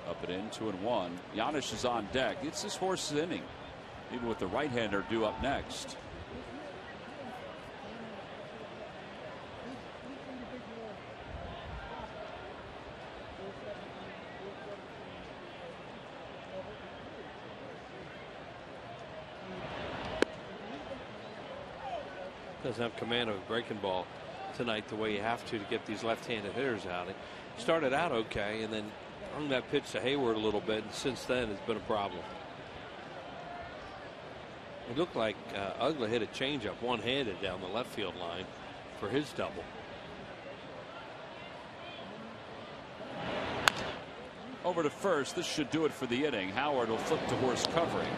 B: Up and in, 2-1. Giannis is on deck. It's his horse's inning, even with the right-hander due up next.
C: Doesn't have command of a breaking ball tonight the way you have to get these left-handed hitters out. It started out okay and then hung that pitch to Hayward a little bit, and since then it's been a problem. It looked like Uggla hit a changeup one-handed down the left field line for his double.
B: Over to first. This should do it for the inning. Howard will flip to horse covering.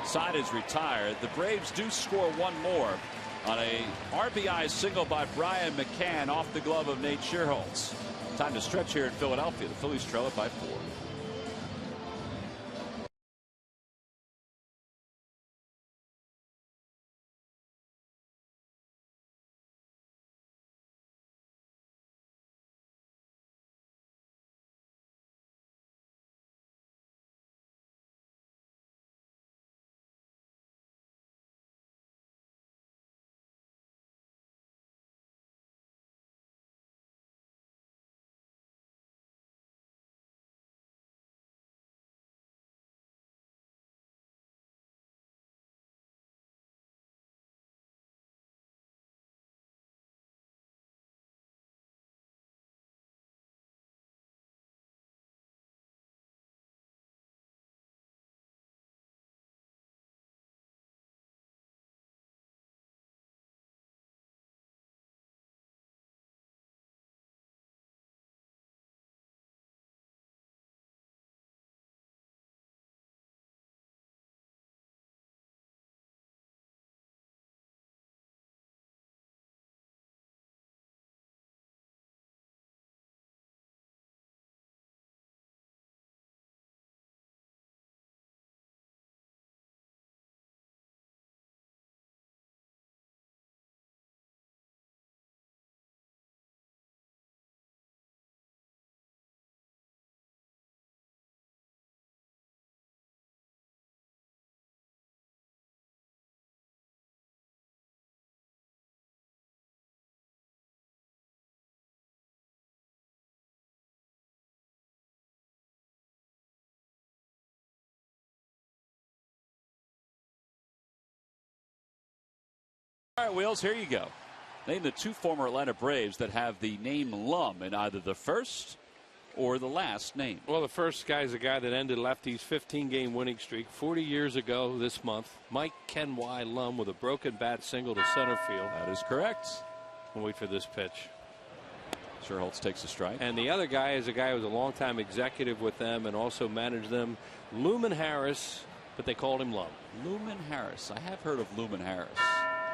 B: Side is retired. The Braves do score one more on a RBI single by Brian McCann off the glove of Nate Schierholtz. Time to stretch here in Philadelphia. The Phillies trail it by 4. All right, Wheels, here you go. Name the 2 former Atlanta Braves that have the name Lum in either the first or the last name.
C: Well, the first guy is a guy that ended Lefty's 15-game winning streak 40 years ago this month. Mike Ken Y. Lum with a broken bat single to center field.
B: That is correct.
C: We'll wait for this pitch.
B: Schierholtz takes a strike.
C: And the other guy is a guy who was a longtime executive with them and also managed them. Luman Harris, but they called him Lum.
B: Luman Harris. I have heard of Luman Harris.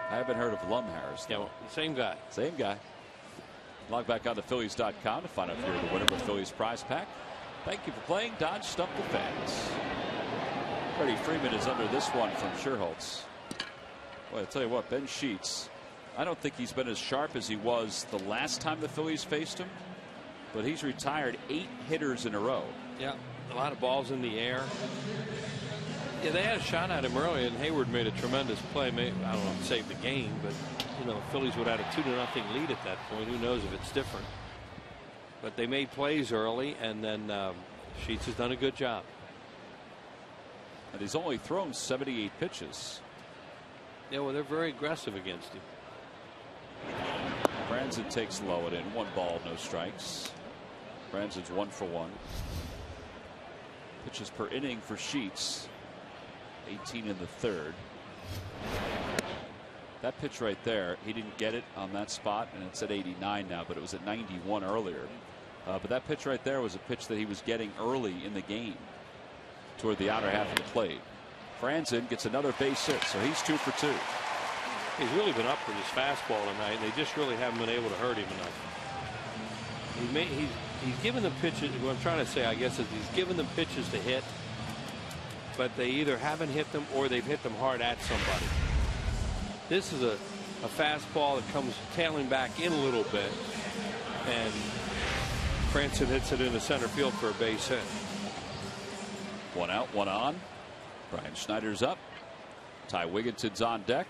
B: I haven't heard of Lum Harris.
C: Yeah, well, same guy.
B: Same guy. Log back on to Phillies.com to find out if you're the winner of the Phillies prize pack. Thank you for playing Dodge Stump the Fans. Freddie Freeman is under this one from Schierholtz. Boy, I'll tell you what, Ben Sheets, I don't think he's been as sharp as he was the last time the Phillies faced him, but he's retired 8 hitters in a row.
C: Yeah, a lot of balls in the air. Yeah, they had a shot at him early, and Hayward made a tremendous play. Maybe, I don't know if it saved the game, but you know, Phillies would have had a 2-0 lead at that point. Who knows if it's different? But they made plays early, and then Sheets has done a good job.
B: And he's only thrown 78 pitches.
C: Yeah, well, they're very aggressive against him.
B: Franzen takes low it in. 1 ball, no strikes. Franzen's 1 for 1. Pitches per inning for Sheets. 18 in the 3rd. That pitch right there, he didn't get it on that spot, and it's at 89 now, but it was at 91 earlier. But that pitch right there was a pitch that he was getting early in the game toward the outer half of the plate. Franzen gets another base hit, so he's 2 for 2.
C: He's really been up with his fastball tonight, and they just really haven't been able to hurt him enough. He's given the pitches. What I'm trying to say, I guess, is he's given them pitches to hit, but they either haven't hit them or they've hit them hard at somebody. This is a fastball that comes tailing back in a little bit, and Cranston hits it into center field for a base hit.
B: 1 out, 1 on. Brian Schneider's up. Ty Wigginton's on deck.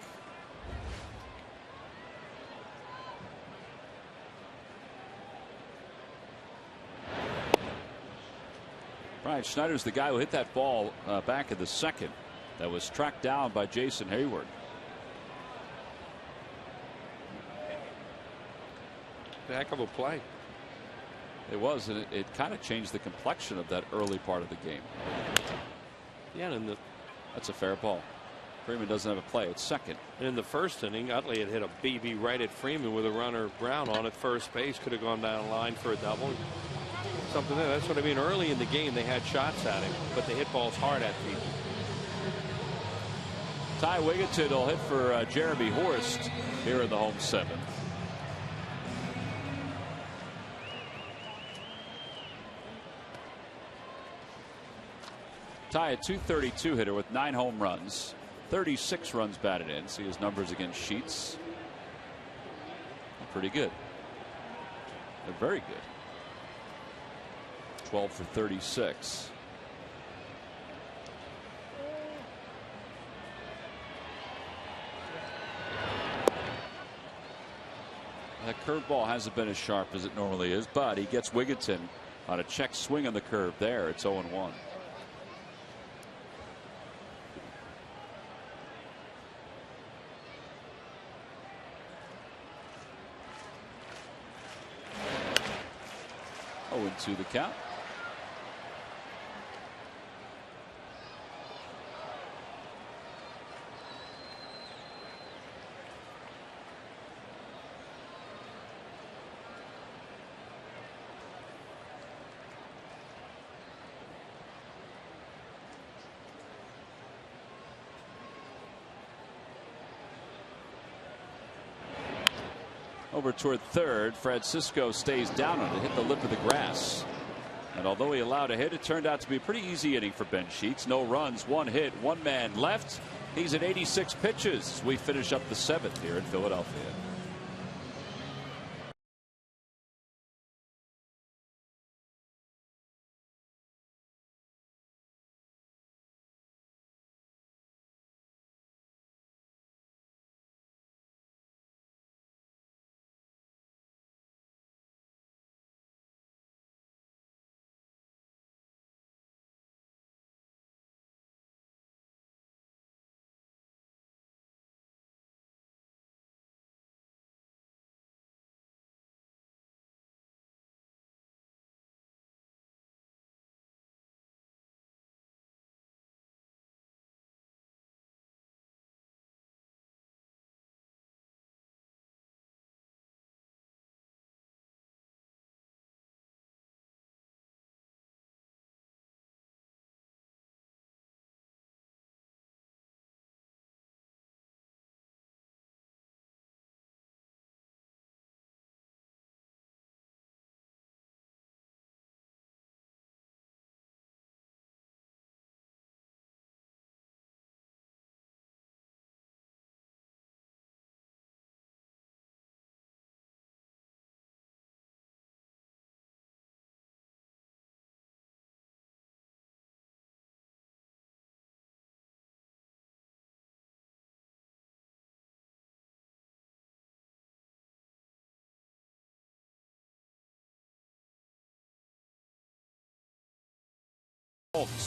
B: Brian Schneider's the guy who hit that ball back in the second that was tracked down by Jason Hayward.
C: A heck of a play.
B: It was, and it kind of changed the complexion of that early part of the game.
C: Yeah, and
B: that's a fair ball. Freeman doesn't have a play at second.
C: And in the first inning, Utley had hit a BB right at Freeman with a runner Brown on at first base. Could have gone down the line for a double. Something there. That's what I mean. Early in the game, they had shots at him, but they hit balls hard at people.
B: Ty Wigginton will hit for Jeremy Horst here in the home seventh. Ty, a .232 hitter with 9 home runs, 36 runs batted in. See his numbers against Sheets. They're pretty good. They're very good. 12 for 36. That curveball hasn't been as sharp as it normally is, but he gets Wigginton on a check swing on the curve there. It's 0-1. To the count. Over toward third. Francisco stays down on it, hit the lip of the grass. And although he allowed a hit, it turned out to be a pretty easy inning for Ben Sheets. No runs, 1 hit, 1 man left. He's at 86 pitches. We finish up the 7th here in Philadelphia.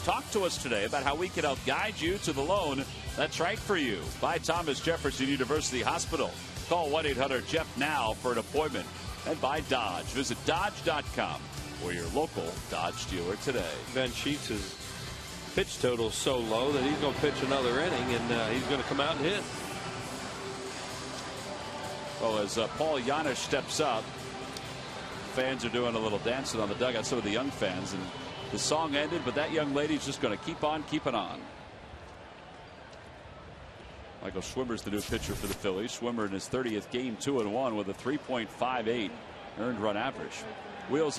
B: Talk to us today about how we can help guide you to the loan that's right for you. By Thomas Jefferson University Hospital. Call 1-800-JEFF now for an appointment. And by Dodge. Visit Dodge.com or your local Dodge dealer today.
C: Ben Sheets' pitch total is so low that he's going to pitch another inning, and he's going to come out and hit.
B: Well, as Paul Janisch steps up, fans are doing a little dancing on the dugout, some of the young fans, and the song ended, but that young lady's just going to keep on keeping on. Michael Schwimmer's the new pitcher for the Phillies. Schwimmer in his 30th game, 2-1 with a 3.58 earned run average. Wheels,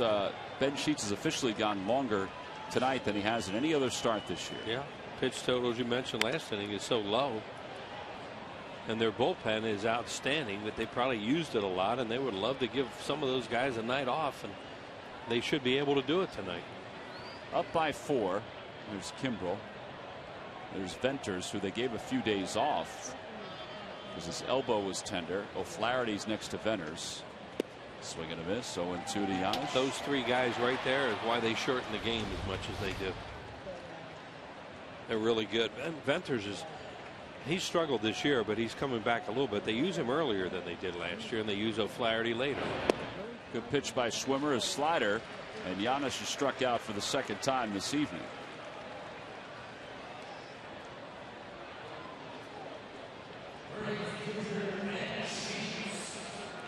B: Ben Sheets has officially gone longer tonight than he has in any other start this year.
C: Yeah, pitch total, as you mentioned last inning, is so low. And their bullpen is outstanding that they probably used it a lot, and they would love to give some of those guys a night off, and they should be able to do it tonight.
B: Up by 4. There's Kimbrel. There's Venters, who they gave a few days off because his elbow was tender. O'Flaherty's next to Venters. Swing and a miss. 0-2 to Giannis.
C: Those 3 guys right there is why they shorten the game as much as they do. They're really good. And Venters is. He's struggled this year, but he's coming back a little bit. They use him earlier than they did last year, and they use O'Flaherty later.
B: Good pitch by Schwimmer, a slider, and Giannis is struck out for the second time this evening.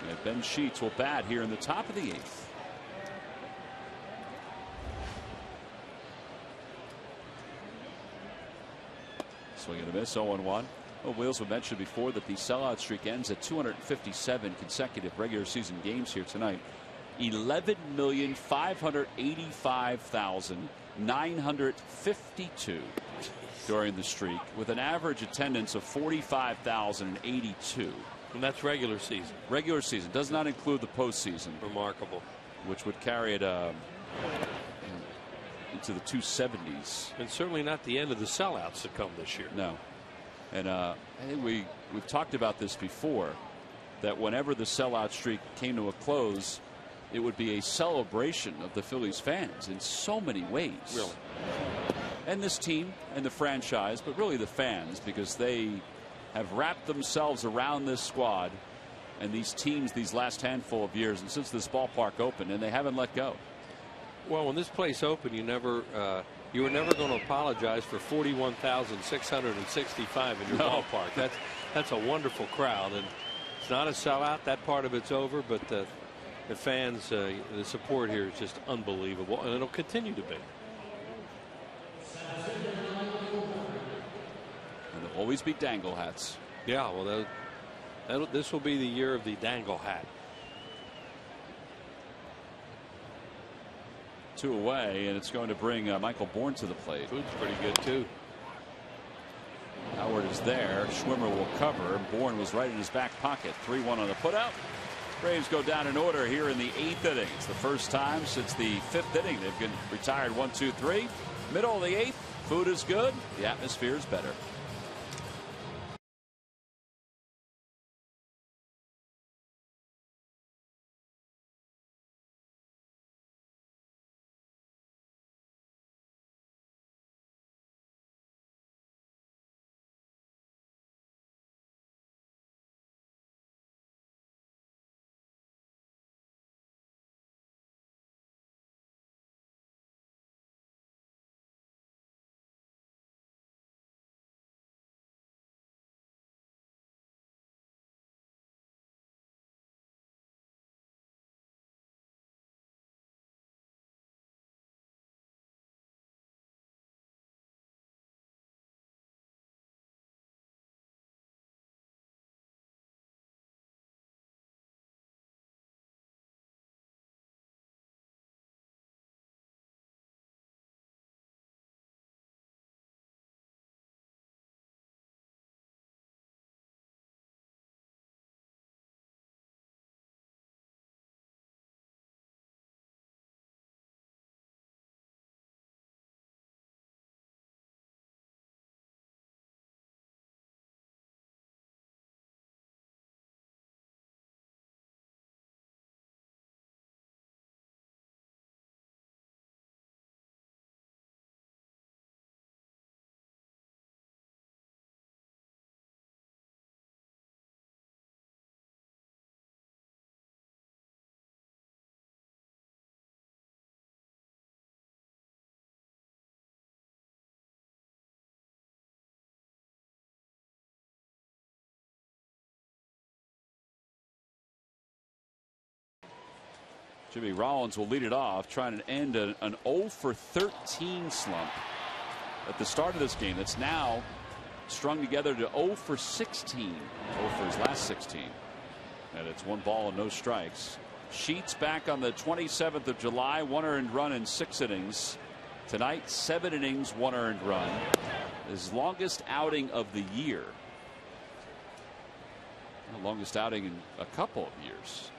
B: And Ben Sheets will bat here in the top of the 8th. Swing and a miss. 0-1. Well, Wheels, we mentioned before that the sellout streak ends at 257 consecutive regular season games here tonight. 11,585,952 during the streak, with an average attendance of 45,082.
C: And that's regular season.
B: Regular season does not include the postseason.
C: Remarkable.
B: Which would carry it into the 270s.
C: And certainly not the end of the sellouts to come this year.
B: No. And I think we've talked about this before, that whenever the sellout streak came to a close, it would be a celebration of the Phillies fans in so many ways.
C: Really.
B: And this team and the franchise, but really the fans, because they have wrapped themselves around this squad and these teams these last handful of years, and since this ballpark opened, and they haven't let go.
C: Well, when this place opened, you were never going to apologize for 41,665 in your ballpark. That's a wonderful crowd, and it's not a sellout. That part of it's over, but the fans, the support here is just unbelievable, and it'll continue to be.
B: And there'll always be dangle hats.
C: Yeah, well, this will be the year of the dangle hat.
B: 2 away, and it's going to bring Michael Bourne to the plate.
C: Food's pretty good too.
B: Howard is there. Schwimmer will cover. Bourne was right in his back pocket. 3-1 on the putout. Braves go down in order here in the 8th inning. It's the first time since the 5th inning they've been retired 1, 2, 3. Middle of the 8th. Food is good. The atmosphere is better. Jimmy Rollins will lead it off, trying to end an 0 for 13 slump at the start of this game. That's now strung together to 0 for 16. 0 for his last 16. And it's 1 ball and no strikes. Sheets back on the 27th of July, 1 earned run in 6 innings. Tonight, 7 innings, 1 earned run. His longest outing of the year. The longest outing in a couple of years.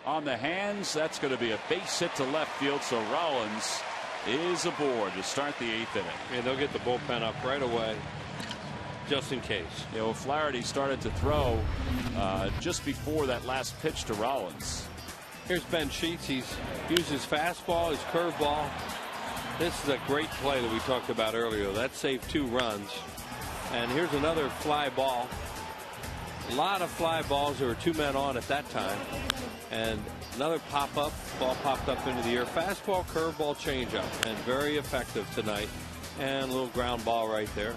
B: On the hands, that's going to be a base hit to left field, so Rollins is aboard to start the 8th inning.
C: And they'll get the bullpen up right away, just in case.
B: You know, Flaherty started to throw just before that last pitch to Rollins.
C: Here's Ben Sheets. He's used his fastball, his curveball. This is a great play that we talked about earlier. That saved 2 runs. And here's another fly ball. A lot of fly balls. There were 2 men on at that time. And another pop-up. Ball popped up into the air. Fastball, curveball, changeup. And very effective tonight. And a little ground ball right there.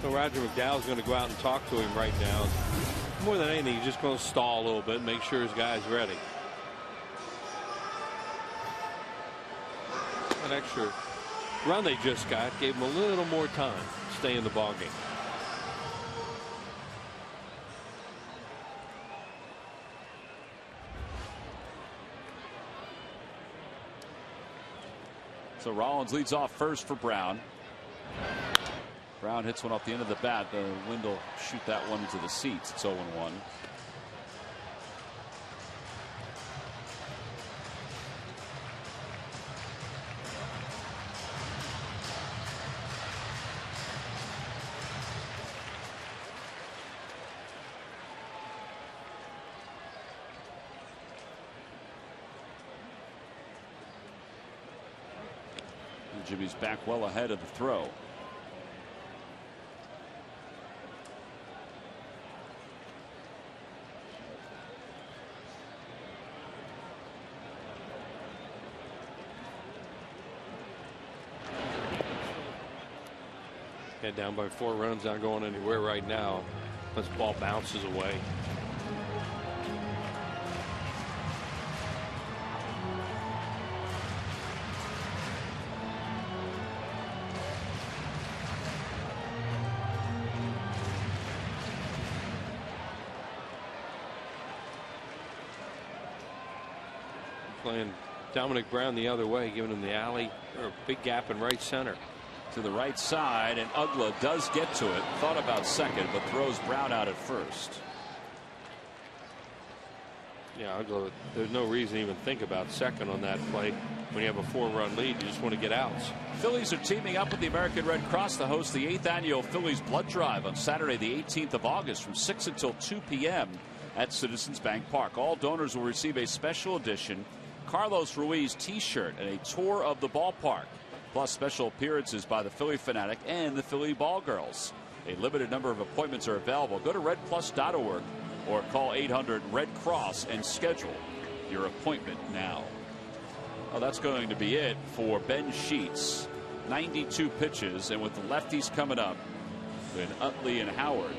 C: So Roger McDowell's going to go out and talk to him right now. More than anything, he's just going to stall a little bit, make sure his guy's ready. That extra run they just got gave him a little more time to stay in the ballgame.
B: So Rollins leads off first for Brown. Brown hits one off the end of the bat. The wind will shoot that one into the seats. It's 0-1. Jimmy's back well ahead of the throw.
C: Head down by 4 runs, not going anywhere right now. This ball bounces away. Playing Dominic Brown the other way, giving him the alley, or a big gap in right center.
B: To the right side, and Ugla does get to it. Thought about second, but throws Brown out at first.
C: Yeah, Ugla, there's no reason to even think about second on that play. When you have a 4-run lead, you just want to get outs.
B: Phillies are teaming up with the American Red Cross to host the 8th annual Phillies Blood Drive on Saturday, the 18th of August from 6 until 2 p.m. at Citizens Bank Park. All donors will receive a special edition Carlos Ruiz t-shirt and a tour of the ballpark, plus special appearances by the Philly Fanatic and the Philly Ball Girls. A limited number of appointments are available. Go to redplus.org or call 800-RED-CROSS and schedule your appointment now. Well, that's going to be it for Ben Sheets. 92 pitches, and with the lefties coming up, and Utley and Howard,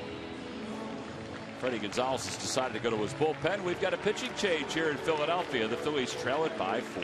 B: Freddie Gonzalez has decided to go to his bullpen. We've got a pitching change here in Philadelphia. The Phillies trail it by 4.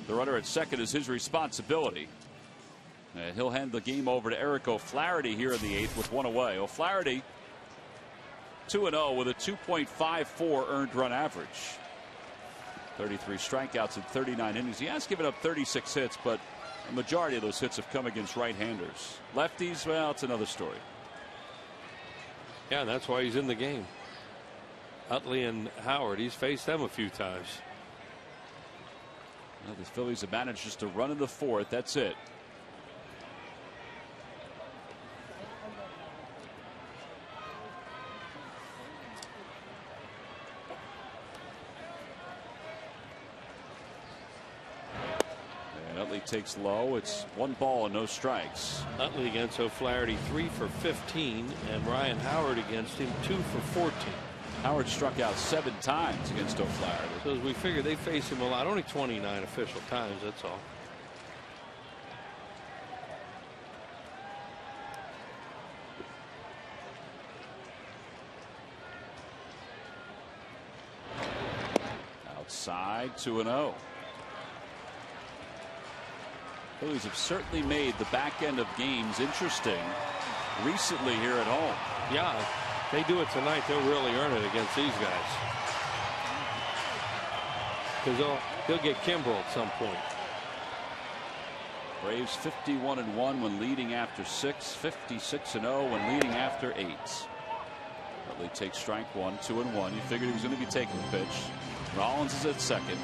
B: The runner at second is his responsibility. And he'll hand the game over to Eric O'Flaherty here in the 8th with 1 away. O'Flaherty 2-0 with a 2.54 earned run average. 33 strikeouts in 39 innings. He has given up 36 hits, but a majority of those hits have come against right-handers. Lefties, well, it's another story.
C: Yeah, and that's why he's in the game. Utley and Howard, he's faced them a few times.
B: Well, the Phillies have managed just to run in the 4th. That's it. And Utley takes low. It's 1 ball and no strikes.
C: Utley against O'Flaherty 3 for 15, and Ryan Howard against him 2 for 14.
B: Howard struck out 7 times against O'Flaherty.
C: So as we figure, they face him a lot. Only 29 official times, that's all.
B: Outside, 2-0. Phillies have certainly made the back end of games interesting recently here at home.
C: Yeah, if they do it tonight, they'll really earn it against these guys. Because they'll get Kimbrel at some point.
B: Braves 51-1 when leading after 6, 56-0 when leading after 8. Utley takes strike 1, 2-1. You figured he was going to be taking the pitch. Rollins is at second.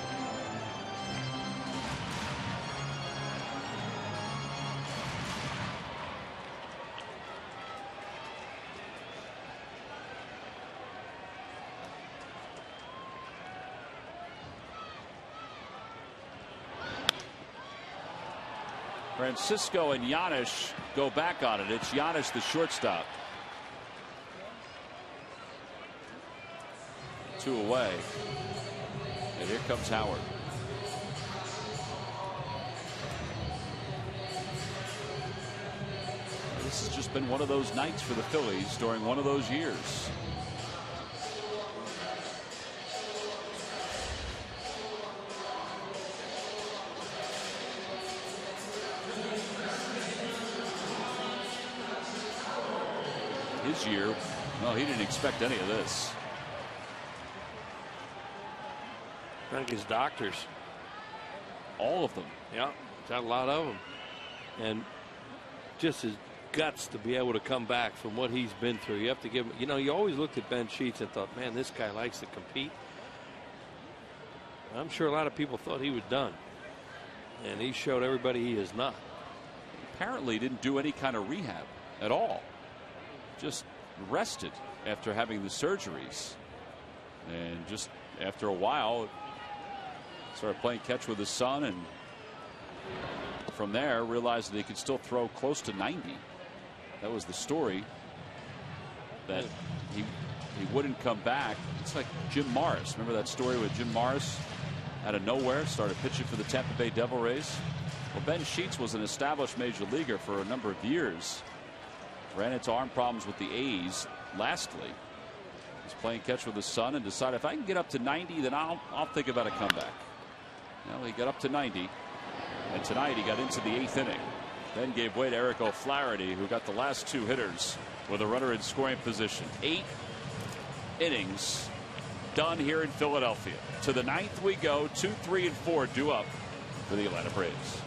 B: Francisco and Giannis go back on it. It's Giannis, the shortstop. 2 away. And here comes Howard. This has just been one of those nights for the Phillies during one of those years. His year, well, he didn't expect any of this.
C: I think his doctors.
B: All of them.
C: Yeah, got a lot of them. And just his guts to be able to come back from what he's been through. You have to give him, you know, you always looked at Ben Sheets and thought, man, this guy likes to compete. I'm sure a lot of people thought he was done. And he showed everybody he is not.
B: Apparently didn't do any kind of rehab at all. Just rested after having the surgeries. And just after a while, started playing catch with his son, and from there realized that he could still throw close to 90. That was the story, that he wouldn't come back. It's like Jim Morris. Remember that story with Jim Morris out of nowhere started pitching for the Tampa Bay Devil Rays? Well, Ben Sheets was an established major leaguer for a number of years. Ran into arm problems with the A's. Lastly, he's playing catch with his son and decided, if I can get up to 90, then I'll think about a comeback. Well, he got up to 90, and tonight he got into the 8th inning. Then gave way to Eric O'Flaherty, who got the last 2 hitters with a runner in scoring position. 8 innings done here in Philadelphia. To the 9th we go. 2, 3, and 4 due up for the Atlanta Braves.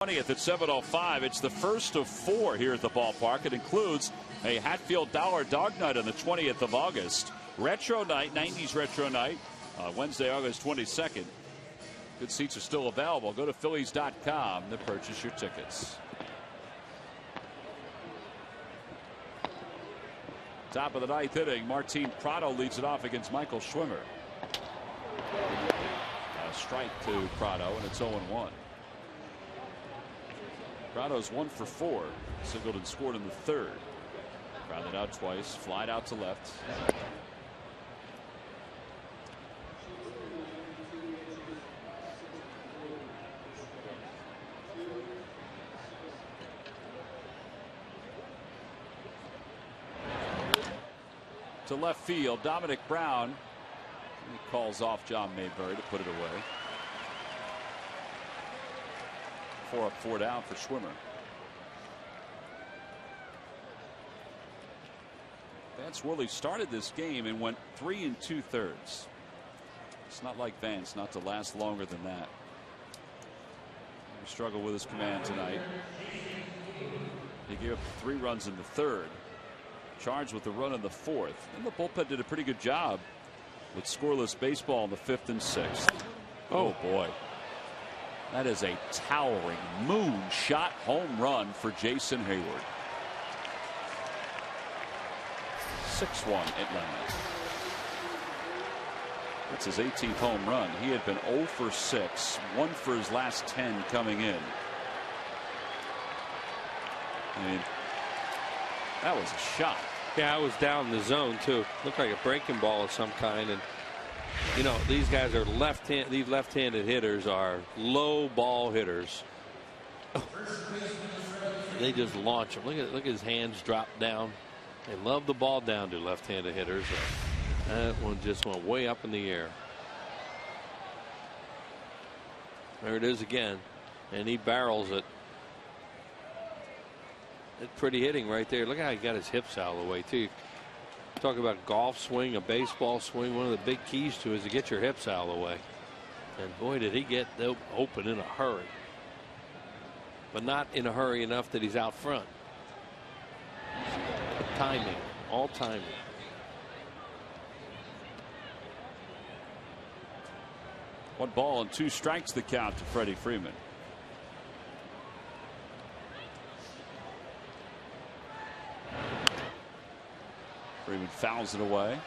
B: 20th at 7:05. It's the first of 4 here at the ballpark. It includes a Hatfield Dollar Dog Night on the 20th of August. Retro Night, 90s Retro Night, Wednesday, August 22nd. Good seats are still available. Go to Phillies.com to purchase your tickets. Top of the 9th inning, Martin Prado leads it off against Michael Schwimmer. A strike to Prado, and it's 0-1. Prado's 1 for 4. Singled and scored in the 3rd. Grounded out twice, flied out to left. To left field, Dominic Brown. He calls off John Mayberry to put it away. 4 up, 4 down for Schwimmer. Vance Worley started this game and went 3 2/3. It's not like Vance not to last longer than that. He struggled with his command tonight. He gave up 3 runs in the 3rd. Charged with the run in the 4th. And the bullpen did a pretty good job with scoreless baseball in the 5th and 6th. Oh boy. That is a towering moonshot home run for Jason Hayward. 6-1 Atlanta. That's his 18th home run. He had been 0 for 6, 1 for his last 10 coming in. I mean, that was a shot.
C: Yeah, I was down in the zone too. Looked like a breaking ball of some kind. And you know, these guys are these left-handed hitters are low ball hitters. They just launch them. Look at his hands drop down. They love the ball down to left-handed hitters. That one just went way up in the air. There it is again, and he barrels it. It's pretty hitting right there. Look how he got his hips out of the way too. Talk about golf swing, a baseball swing. One of the big keys to it is to get your hips out of the way. And boy, did he get open in a hurry. But not in a hurry enough that he's out front. Timing, all timing.
B: One ball and 2 strikes the count to Freddie Freeman. Freeman fouls it away.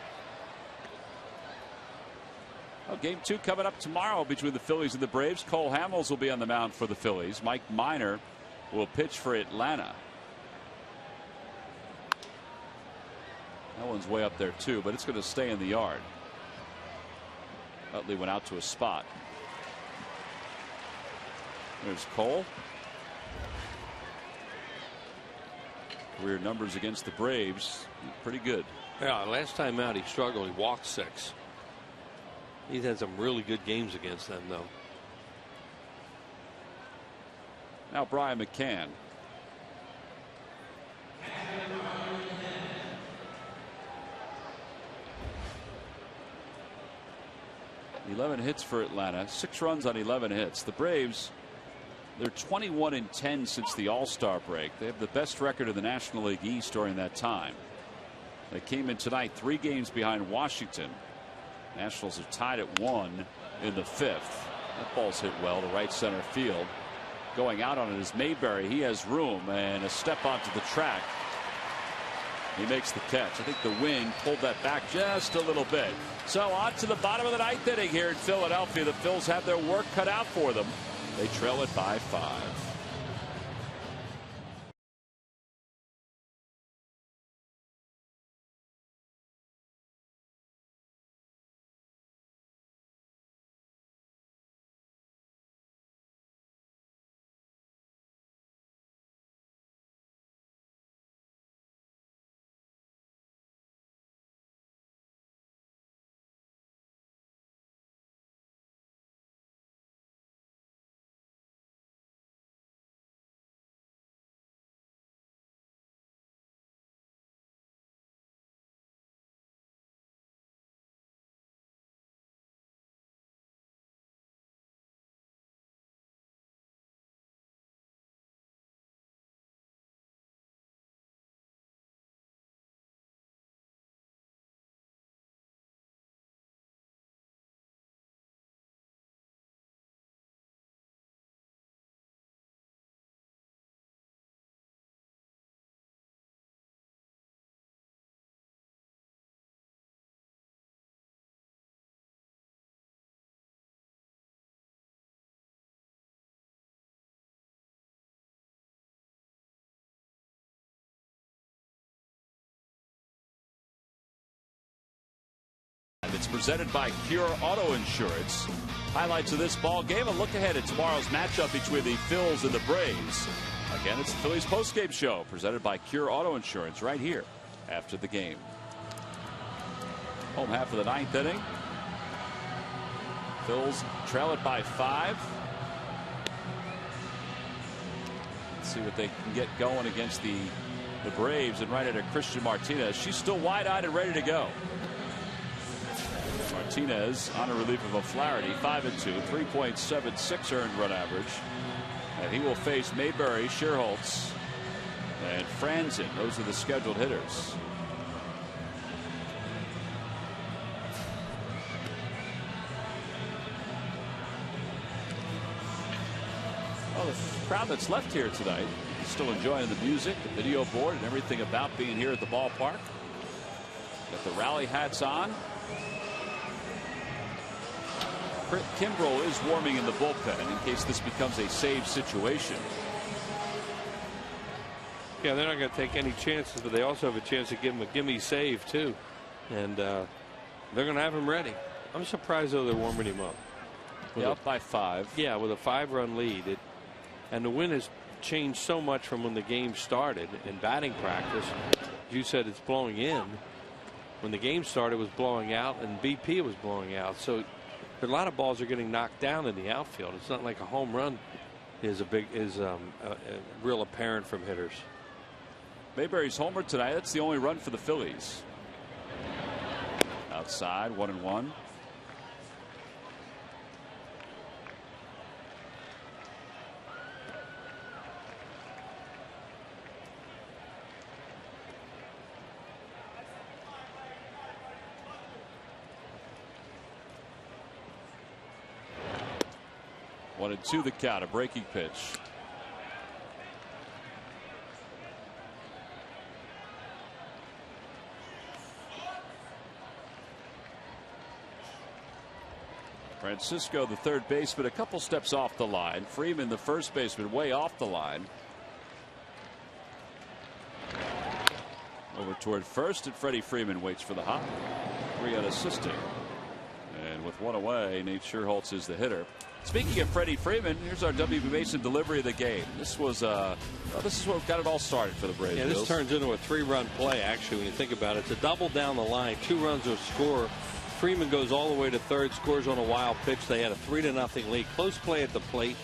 B: Well, game 2 coming up tomorrow between the Phillies and the Braves. Cole Hamels will be on the mound for the Phillies. Mike Minor will pitch for Atlanta. That one's way up there too, but it's going to stay in the yard. Utley went out to a spot. There's Cole. Career numbers against the Braves, pretty good.
C: Yeah, last time out he struggled. He walked 6. He's had some really good games against them though.
B: Now Brian McCann. $11 hits for Atlanta, 6 runs on 11 hits. The Braves, they're 21-10 since the All-Star break. They have the best record in the National League East during that time. They came in tonight 3 games behind Washington. Nationals are tied at 1 in the 5th. That ball's hit well to right center field. Going out on it is Mayberry. He has room and a step onto the track. He makes the catch. I think the wind pulled that back just a little bit. So on to the bottom of the 9th inning here in Philadelphia. The Phils have their work cut out for them. They trail it by 5. It's presented by Cure Auto Insurance. Highlights of this ball game. A look ahead at tomorrow's matchup between the Phils and the Braves. Again, it's the Phillies postgame show presented by Cure Auto Insurance right here after the game. Home half of the ninth inning. Phils trail it by 5. Let's see what they can get going against the Braves, and right at Christian Martinez. She's still wide-eyed and ready to go. Martinez on a relief of O'Flaherty, 5-2, 3.76 earned run average. And he will face Mayberry, Sherholtz, and Franzen. Those are the scheduled hitters. Well, the crowd that's left here tonight is still enjoying the music, the video board, and everything about being here at the ballpark. Got the rally hats on. Kimbrel is warming in the bullpen in case this becomes a save situation.
C: Yeah, they're not going to take any chances, but they also have a chance to give him a gimme save too, and they're going to have him ready. I'm surprised though they're warming him up.
B: Yeah, up by 5.
C: Yeah, with a 5-run lead, and the wind has changed so much from when the game started in batting practice. You said it's blowing in. When the game started, it was blowing out, and BP was blowing out. So a lot of balls are getting knocked down in the outfield. It's not like a home run is real apparent from hitters.
B: Mayberry's homer tonight. That's the only run for the Phillies. Outside, 1-1. One and two the count. A breaking pitch. Francisco, the third baseman, a couple steps off the line. Freeman, the first baseman, way off the line. Over toward first, and Freddie Freeman waits for the hop. 3 unassisted. And with 1 away, Nate Sherholtz is the hitter. Speaking of Freddie Freeman, here's our W.B. Mason delivery of the game. This was this is what got it all started for the Braves.
C: Yeah, this turns into a 3-run play. Actually, when you think about it, it's a double down the line, 2 runs to score. Freeman goes all the way to third, scores on a wild pitch. They had a 3-0 lead. Close play at the plate.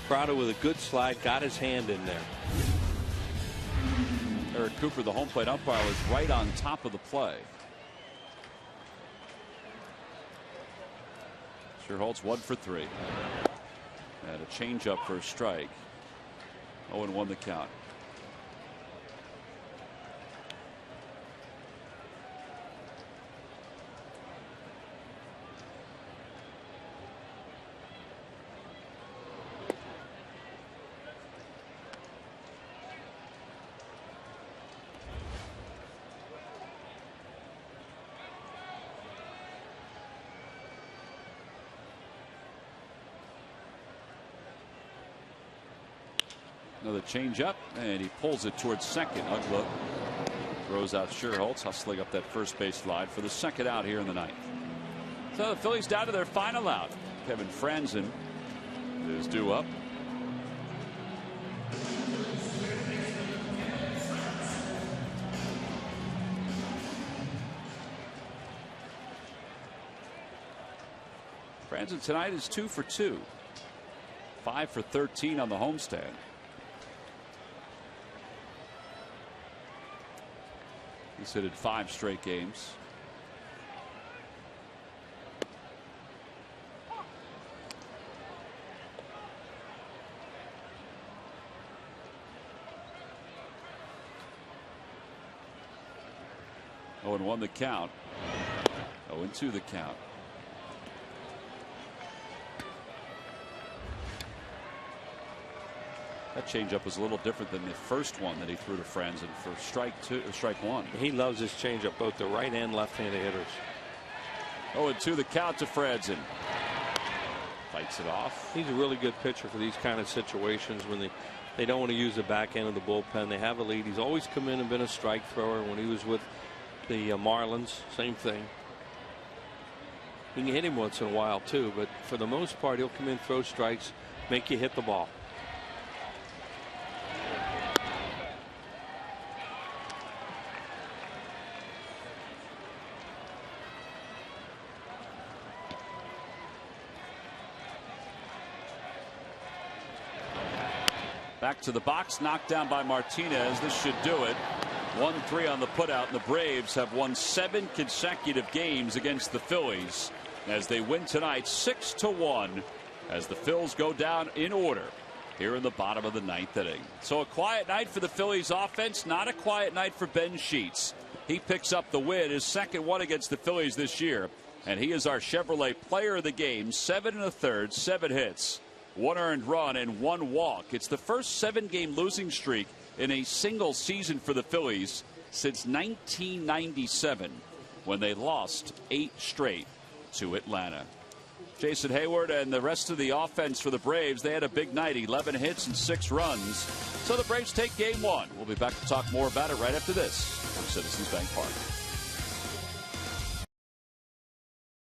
C: Prado with a good slide, got his hand in there.
B: Eric Cooper, the home plate umpire, was right on top of the play. Sherholtz 1 for 3. And a changeup for a strike. 0-1 the count. Another changeup, and he pulls it towards second. Uggla throws out Sherholtz, hustling up that first base line for the second out here in the ninth. So the Phillies down to their final out. Kevin Franzen is due up. Franzen tonight is 2 for 2. 5 for 13 on the homestand. He's hit in 5 straight games. Oh, and 1 the count. 0-2 the count. That changeup was a little different than the first one that he threw to Franzen for strike 1.
C: He loves his changeup, both the right and left-handed hitters.
B: 0-2 the count to Franzen. Fights it off.
C: He's a really good pitcher for these kind of situations when they don't want to use the back end of the bullpen. They have a lead. He's always come in and been a strike thrower. When he was with the Marlins, same thing. You can hit him once in a while too, but for the most part he'll come in, throw strikes, make you hit the ball.
B: Back to the box, knocked down by Martinez. This should do it. 1-3 on the putout, and the Braves have won 7 consecutive games against the Phillies as they win tonight 6-1 as the Phils go down in order here in the bottom of the 9th inning. So a quiet night for the Phillies offense, not a quiet night for Ben Sheets. He picks up the win, his second one against the Phillies this year, and he is our Chevrolet player of the game. 7 1/3, 7 hits, 1 earned run, and 1 walk. It's the first 7-game losing streak in a single season for the Phillies since 1997, when they lost 8 straight to Atlanta. Jason Hayward and the rest of the offense for the Braves, they had a big night, 11 hits and 6 runs. So the Braves take game 1. We'll be back to talk more about it right after this from Citizens Bank Park.